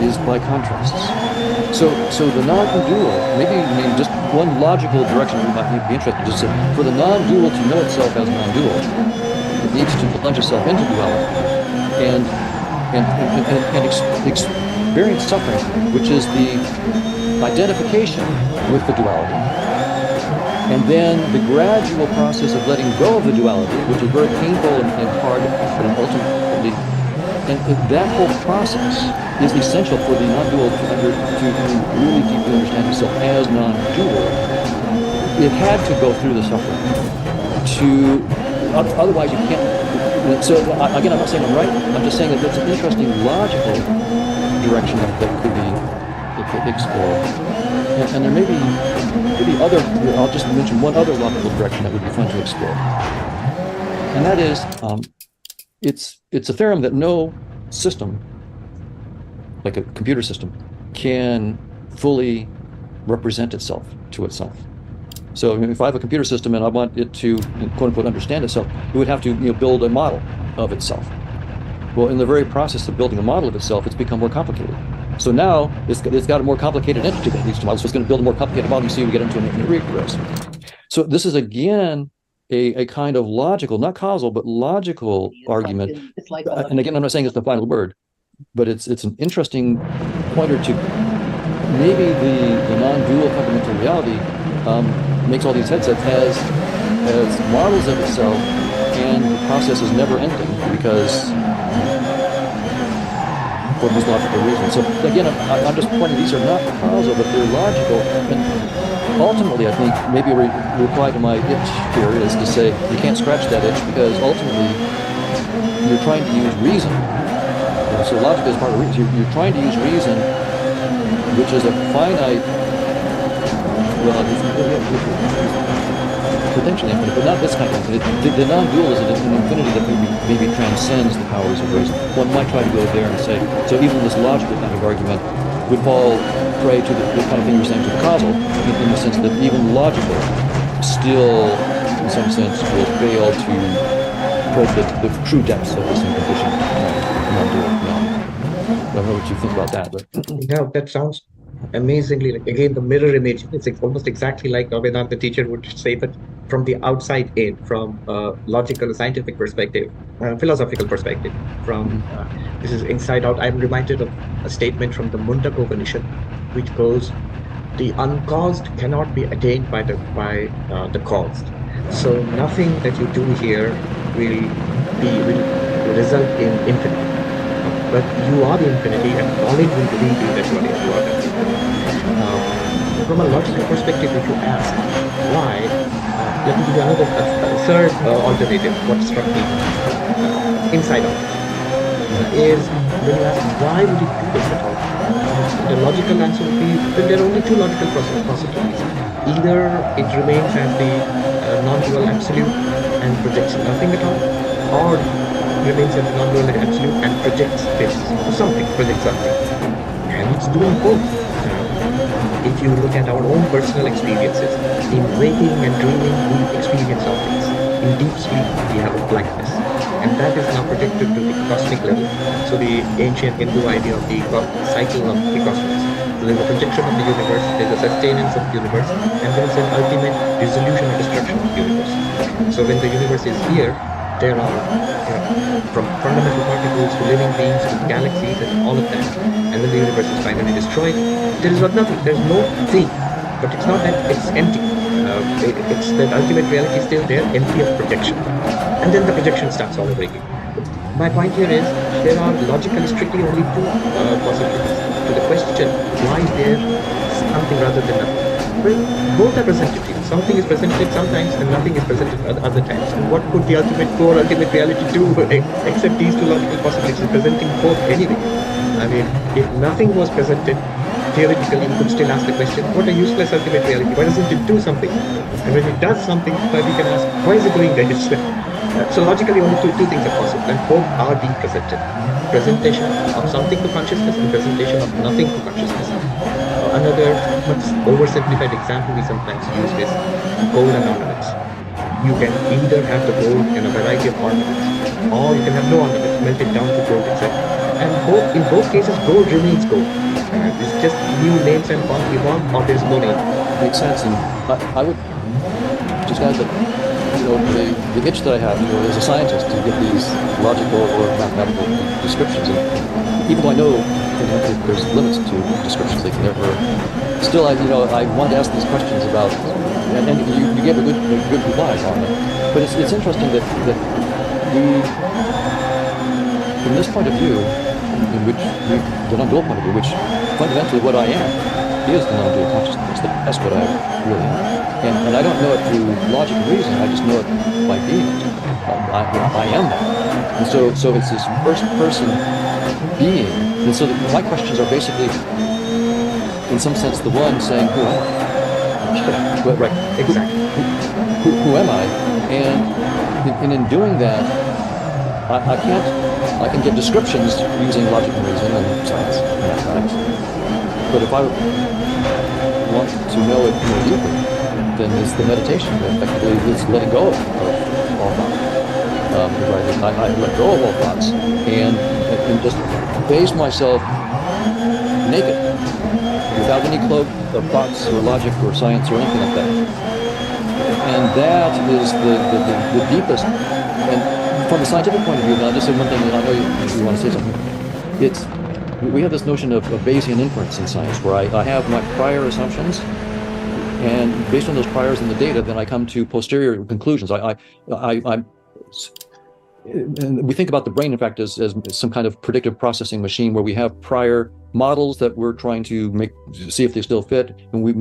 is by contrasts. So the non-dual, maybe just one logical direction we might be interested in, just for the non-dual to know itself as non-dual, it needs to plunge itself into duality and experience suffering, which is the identification with the duality. And then the gradual process of letting go of the duality, which is very painful and hard, but ultimately, and that whole process is essential for the non-dual to really deeply understand itself as non-dual. It had to go through the suffering otherwise you can't. So again, I'm not saying I'm right. I'm just saying that that's an interesting logical direction that could be explored. And there may be other. I'll just mention one other logical direction that would be fun to explore, and that is it's a theorem that no system, like a computer system, can fully represent itself to itself. So if I have a computer system and I want it to, quote unquote, understand itself, it would have to build a model of itself. Well, in the very process of building a model of itself, it's become more complicated. So now it's got a more complicated entity that needs to model. So it's going to build a more complicated model. You see, we get into an regress. So this is again a kind of logical, not causal, but logical argument. And again, I'm not saying it's the final word, but it's an interesting pointer to maybe the non-dual fundamental reality makes all these headsets as models of itself, and the process is never ending because for these logical reasons. So again, I'm just pointing these are not causal, but they're logical. And ultimately, I think maybe a reply to my itch here is to say you can't scratch that itch because ultimately you're trying to use reason. So logic is part of reason. You're trying to use reason, which is a finite. Well, potentially infinite, but not this kind of infinity. The non-dual is an infinity that maybe transcends the powers of reason. One might try to go there and say, so even this logical kind of argument would fall prey to the kind of thing you're saying to the causal, in the sense that even logical still, in some sense, will fail to probe the true depths of this inconditioned non-dual reality. I don't know what you think about that, but Yeah, that sounds amazingly like, again, the mirror image. It's almost exactly like Vedanta, the teacher would say, but from the outside in, from a logical, scientific perspective, philosophical perspective, from this is inside out. I'm reminded of a statement from the Mundaka Upanishad, which goes, the uncaused cannot be attained by the caused. So nothing that you do here will result in infinity. But you are the infinity, and knowledge will reveal you that you are the infinity. From a logical perspective, if you ask why, let me give you another third alternative. What struck me inside out is when you ask why would it do this at all? The logical answer would be that there are only two logical possibilities. Either it remains as the non-dual absolute and projects nothing at all, or remains as the non-dual absolute and projects this something, projects something. And it's doing both. If you look at our own personal experiences, in waking and dreaming, we experience all things. In deep sleep, we have a blankness. And that is now projected to the cosmic level. So the ancient Hindu idea of the cycle of the cosmos. So there's a projection of the universe, there's a sustenance of the universe, and there's an ultimate dissolution and destruction of the universe. So when the universe is here, there are from fundamental particles to living beings to galaxies and all of that. And when the universe is finally destroyed, there is nothing, there's no thing. But it's not that it's empty. It's that ultimate reality is still there, empty of projection. And then the projection starts all over again. My point here is there are logically strictly only two possibilities. To the question, why is there something rather than nothing? Well, both are presented here. Something is presented sometimes and nothing is presented other times. And what could the ultimate reality do except these two logical possibilities, presenting both anyway? I mean, if nothing was presented, theoretically, you could still ask the question, what a useless ultimate reality? Why doesn't it do something? And when it does something, we can ask, why is it doing this? So logically, only two things are possible, and both are being presented. Presentation of something to consciousness and presentation of nothing to consciousness. Another much oversimplified example we sometimes use is gold and ornaments. You can either have the gold in a variety of ornaments, or you can have no ornaments, melt it down to gold itself. And in both cases, gold remains gold. It's just new names and fonts evolve, or there's no name. Makes sense, and I would just add that, you know, the itch that I have, you know, as a scientist, to get these logical or mathematical descriptions, and even though I know, you know, there's limits to descriptions, they can never. Still, I want to ask these questions about, and you gave a good reply on it. But it's interesting that we, from this point of view, in which the non-dual point of view, which fundamentally what I am is the non-dual consciousness. That's what I really am. And I don't know it through logic and reason. I just know it by being it. I am that. And so it's this first-person being. And so my questions are basically, in some sense, the one saying, who am I? Right. Exactly. Who am I? And in doing that, I can give descriptions using logic and reason and science and mathematics. But if I want to know it more deeply, then it's the meditation that effectively is letting go of all thoughts. I let go of all thoughts and just face myself naked, without any cloak of thoughts or logic or science or anything like that. And that is the deepest. And from a scientific point of view, now just say one thing, and I know you want to say something. We have this notion of Bayesian inference in science, where I have my prior assumptions, and based on those priors in the data, then I come to posterior conclusions. And we think about the brain, in fact, as some kind of predictive processing machine where we have prior models that we're trying to see if they still fit, and we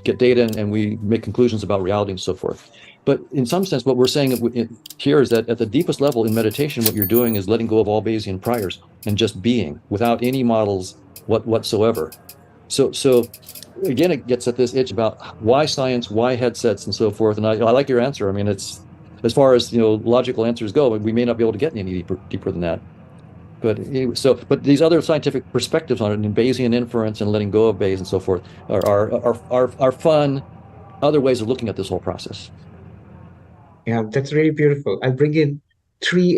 get data and we make conclusions about reality and so forth. But in some sense, what we're saying here is that at the deepest level in meditation, what you're doing is letting go of all Bayesian priors and just being without any models whatsoever. So again, it gets at this itch about why science, why headsets, and so forth. And I like your answer. I mean, it's, as far as, you know, logical answers go, we may not be able to get any deeper than that. But anyway, but these other scientific perspectives on it, and Bayesian inference and letting go of Bayes and so forth, are fun other ways of looking at this whole process. Yeah, that's really beautiful. I'll bring in three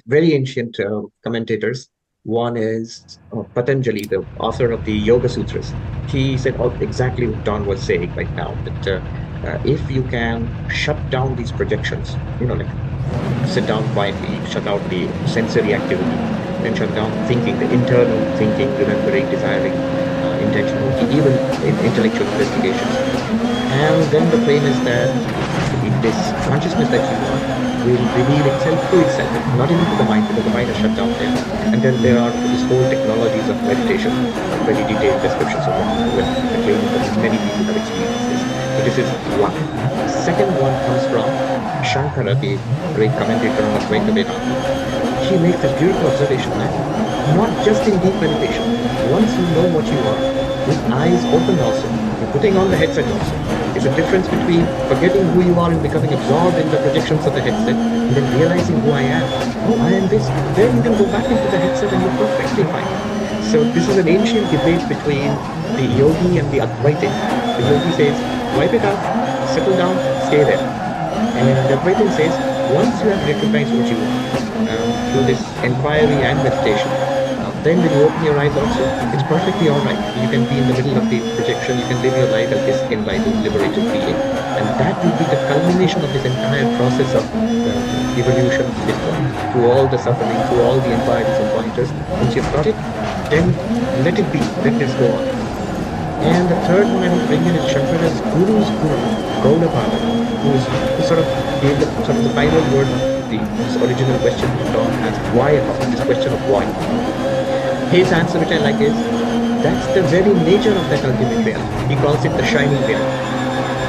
very ancient commentators. One is Patanjali, the author of the Yoga Sutras. He said exactly what Don was saying right now, that if you can shut down these projections, you know, like sit down quietly, shut out the sensory activity, then shut down thinking, the internal thinking, remembering, desiring, intentional, even intellectual investigations. And then the claim is that this consciousness that you are will reveal itself to itself, not even to the mind, because the mind is shut down there. And then there are these whole technologies of meditation, very detailed descriptions of it, the claim that many people have experienced this. So this is one. The second one comes from Shankara, the great commentator on Advaita Vedanta. He makes this beautiful observation that not just in deep meditation, once you know what you are, with eyes open also, you're putting on the headset also. It's a difference between forgetting who you are and becoming absorbed in the projections of the headset, and then realizing who I am. Oh, I am this. Then you can go back into the headset and you're perfectly fine. So this is an ancient debate between the yogi and the Advaita. The yogi says, wipe it out, settle down, stay there. And the Advaita says, once you have recognized what you are, through this inquiry and meditation, then when you open your eyes also, it's perfectly all right. You can be in the middle of the projection, you can live your life as this enlightened, liberated being. And that will be the culmination of this entire process of evolution through all the suffering, through all the inquiries and pointers. Once you've got it, then let it be, let this go on. And the third one I will bring in is Shankara's Guru's Guru, Gaudapala, who sort of gave the final word of this original question Don asked, why, this question of why. His answer, which I like, is that's the very nature of that ultimate reality. He calls it the shining reality.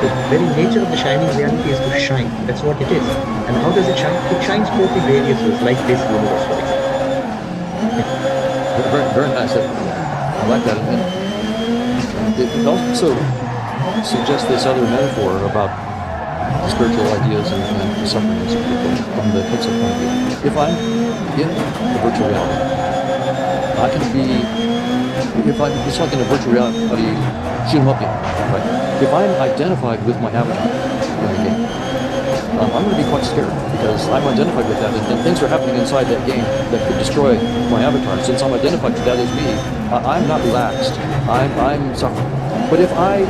The very nature of the shining reality is to shine. That's what it is. And how does it shine? It shines forth in various ways, like this universe, for example. Very, very nice. I like that. And it also suggests this other metaphor about spiritual ideas and sufferings of people from the headset point of view. If I'm in the virtual reality, I can be, it's like in a virtual reality shoot 'em up game, right? If I'm identified with my avatar in the game, I'm going to be quite scared because I'm identified with that, and things are happening inside that game that could destroy my avatar. Since I'm identified with that as me, I'm not relaxed. I'm suffering. But if I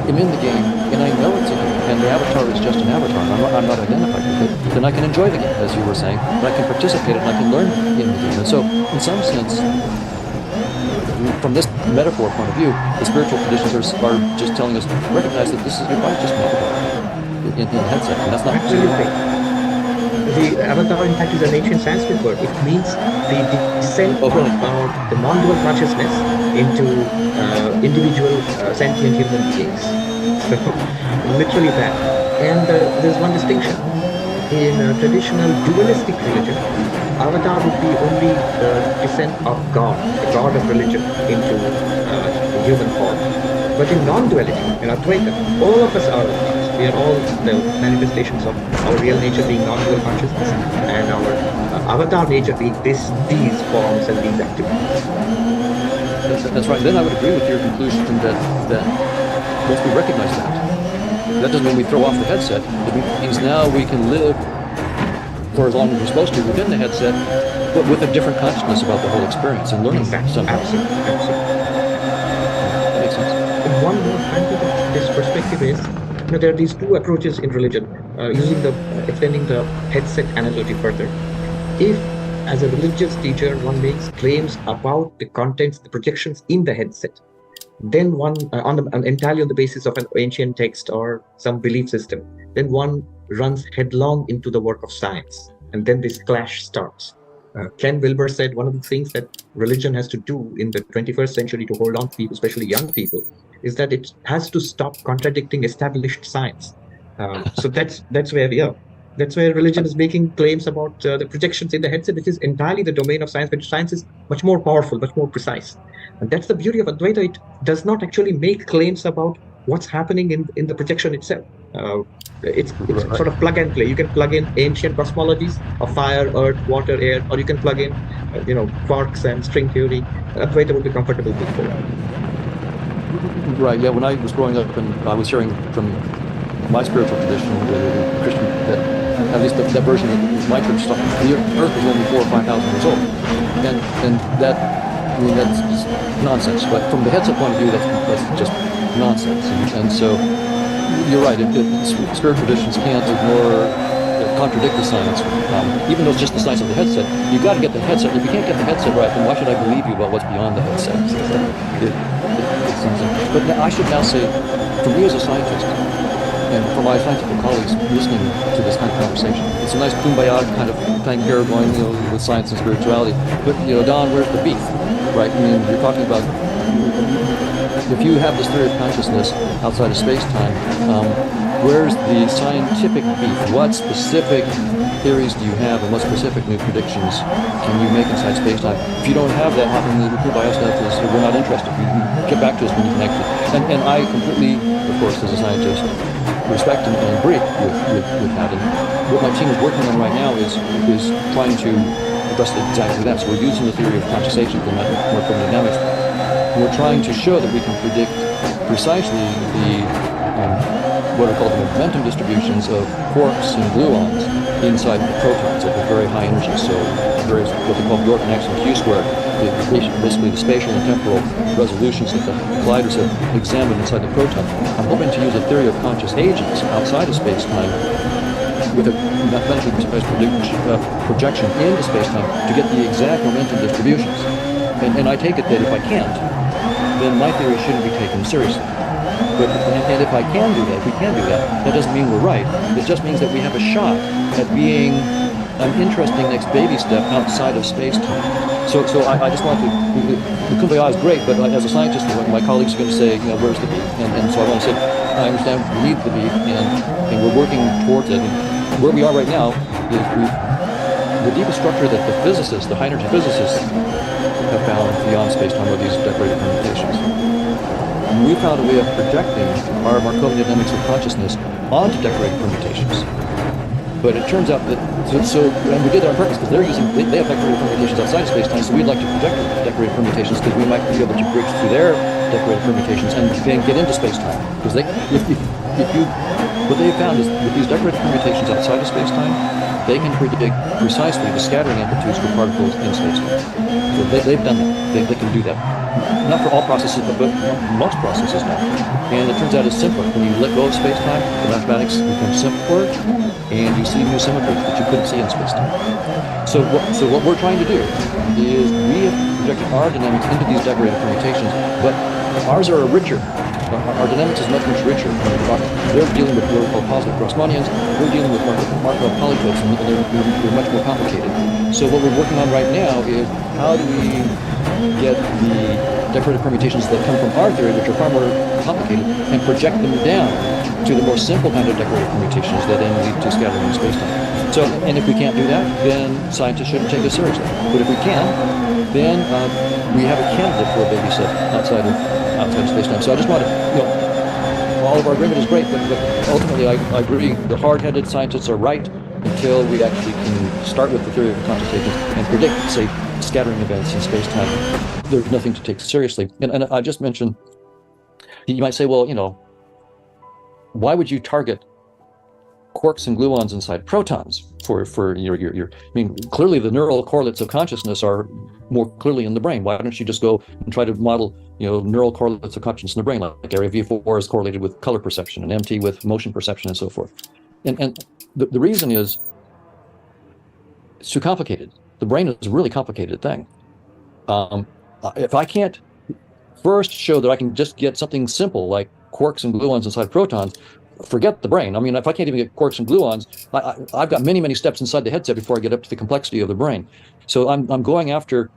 am in the game and I know it's a game and the avatar is just an avatar, and I'm not identified with it, then I can enjoy the game, as you were saying, and I can participate and I can learn in the game. And so, in some sense, from this metaphor point of view, the spiritual traditions are just telling us, recognize that this is your body, just an avatar in the headset, and that's not Absolutely. The avatar, in fact, is an ancient Sanskrit word. It means the descent of the non-dual consciousness into individual sentient human beings. So, literally that. And there's one distinction. In a traditional dualistic religion, avatar would be only the descent of God, the God of religion, into human form. But in non-duality, in Advaita, all of us are avatars. We are all the manifestations of our real nature being non-dual consciousness, and our avatar nature being these forms and these activities. That's right. Then I would agree with your conclusion that once we recognize that doesn't mean we throw off the headset. It means now we can live for as long as we're supposed to within the headset, but with a different consciousness about the whole experience and learning something. Absolutely. That makes sense. And one more angle of this perspective is, there are these two approaches in religion, extending the headset analogy further. If, as a religious teacher, one makes claims about the contents, the projections in the headset, then one, entirely on the basis of an ancient text or some belief system, then one runs headlong into the work of science, and then this clash starts. Ken Wilber said one of the things that religion has to do in the 21st century to hold on to people, especially young people, is that it has to stop contradicting established science. So that's where we are. That's where religion is making claims about the projections in the headset, which is entirely the domain of science, but science is much more powerful, much more precise. And that's the beauty of Advaita. It does not actually make claims about what's happening in the projection itself. It's Right. sort of plug and play. You can plug in ancient cosmologies of fire, earth, water, air, or you can plug in, quarks and string theory. Advaita would be comfortable with both. Right, yeah, when I was growing up and I was hearing from my spiritual tradition, the Christian, that at least that version of my church stuff, the earth was only 4,000 or 5,000 years old. And that, I mean, that's just nonsense. But from the headset point of view, that's just nonsense. And so, you're right, spiritual traditions can't ignore, contradict the science. Even though it's just the science of the headset, you've got to get the headset. If you can't get the headset right, then why should I believe you about what's beyond the headset? But I should now say, for me as a scientist, and for my scientific colleagues listening to this kind of conversation, it's a nice kumbaya kind of thing here going, with science and spirituality. But, Don, where's the beef, right? I mean, you're talking about, if you have this theory of consciousness outside of space-time, where's the scientific beef? What specific theories do you have, and what specific new predictions can you make inside space-time? If you don't have that, then the kumbaya stuff is, we're not interested. You can get back to us when you connect it. And I completely, of course, as a scientist, respect and agree with that. And what my team is working on right now is trying to address exactly that. So we're using the theory of conscious agent from thermodynamics. We're trying to show that we can predict precisely the what are called the momentum distributions of quarks and gluons inside the protons at a very high energy. So what they call York and Q-squared, basically the spatial and temporal resolutions that the colliders have examined inside the proton. I'm hoping to use a theory of conscious agents outside of space-time with a mathematically precise projection into space-time to get the exact momentum distributions. And I take it that if I can't, then my theory shouldn't be taken seriously. And if I can do that, if we can do that, that doesn't mean we're right. It just means that we have a shot at being an interesting next baby step outside of space-time. So I just want to, the kumbaya is great, but as a scientist, my colleagues are going to say, where's the beef? And so I want to say, I understand we need the beef, and we're working towards it. And where we are right now is the deepest structure that the physicists, the high-energy physicists, have found beyond space-time are these decorated permutations. we found a way of projecting our Markov dynamics of consciousness onto decorated permutations. But it turns out that, and we did that on purpose because they have decorated permutations outside of space-time, so we'd like to project decorated permutations because we might be able to bridge through their decorated permutations and then get into space-time. Because what they found is with these decorated permutations outside of space-time, they can predict precisely the scattering amplitudes for particles in space-time. So they've done that. They can do that. Not for all processes, but most processes now. And it turns out it's simpler. When you let go of space-time, the mathematics becomes simpler, and you see new symmetries that you couldn't see in space-time. So what we're trying to do is we have projected our dynamics into these decorated permutations, but ours are richer. Our dynamics is much richer. They're dealing with what we call positive Grassmannians. We're dealing with Markov polytopes, and they're much more complicated. So what we're working on right now is how do we get the decorated permutations that come from our theory, which are far more complicated, and project them down to the more simple kind of decorated permutations that then lead to scattering in space-time. So, and if we can't do that, then scientists shouldn't take us seriously. But if we can, then we have a candidate for a baby step outside of space-time. So I just want to, all of our agreement is great, but ultimately I agree the hard-headed scientists are right until we actually can start with the theory of conscious agents and predict, say, scattering events in space-time. There's nothing to take seriously. And I just mentioned, you might say, well, why would you target quarks and gluons inside protons for your I mean, clearly the neural correlates of consciousness are more clearly in the brain. Why don't you just go and try to model, neural correlates of consciousness in the brain, like area V4 is correlated with color perception and MT with motion perception and so forth. And the reason is it's too complicated. The brain is a really complicated thing. If I can't first show that I can just get something simple like quarks and gluons inside protons, forget the brain. I mean, if I can't even get quarks and gluons, I've got many steps inside the headset before I get up to the complexity of the brain. So I'm going after